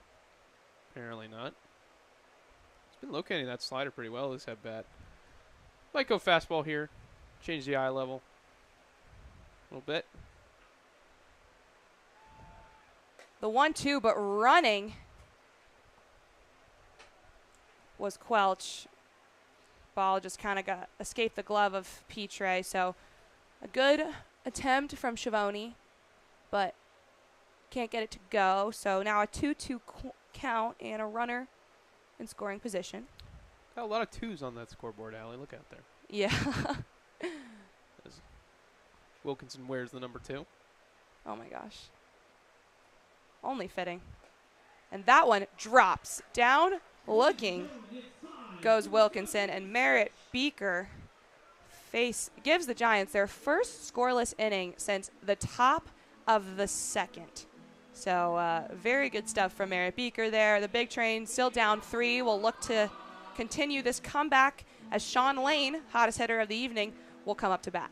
apparently not. He's been locating that slider pretty well this at bat. Might go fastball here. Change the eye level a little bit. The 1-2, but running was Quelch. Ball just kind of escaped the glove of Petre. So a good attempt from Schiavone, but can't get it to go. So now a 2-2 count and a runner in scoring position. Got a lot of 2s on that scoreboard, Allie. Look out there. Yeah. As Wilkinson wears the number 2. Oh my gosh. Only fitting. And that one drops down, looking. Goes Wilkinson, and Merritt Beaker gives the Giants their first scoreless inning since the top of the second. So very good stuff from Merritt Beaker there. The big train still down 3. Will look to continue this comeback as Sean Lane, hottest hitter of the evening, will come up to bat.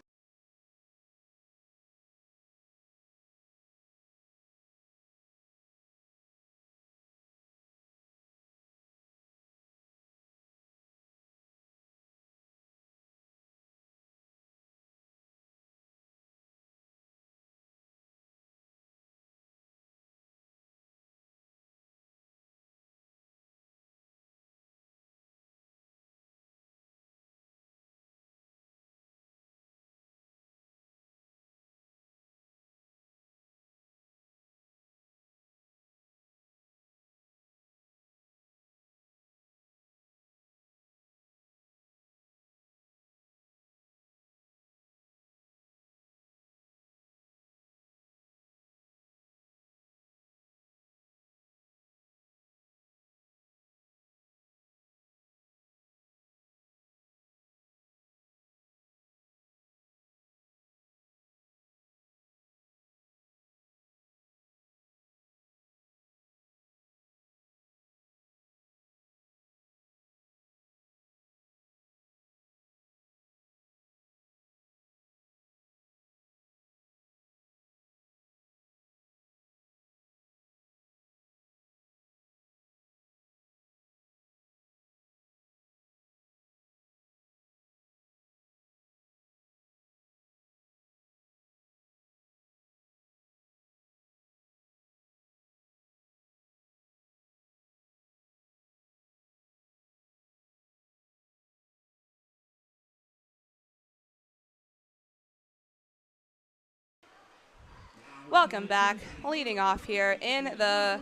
Welcome back. Leading off here in the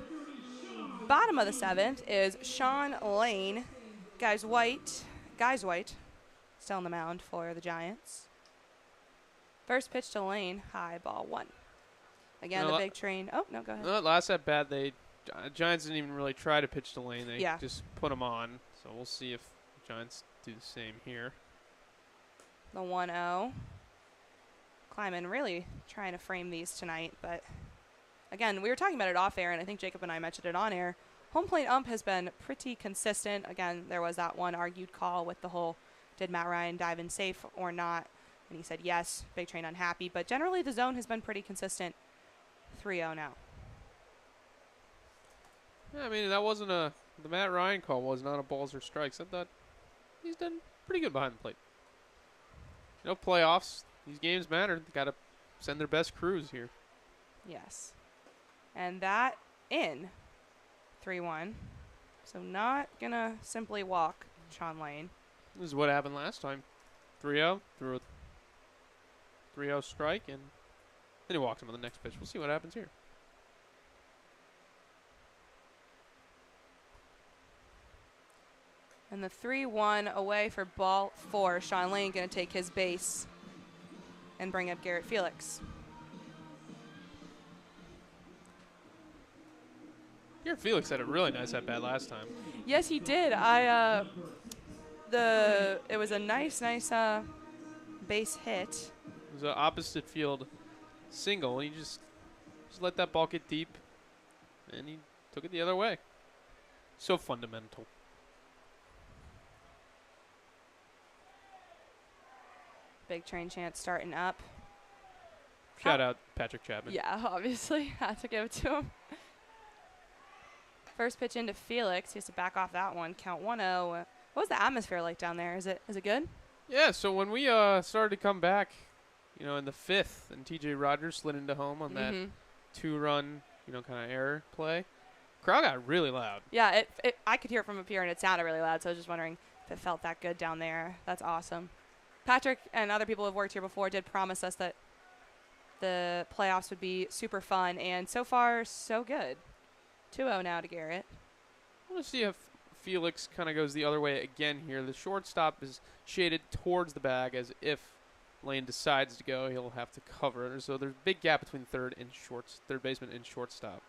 bottom of the 7th is Sean Lane. Guys White, still on the mound for the Giants. First pitch to Lane, high, ball 1. Again, the big train. Oh, no, go ahead. No, last at bat, Giants didn't even really try to pitch to Lane. They just put him on. So we'll see if the Giants do the same here. The 1-0. Kleiman really trying to frame these tonight, but again, we were talking about it off air, and I think Jacob and I mentioned it on air. Home plate ump has been pretty consistent. Again, there was that one argued call with the whole, did Matt Ryan dive in safe or not? And he said yes, Big Train unhappy, but generally the zone has been pretty consistent. 3-0 now. Yeah, I mean, that wasn't the Matt Ryan call was not a balls or strikes. I thought he's done pretty good behind the plate. You know, playoffs, these games matter. They got to send their best crews here. Yes. And that in 3-1. So not going to simply walk Sean Lane. This is what happened last time. 3-0, threw a 3-0 strike, and then he walked him on the next pitch. We'll see what happens here. And the 3-1 away for ball 4. Sean Lane going to take his base and bring up Garrett Felix. Garrett Felix had a really nice at-bat last time. Yes, he did. It was a nice base hit. It was an opposite field single. He just let that ball get deep, and he took it the other way. So fundamental. Big Train chant starting up. Shout out Patrick Chapman. Yeah, obviously. Had to give it to him. First pitch into Felix. He has to back off that one. Count 1-0. What was the atmosphere like down there? Is it good? Yeah, so when we started to come back, in the 5th, and T.J. Rogers slid into home on that 2-run, kind of error play, crowd got really loud. Yeah, I could hear it from up here, and it sounded really loud, so I was just wondering if it felt that good down there. That's awesome. Patrick and other people who have worked here before did promise us that the playoffs would be super fun, and so far, so good. 2-0 now to Garrett. I want to see if Felix kind of goes the other way again here. The shortstop is shaded towards the bag as if Lane decides to go, he'll have to cover it. So there's a big gap between third baseman and shortstop.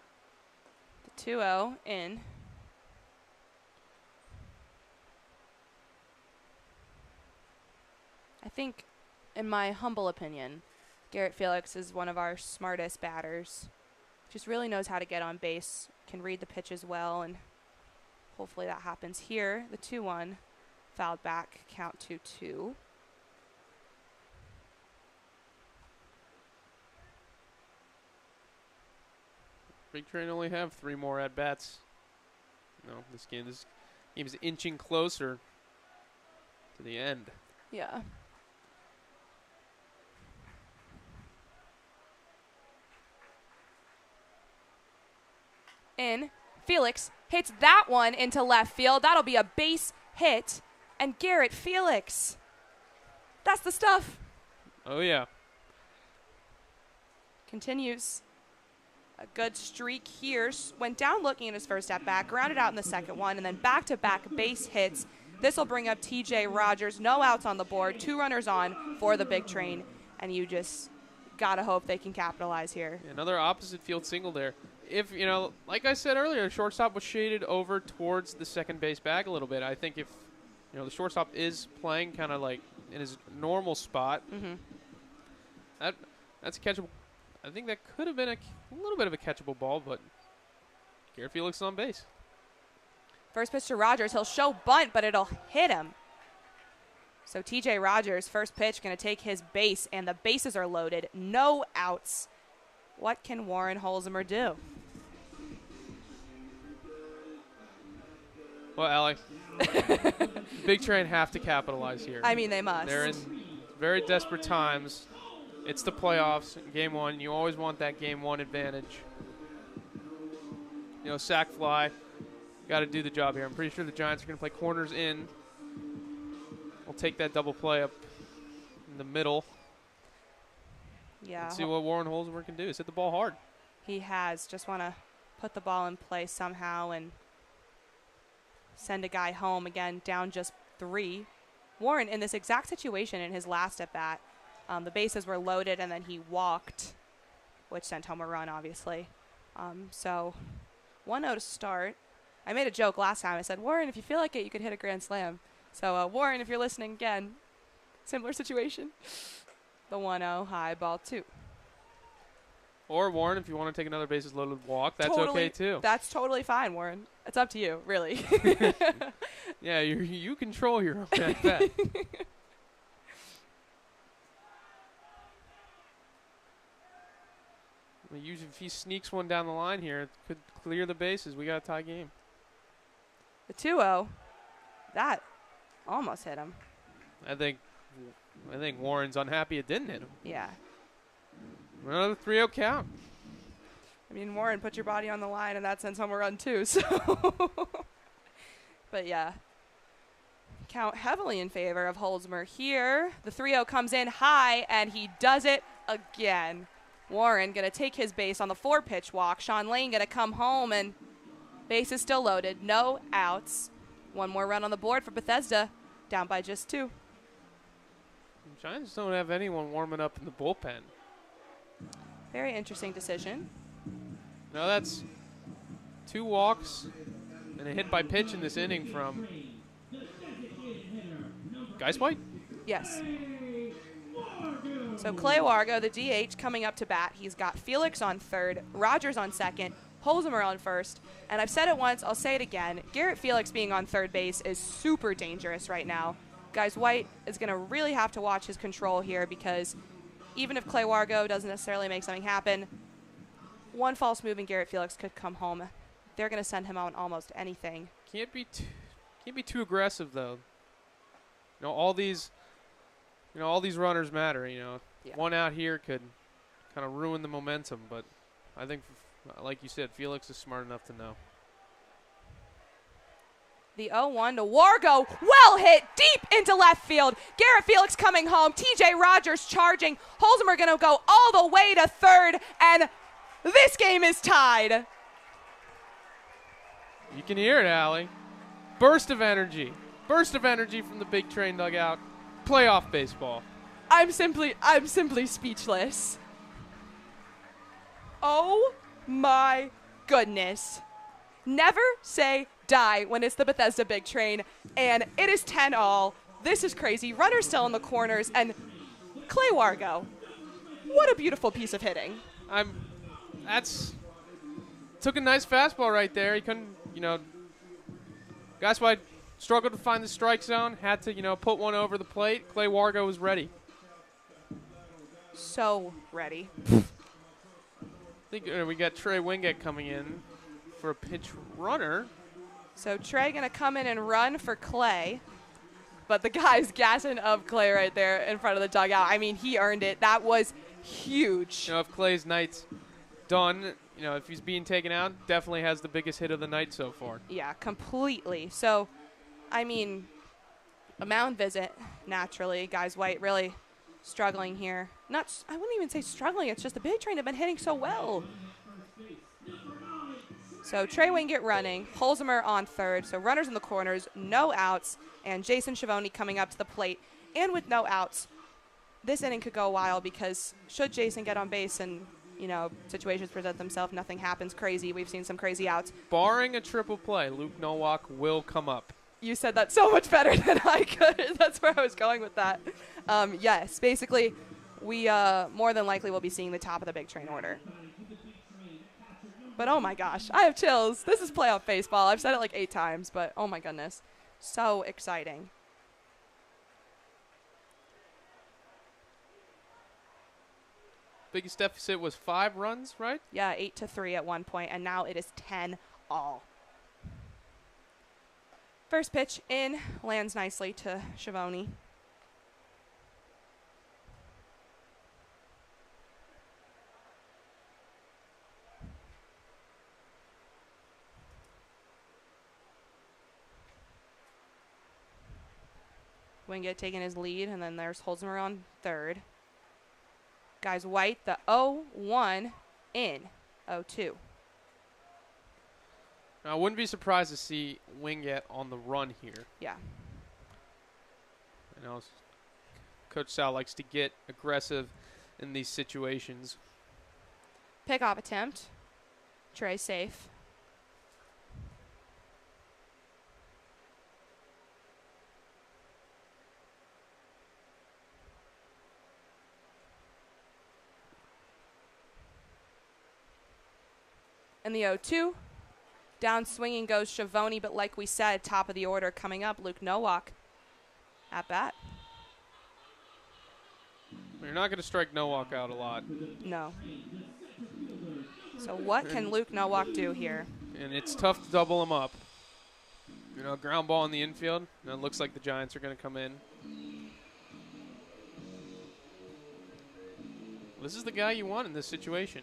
The 2-0 in. I think, in my humble opinion, Garrett Felix is one of our smartest batters. Just really knows how to get on base, can read the pitches well, and hopefully that happens here. The 2-1 fouled back, count 2-2. Big Train only have 3 more at-bats. This game is inching closer to the end. Yeah. In. Felix hits that one into left field. That'll be a base hit. And Garrett Felix. That's the stuff. Oh, yeah. Continues. A good streak here. Went down looking at his first at bat, grounded out in the second one, and then back-to-back base hits. This will bring up T.J. Rogers. No outs on the board. 2 runners on for the Big Train. And you just got to hope they can capitalize here. Another opposite field single there. If, like I said earlier, the shortstop was shaded over towards the second base bag a little bit. I think if, the shortstop is playing kind of like in his normal spot, that's a catchable. I think that could have been a little bit of a catchable ball, but Garrett Felix is on base. First pitch to Rogers. He'll show bunt, but it'll hit him. So T.J. Rogers, first pitch, going to take his base, and the bases are loaded. No outs. What can Warren Holzheimer do? Well, Alec, Big Train have to capitalize here. I mean, they must. They're in very desperate times. It's the playoffs, game 1. You always want that game 1 advantage. Sack fly. Got to do the job here. I'm pretty sure the Giants are going to play corners in. We'll take that double play up in the middle. Yeah. Let's see what Warren Holzmer can do. He's hit the ball hard. He has. Just want to put the ball in play somehow and send a guy home. Again, down just 3. Warren, in this exact situation in his last at-bat, the bases were loaded and then he walked, which sent home a run, obviously. So 1-0 to start. I made a joke last time. I said, Warren, if you feel like it, you could hit a grand slam. So, Warren, if you're listening again, similar situation. The 1-0, high ball 2. Or, Warren, if you want to take another bases loaded walk, that's Totally, okay, too. That's totally fine, Warren. It's up to you, really. Yeah, you control your own at-bat. Usually, if he sneaks one down the line here, it could clear the bases. We got a tie game. The 2-0, that almost hit him. I think Warren's unhappy it didn't hit him. Yeah. Another 3-0 count. I mean, Warren, put your body on the line, and that sends home a run, too. So, but, yeah. Count heavily in favor of Holzmer here. The 3-0 comes in high, and he does it again. Warren going to take his base on the 4-pitch walk. Sean Lane going to come home, and base is still loaded. No outs. One more run on the board for Bethesda, down by just 2. The Giants don't have anyone warming up in the bullpen. Very interesting decision. No, that's 2 walks and a hit by pitch in this inning from Gaithersburg? Yes. So Clay Wargo, the DH, coming up to bat. He's got Felix on third, Rogers on second, Holzmer on first. And I've said it once, I'll say it again. Garrett Felix being on third base is super dangerous right now. Guys, White is going to really have to watch his control here because even if Clay Wargo doesn't necessarily make something happen, one false move and Garrett Felix could come home. They're going to send him out on almost anything. Can't be too aggressive though. All these runners matter. Yeah. One out here could kind of ruin the momentum. But I think, like you said, Felix is smart enough to know. The 0-1 to Wargo, well hit deep into left field. Garrett Felix coming home. TJ Rogers charging. Holzmer going to go all the way to third, and this game is tied. You can hear it, Allie. Burst of energy from the big train dugout. Playoff baseball. I'm simply speechless. Oh my goodness. Never say die when it's the Bethesda big train, and it is 10-all. This is crazy. Runners still in the corners, and Clay Wargo. What a beautiful piece of hitting. Took a nice fastball right there. He couldn't, Gaithersburg struggled to find the strike zone, had to, put one over the plate. Clay Wargo was ready. So ready. I think we got Trey Wingate coming in for a pinch runner. So Trey going to come in and run for Clay, but the guy's gassing up Clay right there in front of the dugout. I mean, he earned it. That was huge. If Clay's night's done, if he's being taken out, definitely has the biggest hit of the night so far. Yeah, completely. So, I mean, a mound visit, naturally. Guys, White really struggling here. I wouldn't even say struggling. It's just the big train have been hitting so well. So Trey Wingate running, Holzmer on third. So runners in the corners, no outs, and Jason Schiavone coming up to the plate. And with no outs, this inning could go a while because should Jason get on base and, situations present themselves, nothing happens crazy. We've seen some crazy outs. Barring a triple play, Luke Nowak will come up. You said that so much better than I could. That's where I was going with that. Yes, basically, we more than likely will be seeing the top of the big train order. But oh my gosh, I have chills. This is playoff baseball. I've said it like 8 times, but oh my goodness. So exciting. Biggest deficit was 5 runs, right? Yeah, 8-3 at one point, and now it is 10-all. First pitch in, lands nicely to Schiavone. Wingate taking his lead, and then there's Holzmer on third. Guys White, the 0-1 in 0-2. Now, I wouldn't be surprised to see Wingett on the run here. Yeah. I know Coach Sal likes to get aggressive in these situations. Pick-off attempt. Trey safe. In the 0-2, down swinging goes Schiavone, but like we said, top of the order coming up, Luke Nowak at bat. You're not going to strike Nowak out a lot. No. So what can Luke Nowak do here? And it's tough to double him up. You know, ground ball in the infield. And it looks like the Giants are going to come in. This is the guy you want in this situation.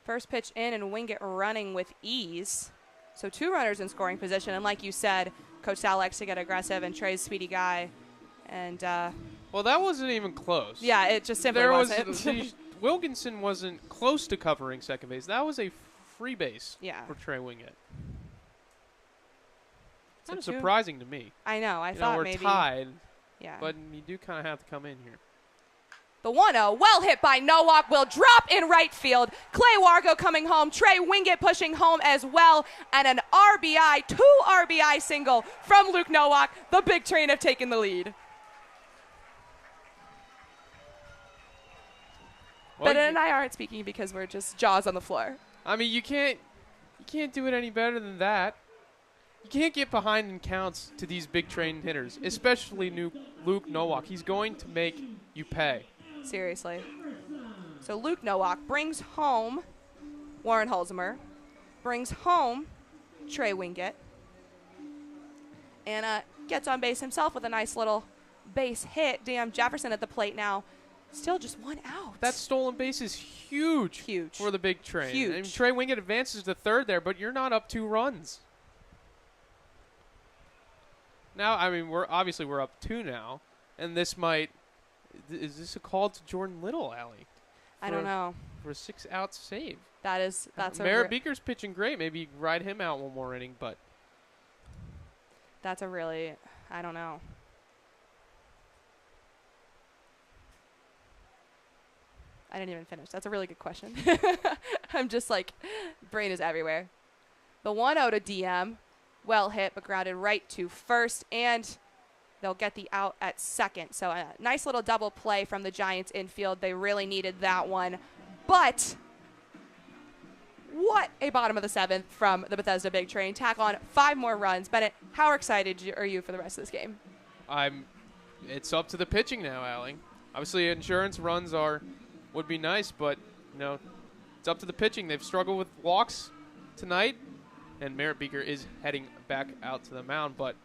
First pitch in and Wingett running with ease. So 2 runners in scoring position. And like you said, Coach Sal likes to get aggressive, and Trey's a speedy guy. And well, that wasn't even close. yeah, it just simply wasn't. Wilkinson wasn't close to covering second base. That was a free base for Trey Wingett. So Kind of surprising to me. I know. I You thought know, we're maybe. tied, Yeah. but you do kind of have to come in here. The 1-0, well hit by Nowak, will drop in right field. Clay Wargo coming home, Trey Wingett pushing home as well, and an RBI, 2 RBI single from Luke Nowak. The Big Train have taken the lead. Well, Ben and I aren't speaking because we're just jaws on the floor. I mean, you can't do it any better than that. You can't get behind in counts to these Big Train hitters, especially Luke Nowak. He's going to make you pay. Seriously. So Luke Nowak brings home Warren Holzheimer, brings home Trey Wingett, and gets on base himself with a nice little base hit. Damn, Jefferson at the plate now. Still just 1 out. That stolen base is huge. Huge. For the Big Train. Huge. I mean, Trey Wingett advances to third there, but you're not up 2 runs. Now, I mean, we're up 2 now, and this might. Is this a call to Jordan Little, Allie? I don't know. For a 6-out save. That's Merritt Beaker's pitching great. Maybe you ride him out one more inning, but that's a really, I don't know. I didn't even finish. That's a really good question. I'm just like, brain is everywhere. The 1-0 to DM, well hit, but grounded right to first, and they'll get the out at second. So a nice little double play from the Giants infield. They really needed that one. But what a bottom of the 7th from the Bethesda Big Train. Tack on 5 more runs. Bennett, how excited are you for the rest of this game? It's up to the pitching now, Allie. Obviously, insurance runs would be nice, but it's up to the pitching. They've struggled with walks tonight, and Merritt Beaker is heading back out to the mound, but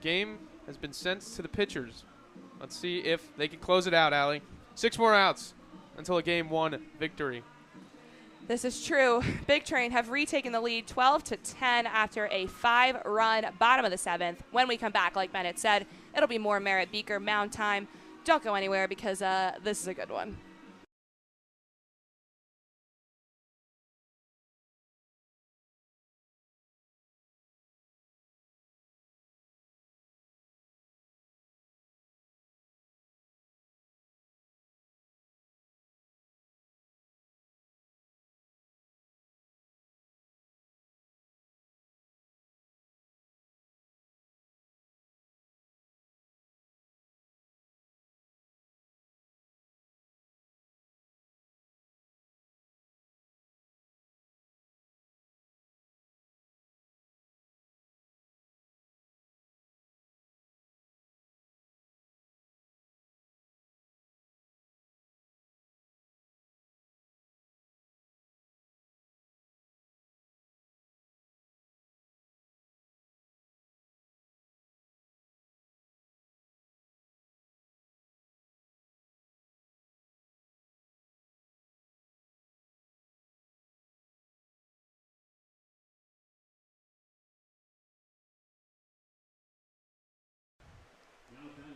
game has been sent to the pitchers. Let's see if they can close it out, Allie. 6 more outs until a Game 1 victory. This is true. Big Train have retaken the lead 12-10 after a 5-run bottom of the 7th. When we come back, like Bennett said, it'll be more Merritt Beaker mound time. Don't go anywhere because this is a good one.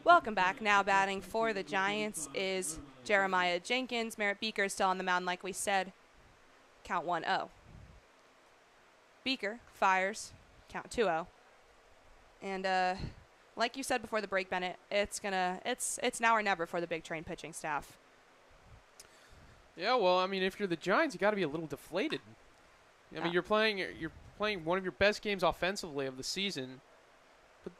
Welcome back. Now batting for the Giants is Jeremiah Jenkins. Merritt Beaker is still on the mound, like we said. Count 1-0. Beaker fires. Count 2-0. And like you said before the break, Bennett, it's now or never for the Big Train pitching staff. Yeah, well, I mean, if you're the Giants, you got to be a little deflated. I mean, you're playing one of your best games offensively of the season, but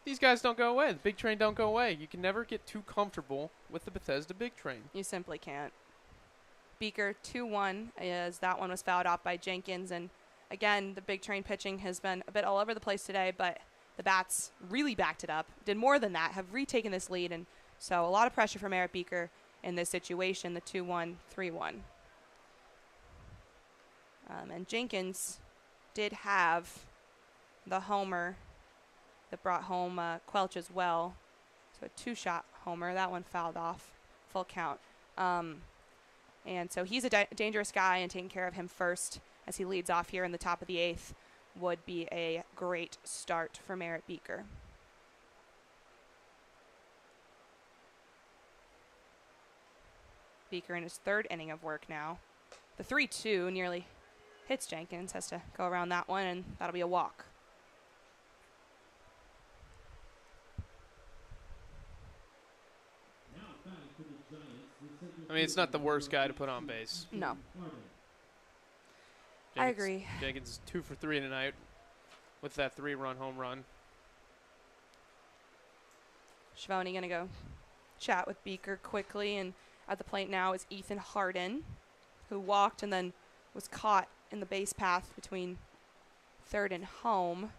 these guys don't go away. The Big Train don't go away. You can never get too comfortable with the Bethesda Big Train. You simply can't. Beaker 2-1 as that one was fouled off by Jenkins, and again, the Big Train pitching has been a bit all over the place today, but the bats really backed it up, did more than that, have retaken this lead, and so a lot of pressure for Merritt Beaker in this situation, the 2-1, 3-1. And Jenkins did have the homer that brought home Quelch as well. So a two-shot homer. That one fouled off, full count. And so he's a dangerous guy, and taking care of him first as he leads off here in the top of the 8th would be a great start for Merritt Beaker. Beaker in his 3rd inning of work now. The 3-2 nearly hits Jenkins, has to go around that one, and that'll be a walk. I mean, it's not the worst guy to put on base. No. I agree. Jenkins is 2 for 3 tonight with that 3-run home run. Schiavone going to go chat with Beaker quickly, and at the plate now is Ethan Harden, who walked and then was caught in the base path between 3rd and home.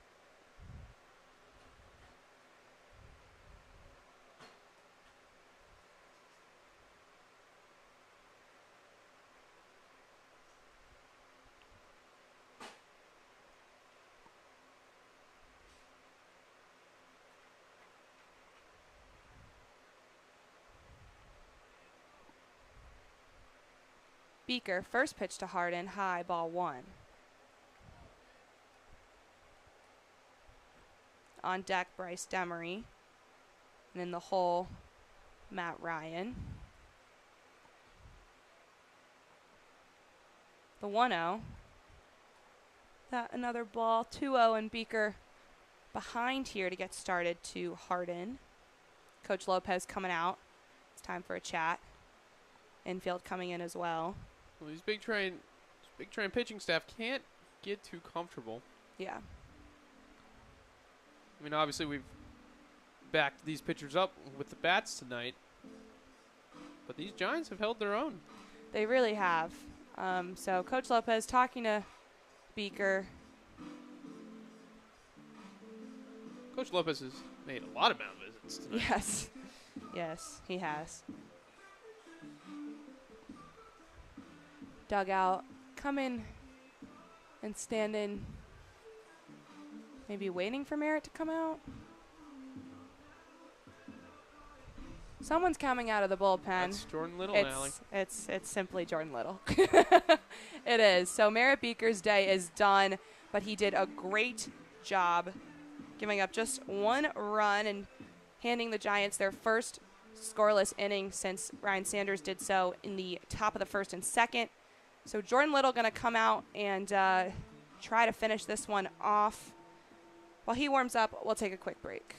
Beaker, first pitch to Harden, high, ball 1. On deck, Bryce Demery. And in the hole, Matt Ryan. The 1-0. That another ball, 2-0, and Beaker behind here to get started to Harden. Coach Lopez coming out. It's time for a chat. Infield coming in as well. Well, these Big Train pitching staff can't get too comfortable. Yeah. I mean, obviously we've backed these pitchers up with the bats tonight, but these Giants have held their own. They really have. So Coach Lopez talking to Beaker. Coach Lopez has made a lot of mound visits tonight. Yes. Yes, he has. Dugout, come in and stand in, maybe waiting for Merritt to come out. Someone's coming out of the bullpen. That's Jordan Little now. It's simply Jordan Little. It is. So Merritt Beaker's day is done, but he did a great job giving up just 1 run and handing the Giants their first scoreless inning since Ryan Sanders did so in the top of the 1st and 2nd. So Jordan Little going to come out and try to finish this one off. While he warms up, we'll take a quick break.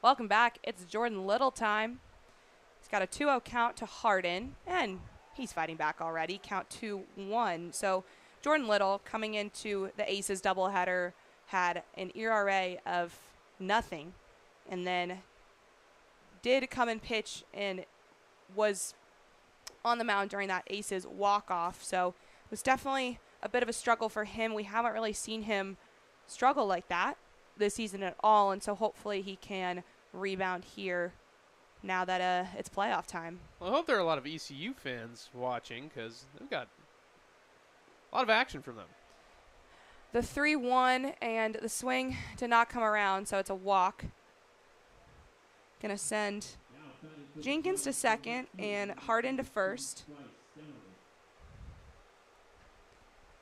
Welcome back. It's Jordan Little time. He's got a 2-0 count to Harden, and he's fighting back already. Count 2-1. So Jordan Little, coming into the Aces doubleheader, had an ERA of nothing, and then did come and pitch and was on the mound during that Aces walk-off. So it was definitely a bit of a struggle for him. We haven't really seen him struggle like that this season at all, and so hopefully he can rebound here now that it's playoff time. Well, I hope there are a lot of ECU fans watching because they've got a lot of action from them. The 3-1 and the swing did not come around, so it's a walk. Gonna send Jenkins to second and Harden to first.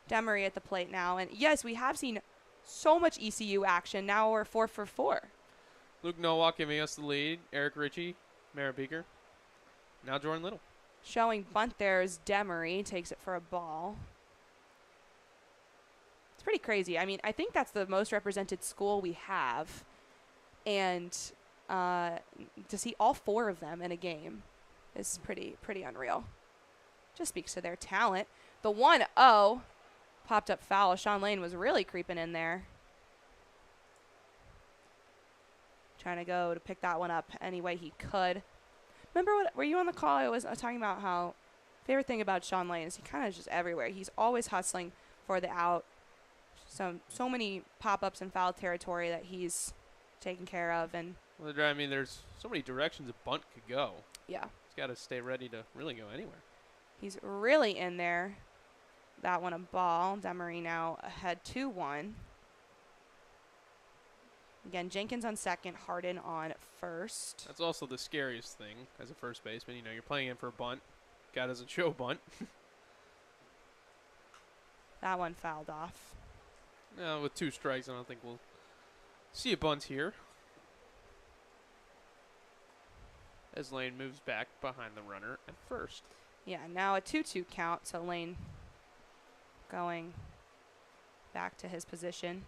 Demery at the plate now, and yes, we have seen so much ECU action. Now we're 4 for 4. Luke Nowak giving us the lead. Eric Ritchie, Merritt Beaker. Now Jordan Little. Showing bunt there is Demery. Takes it for a ball. It's pretty crazy. I mean, I think that's the most represented school we have. And to see all 4 of them in a game is pretty unreal. Just speaks to their talent. The 1-0 popped up foul. Sean Lane was really creeping in there. Trying to go to pick that one up any way he could. Remember were you on the call? I was talking about how favorite thing about Sean Lane is he kind of just everywhere. He's always hustling for the out. So many pop-ups in foul territory that he's taken care of. And well, I mean, there's so many directions a bunt could go. Yeah. He's got to stay ready to really go anywhere. He's really in there. That one a ball. Demery now ahead 2-1. Again, Jenkins on second, Harden on first. That's also the scariest thing as a first baseman. You know, you're playing in for a bunt. Guy doesn't show bunt. That one fouled off. No, with 2 strikes, I don't think we'll see a bunt here. As Lane moves back behind the runner at first. Yeah, now a 2-2 count, so Lane going back to his position.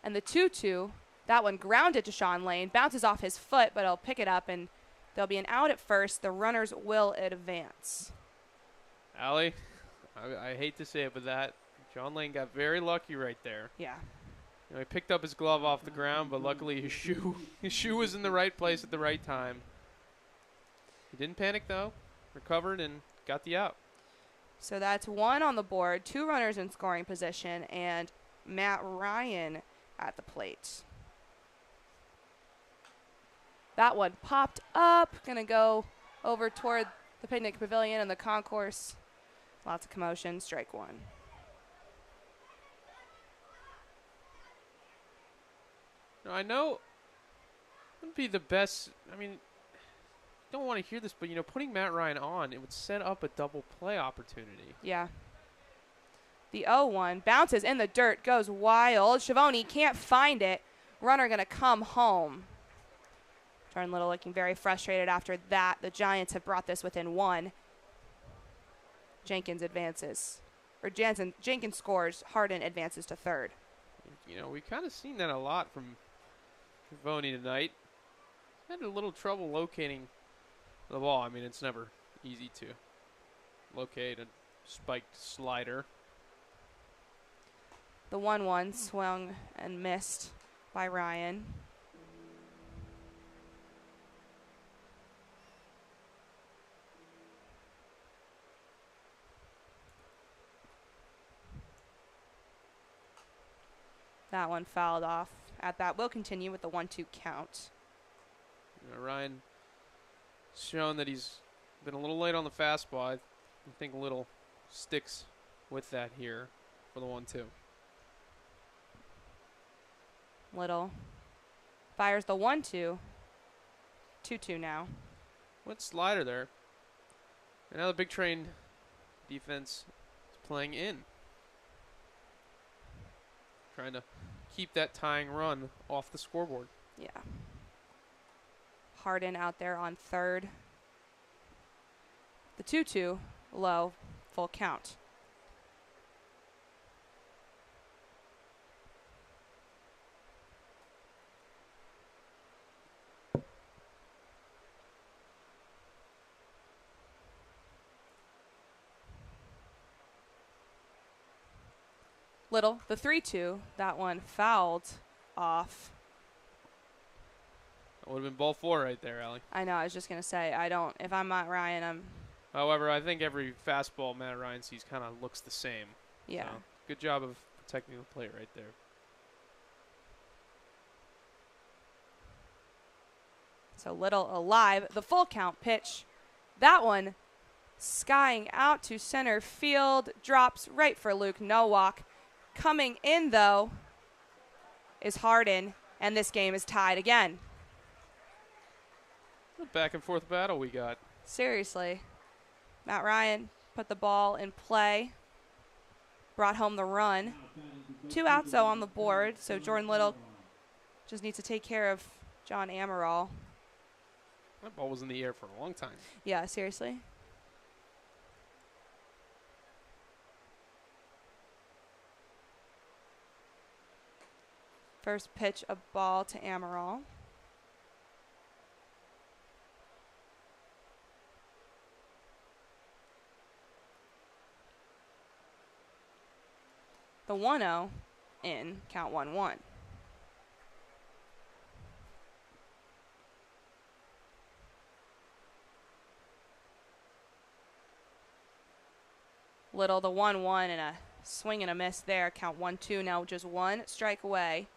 And the 2-2, that one grounded to Sean Lane, bounces off his foot, but he'll pick it up, and there'll be an out at first. The runners will advance. Allie, I hate to say it, but Sean Lane got very lucky right there. Yeah. You know, he picked up his glove off the ground, but luckily his shoe was in the right place at the right time. He didn't panic, though. Recovered and got the out. So that's 1 on the board, 2 runners in scoring position, and Matt Ryan at the plate. That one popped up. Going to go over toward the picnic pavilion and the concourse. Lots of commotion. Strike 1. Now, I know it wouldn't be the best. I mean, don't want to hear this, but, you know, putting Matt Ryan on, it would set up a double play opportunity. Yeah. The 0-1 bounces in the dirt, goes wild. Schiavone can't find it. Runner going to come home. Jordan Little looking very frustrated after that. The Giants have brought this within 1. Jenkins advances. Or Jenkins scores. Harden advances to third. You know, we've kind of seen that a lot from Schiavone tonight. Had a little trouble locating the ball. I mean, it's never easy to locate a spiked slider. The 1-1 swung and missed by Ryan. That one fouled off. At that, we'll continue with the 1-2 count. You know, Ryan shown that he's been a little late on the fastball. I think Little sticks with that here for the 1-2. Little fires the 1-2. 2-2 now. What slider there. And now the big train defense is playing in. Trying to keep that tying run off the scoreboard. Yeah. Harden out there on third. The 2-2 low, full count. Little, the 3-2, that one fouled off. That would have been ball 4 right there, Allie. I know, I was just going to say, if I'm Matt Ryan, However, I think every fastball Matt Ryan sees kind of looks the same. yeah. So, good job of protecting the plate right there. So Little alive. The full count pitch. That one skying out to center field. Drops right for Luke. No walk. Coming in, though, is Harden. And this game is tied again. What a back and forth battle we got. Seriously. Matt Ryan put the ball in play. Brought home the run. 2 outs, though, on the board. So Jordan Little just needs to take care of John Amaral. That ball was in the air for a long time. Yeah, seriously. First pitch, a ball to Amaral. The 1-0 in, count 1-1. Little, the 1-1 and a swing and a miss there. Count 1-2. Now just 1 strike away.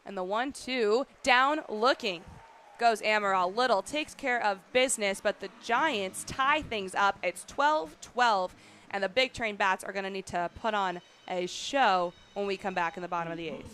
And the 1-2 down looking goes Amaral. Little takes care of business, but the Giants tie things up. It's 12-12, and the Big Train Bats are going to need to put on a show when we come back in the bottom of the 8th.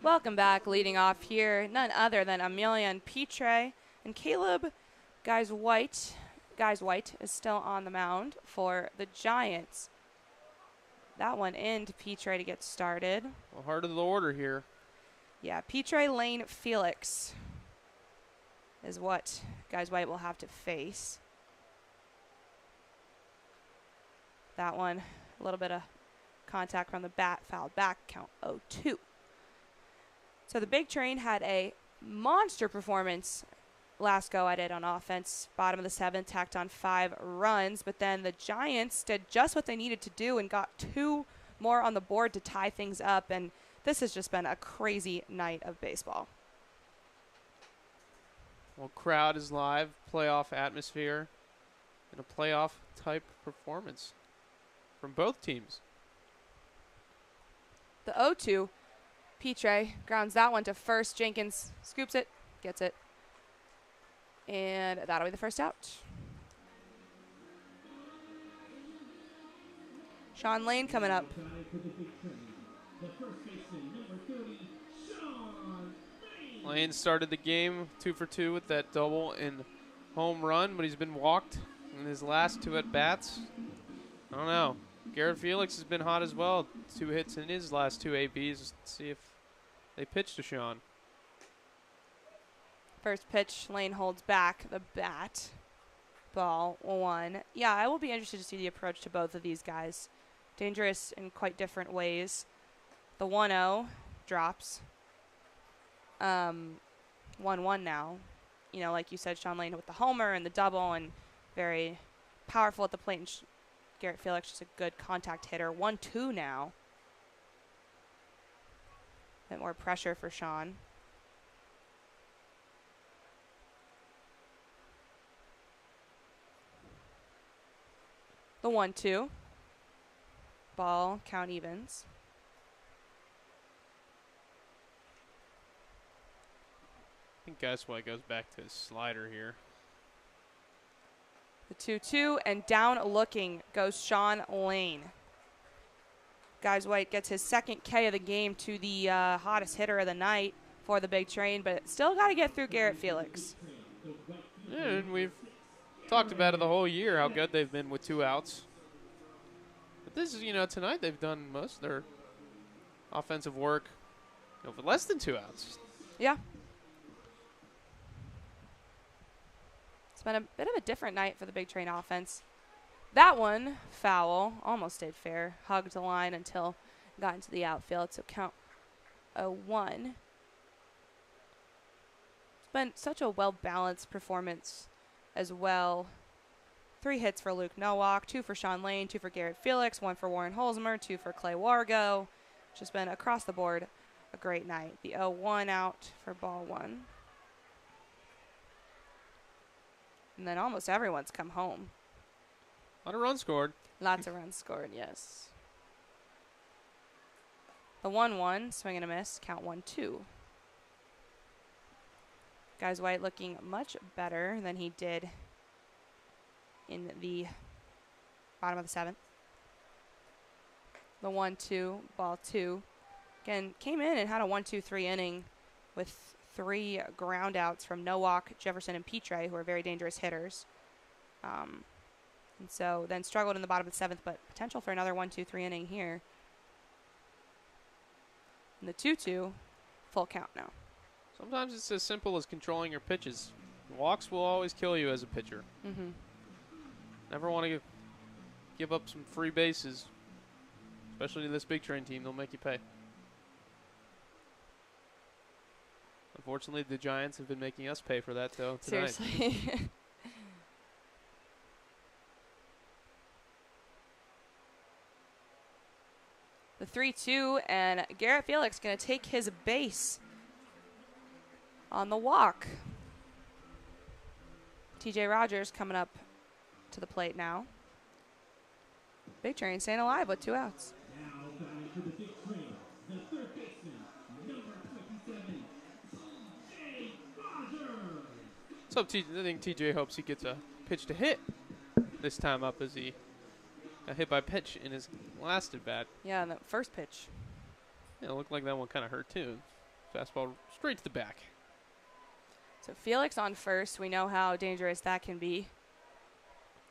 Welcome back. Leading off here, none other than Emilian Pitre and Caleb Guys White is still on the mound for the Giants. That one in to Pitre to get started. Well, heart of the order here. Yeah, Pitre, Lane, Felix is what Guys White will have to face. That one, a little bit of contact from the bat, fouled back, count 0-2. So the Big Train had a monster performance last go at it on offense. Bottom of the 7th, tacked on 5 runs. But then the Giants did just what they needed to do and got 2 more on the board to tie things up. And this has just been a crazy night of baseball. Well, crowd is live, playoff atmosphere, and a playoff type performance from both teams. The 0-2. Pitre grounds that one to first. Jenkins scoops it, gets it. And that'll be the first out. Sean Lane coming up. Lane started the game 2 for 2 with that double and home run, but he's been walked in his last 2 at-bats. I don't know. Garrett Felix has been hot as well. 2 hits in his last 2 ABs. Let's see if they pitch to Sean. First pitch, Lane holds back the bat. Ball 1. Yeah, I will be interested to see the approach to both of these guys. Dangerous in quite different ways. The 1-0 drops. 1-1 now. You know, like you said, Sean Lane with the homer and the double, and very powerful at the plate. And Garrett Felix just a good contact hitter. 1-2 now. Bit more pressure for Sean. The 1-2. Ball, count evens. I think Gasway goes back to his slider here. The 2-2, and down looking goes Sean Lane. Guys White gets his second K of the game to the hottest hitter of the night for the big train, but still got to get through Garrett Felix. Yeah, and we've talked about it the whole year, how good they've been with 2 outs. But this is, tonight they've done most of their offensive work with less than 2 outs. Yeah. It's been a bit of a different night for the big train offense. That one, foul, almost stayed fair. Hugged the line until got into the outfield, so count a 1. It's been such a well-balanced performance as well. 3 hits for Luke Nowak, 2 for Sean Lane, 2 for Garrett Felix, 1 for Warren Holzmer, 2 for Clay Wargo. Just been across the board a great night. The 0-1 out for ball 1. And then almost everyone's come home. A lot of runs scored. Lots of runs scored, yes. The 1-1, swing and a miss, count 1-2. Guys White looking much better than he did in the bottom of the 7th. The 1-2, ball 2. Again, came in and had a 1-2-3 inning with 3 ground outs from Nowak, Jefferson, and Petre, who are very dangerous hitters. And so then struggled in the bottom of the 7th, but potential for another 1-2-3 inning here. And the 2-2, full count now. Sometimes it's as simple as controlling your pitches. Walks will always kill you as a pitcher. Mm-hmm. Never want to give up some free bases, especially to this big train team. They'll make you pay. Unfortunately, the Giants have been making us pay for that, though, tonight. Seriously. The 3-2, and Garrett Felix going to take his base on the walk. TJ Rogers coming up to the plate now. Big train staying alive with 2 outs. So I think TJ hopes he gets a pitch to hit this time up, as he got hit by pitch in his last at bat. Yeah, and that first pitch. Yeah, it looked like that one kind of hurt too. Fastball straight to the back. So Felix on first. We know how dangerous that can be.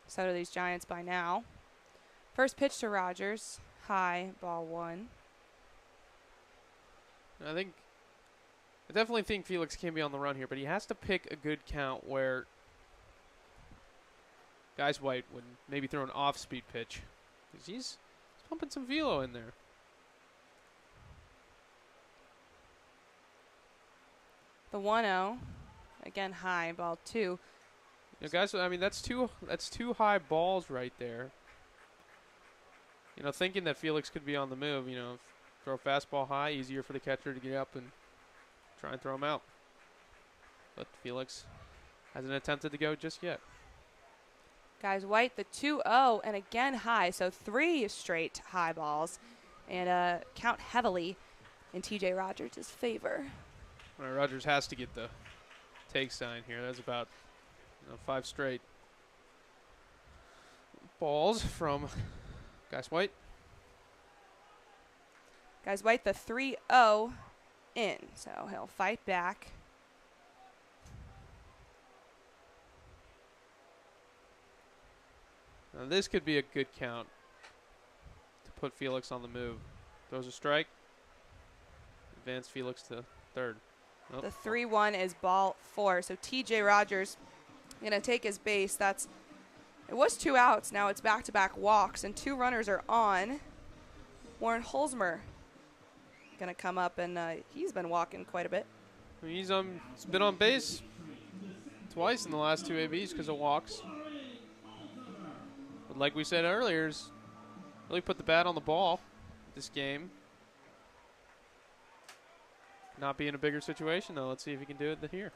So do these Giants by now. First pitch to Rogers. High, ball 1. I definitely think Felix can be on the run here, but he has to pick a good count where Guys White would maybe throw an off-speed pitch, because he's pumping some velo in there. The 1-0, again high, ball 2. You know, guys, I mean, that's two high balls right there. You know, thinking that Felix could be on the move, throw a fastball high, easier for the catcher to get up and try and throw him out. But Felix hasn't attempted to go just yet. Guys White, the 2-0, and again high. So 3 straight high balls, and count heavily in TJ Rogers' favor. All right, Rogers has to get the take sign here. That's about 5 straight balls from Guys White. Guys White, the 3-0 in. So he'll fight back. Now this could be a good count to put Felix on the move. Throws a strike. Advance Felix to third. Oh. The 3-1 is ball 4. So TJ Rogers going to take his base. It was 2 outs. Now it's back-to-back walks, and 2 runners are on. Warren Holzmer going to come up, and he's been walking quite a bit. He's been on base twice in the last 2 ABs because of walks. But like we said earlier, he's really put the bat on the ball this game. Not be in a bigger situation, though. Let's see if he can do it here.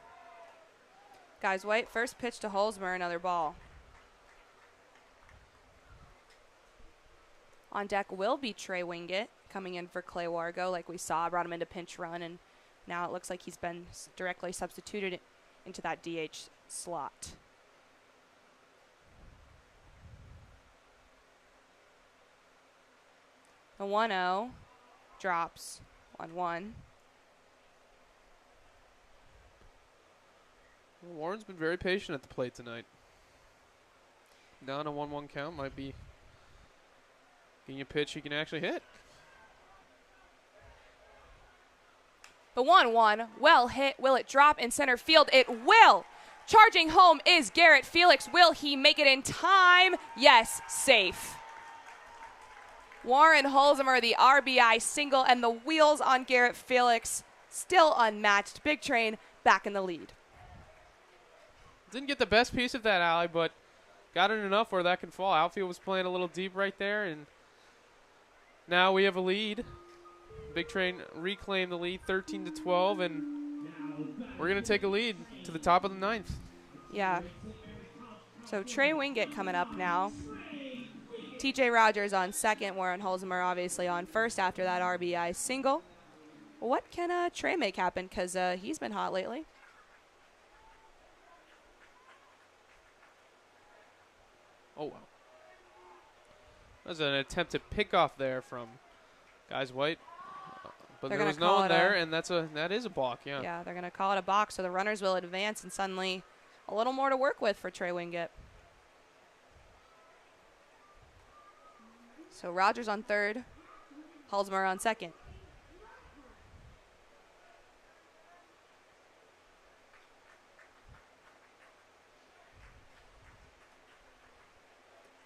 Guys, White, first pitch to Holzmer, another ball. On deck will be Trey Wingett coming in for Clay Wargo, like we saw. Brought him into pinch run, and now it looks like he's been directly substituted into that DH slot. The 1-0 drops 1-1. Well, Warren's been very patient at the plate tonight. Down a 1-1 count, might be getting a pitch he can actually hit. The 1-1, well hit. Will it drop in center field? It will. Charging home is Garrett Felix. Will he make it in time? Yes, safe. Warren Holzmer, the RBI single, and the wheels on Garrett Felix still unmatched. Big Train back in the lead. Didn't get the best piece of that alley, but got it enough where that can fall. Outfield was playing a little deep right there, and now we have a lead. Big Train reclaimed the lead 13-12, and we're going to take a lead to the top of the 9th. Yeah. So Trey Wingett coming up now. TJ Rogers on second. Warren Holzmer obviously on first after that RBI single. What can Trey make happen? Because he's been hot lately. Oh, wow. That was an attempted pickoff there from Guys White. But They're there was no one there, and that is a balk, yeah. Yeah, they're going to call it a box, so the runners will advance, and suddenly a little more to work with for Trey Wingett. So Rogers on third, Holzmer on second.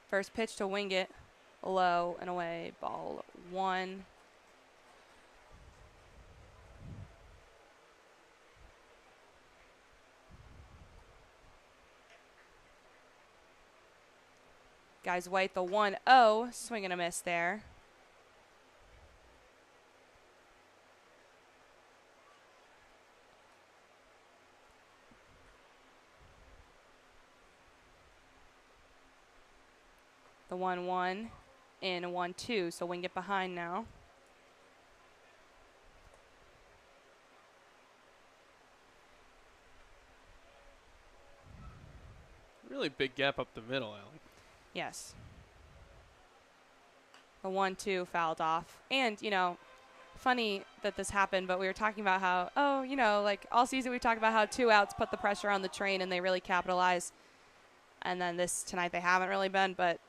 First pitch to Wingett, low and away, ball 1. Guys White, the 1-0, swing and a miss there. The 1-1 in 1-2, so Wingett behind now. Really big gap up the middle, Allie. Yes. The 1-2 fouled off. And, funny that this happened, but we were talking about how, like all season we talked about how 2 outs put the pressure on the Train and they really capitalize. And then tonight they haven't really been, but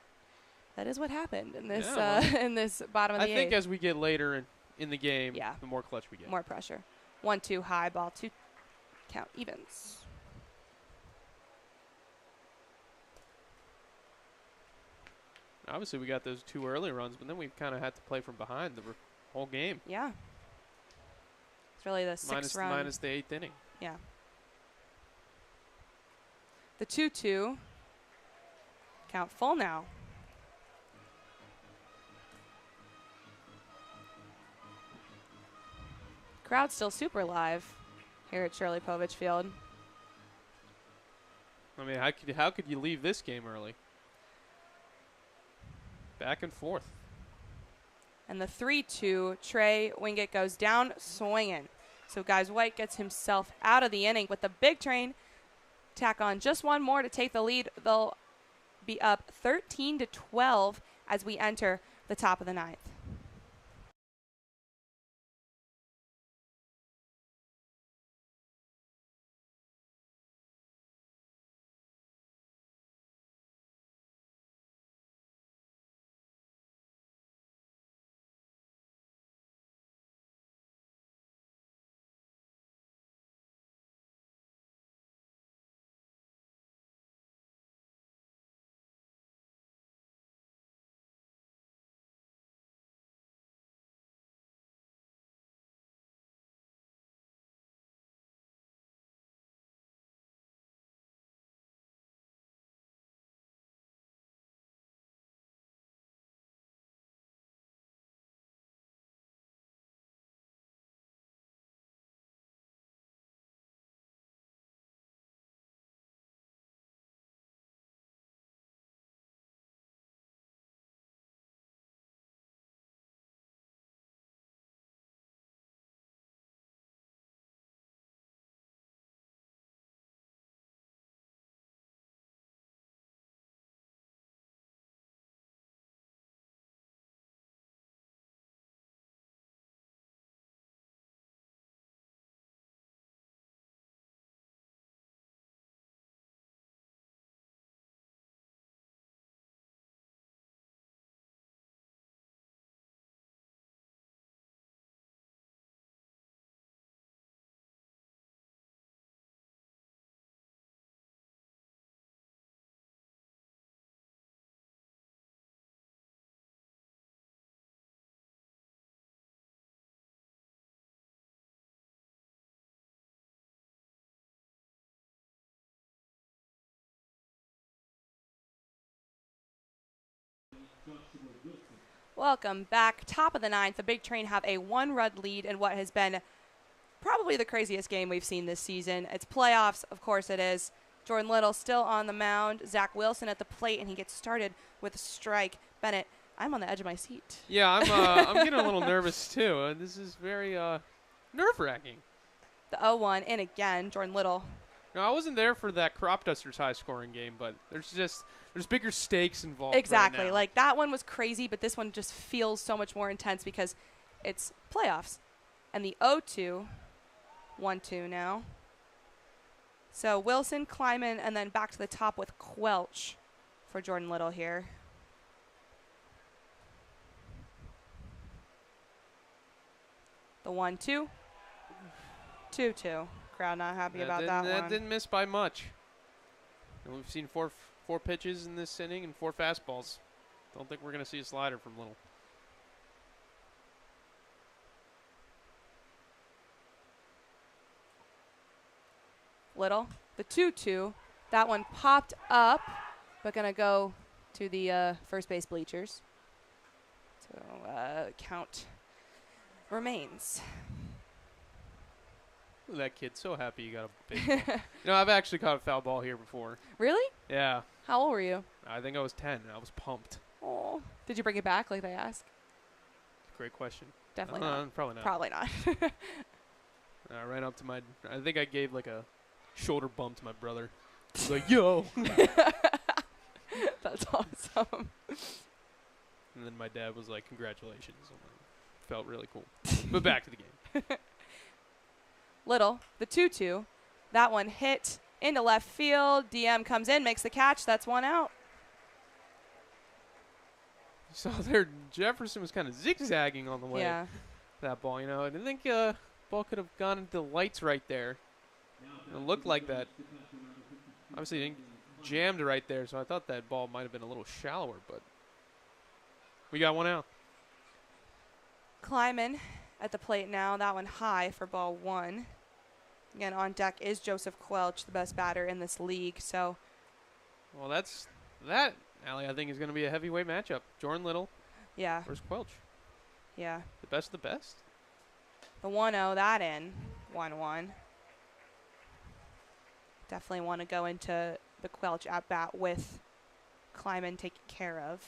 that is what happened in this in this bottom of the 8th. I think as we get later in the game, Yeah. the more clutch we get. More pressure. 1-2 high, ball 2, count evens. Obviously, we got those 2 early runs, but then we kind of had to play from behind the whole game. Yeah. It's really the 6th run. Minus the 8th inning. Yeah. The 2-2. Count full now. Crowd's still super live here at Shirley Povich Field. I mean, how could you leave this game early? Back and forth. And the 3-2, Trey Wingett goes down swinging. So Guys White gets himself out of the inning with the Big Train. Tack on just one more to take the lead. They'll be up 13-12 as we enter the top of the 9th. Welcome back. Top of the ninth. The Big Train have a 1-run lead in what has been probably the craziest game we've seen this season. It's playoffs, of course it is. Jordan Little still on the mound. Zach Wilson at the plate, and he gets started with a strike. Bennett, I'm on the edge of my seat. Yeah, I'm getting a little nervous too. This is very nerve-wracking. The 0-1 in again. Jordan Little. No, I wasn't there for that Crop Dusters high-scoring game, but there's bigger stakes involved. Exactly. Right now. Like, that one was crazy, but this one just feels so much more intense because it's playoffs. And the 0-2, 1-2 now. So Wilson, Kleiman, and then back to the top with Quelch for Jordan Little here. The 1-2, 2-2. Crowd not happy about that one. That didn't miss by much. And we've seen four pitches in this inning and 4 fastballs. Don't think we're going to see a slider from Little. Little, the 2-2. That one popped up, but going to go to the first base bleachers. So count remains. That kid's so happy you got a big ball. I've actually caught a foul ball here before. Really? Yeah. How old were you? I think I was 10, and I was pumped. Oh. Did you bring it back like they asked? Great question. Definitely not. Probably not. Probably not. I ran up to I think I gave like a shoulder bump to my brother. He's like, yo. That's awesome. And then my dad was like, congratulations. Felt really cool. But back to the game. Little, the 2-2. That one hit into left field. DM comes in, makes the catch. That's 1 out. So there, Jefferson was kind of zigzagging on the way. Yeah. That ball, I didn't think ball could have gone into the lights right there. It looked like that. Obviously, it didn't jammed right there, so I thought that ball might have been a little shallower, but we got 1 out. Kleiman at the plate now. That one high for ball 1. Again, on deck is Joseph Quelch, the best batter in this league. So, well, Allie, I think is going to be a heavyweight matchup. Jordan Little yeah. versus Quelch. Yeah. The best of the best. The 1-0, that in. 1-1. Definitely want to go into the Quelch at-bat with Kleiman taken care of.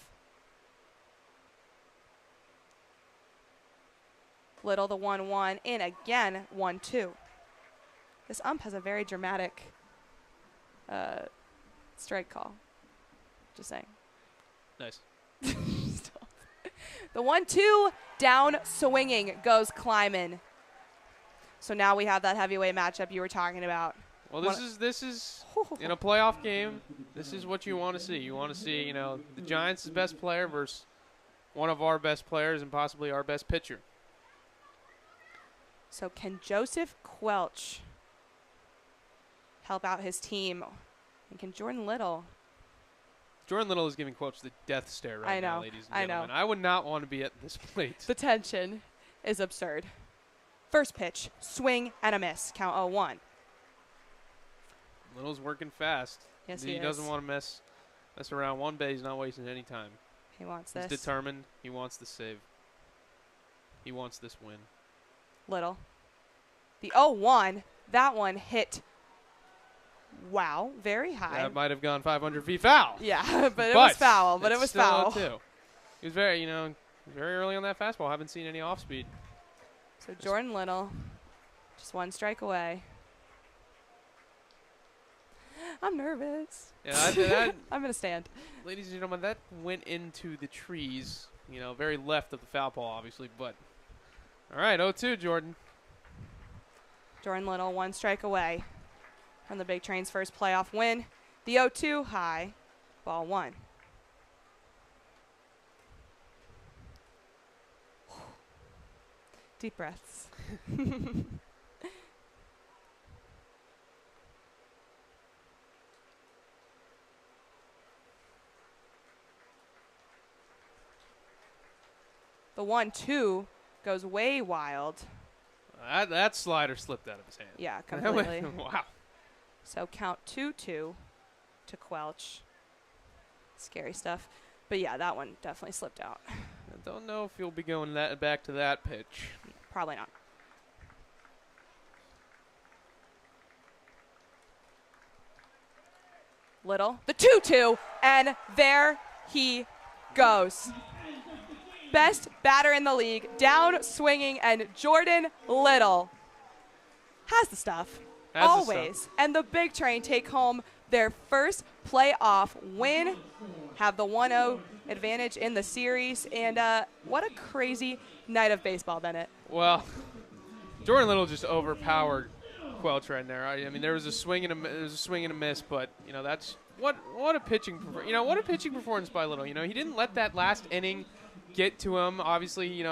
Little, the 1-1, in again, 1-2. This ump has a very dramatic strike call. Just saying. Nice. The 1-2, down swinging goes Kleiman. So now we have that heavyweight matchup you were talking about. Well, this is in a playoff game. This is what you want to see. You want to see, the Giants' best player versus one of our best players and possibly our best pitcher. So can Joseph Quelch help out his team? And can Jordan Little? Jordan Little is giving Quelch the death stare right now, ladies and gentlemen. I know. I would not want to be at this plate. The tension is absurd. First pitch, swing and a miss. Count 0-1. Little's working fast. Yes, he doesn't want to mess around one bit. He's not wasting any time. He wants this. He's determined. He wants the save. He wants this win. Little. The 0-1, that one hit, wow, very high. That might have gone 500 feet foul. Yeah, but it was foul. But it was foul. Too. He was very, very early on that fastball. Haven't seen any off speed. So Jordan Little, just 1 strike away. I'm nervous. Yeah, I'm going to stand. Ladies and gentlemen, that went into the trees, very left of the foul pole, obviously. But, all right, 0-2, Jordan. Jordan Little, 1 strike away from the Big Train's first playoff win. The 0-2 high, ball 1. Deep breaths. The 1-2 goes way wild. That slider slipped out of his hand. Yeah, completely. Wow. So count 2-2 to Quelch. Scary stuff. But yeah, that one definitely slipped out. I don't know if you'll be going back to that pitch. Probably not. Little, the 2-2, and there he goes. Best batter in the league, down swinging, and Jordan Little has the stuff, always. And the Big Train take home their first playoff win, have the 1-0 advantage in the series, and what a crazy night of baseball, Bennett. Well, Jordan Little just overpowered Quelch right there. I mean, there was a swing and a miss, but that's what a pitching what a pitching performance by Little. He didn't let that last inning get to him. Obviously, he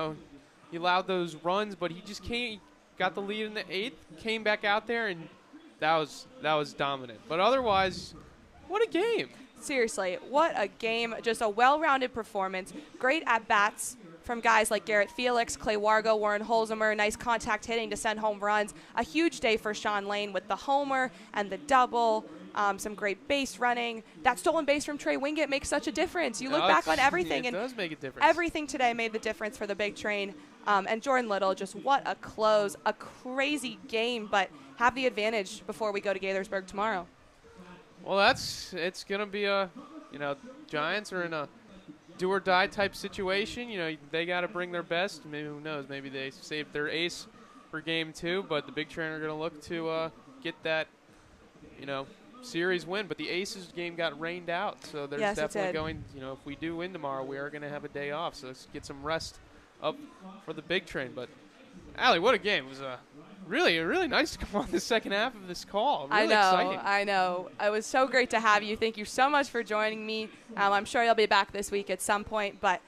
allowed those runs, but he just got the lead in the 8th, came back out there, and that was dominant. But otherwise, what a game. Seriously, what a game. Just a well-rounded performance. Great at-bats from guys like Garrett Felix, Clay Wargo, Warren Holzheimer. Nice contact hitting to send home runs. A huge day for Sean Lane with the homer and the double. Some great base running. That stolen base from Trey Wingett makes such a difference. You look back on everything, and it does make a difference. Everything today made the difference for the Big Train. And Jordan Little, just what a close. A crazy game, but have the advantage before we go to Gaithersburg tomorrow. Well, it's going to be Giants are in a do-or-die type situation. They got to bring their best. Maybe, who knows, maybe they saved their ace for game 2, but the Big Train are going to look to get that, series win. But the Aces game got rained out, so there's definitely going, if we do win tomorrow, we are going to have a day off, so let's get some rest up for the Big Train. But, Allie, what a game. It was really nice to come on the second half of this call. Really exciting. I know. It was so great to have you. Thank you so much for joining me. I'm sure you'll be back this week at some point. But,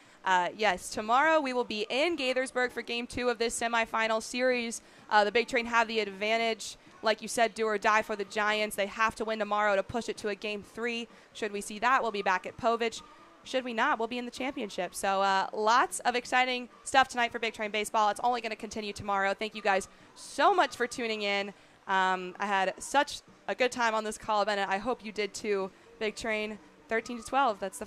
yes, tomorrow we will be in Gaithersburg for Game 2 of this semifinal series. The Big Train have the advantage. Like you said, do or die for the Giants. They have to win tomorrow to push it to a Game 3. Should we see that, we'll be back at Povich. Should we not, we'll be in the championship. So lots of exciting stuff tonight for Big Train Baseball. It's only going to continue tomorrow. Thank you guys so much for tuning in. I had such a good time on this call, Bennett. I hope you did too. Big Train 13-12. That's the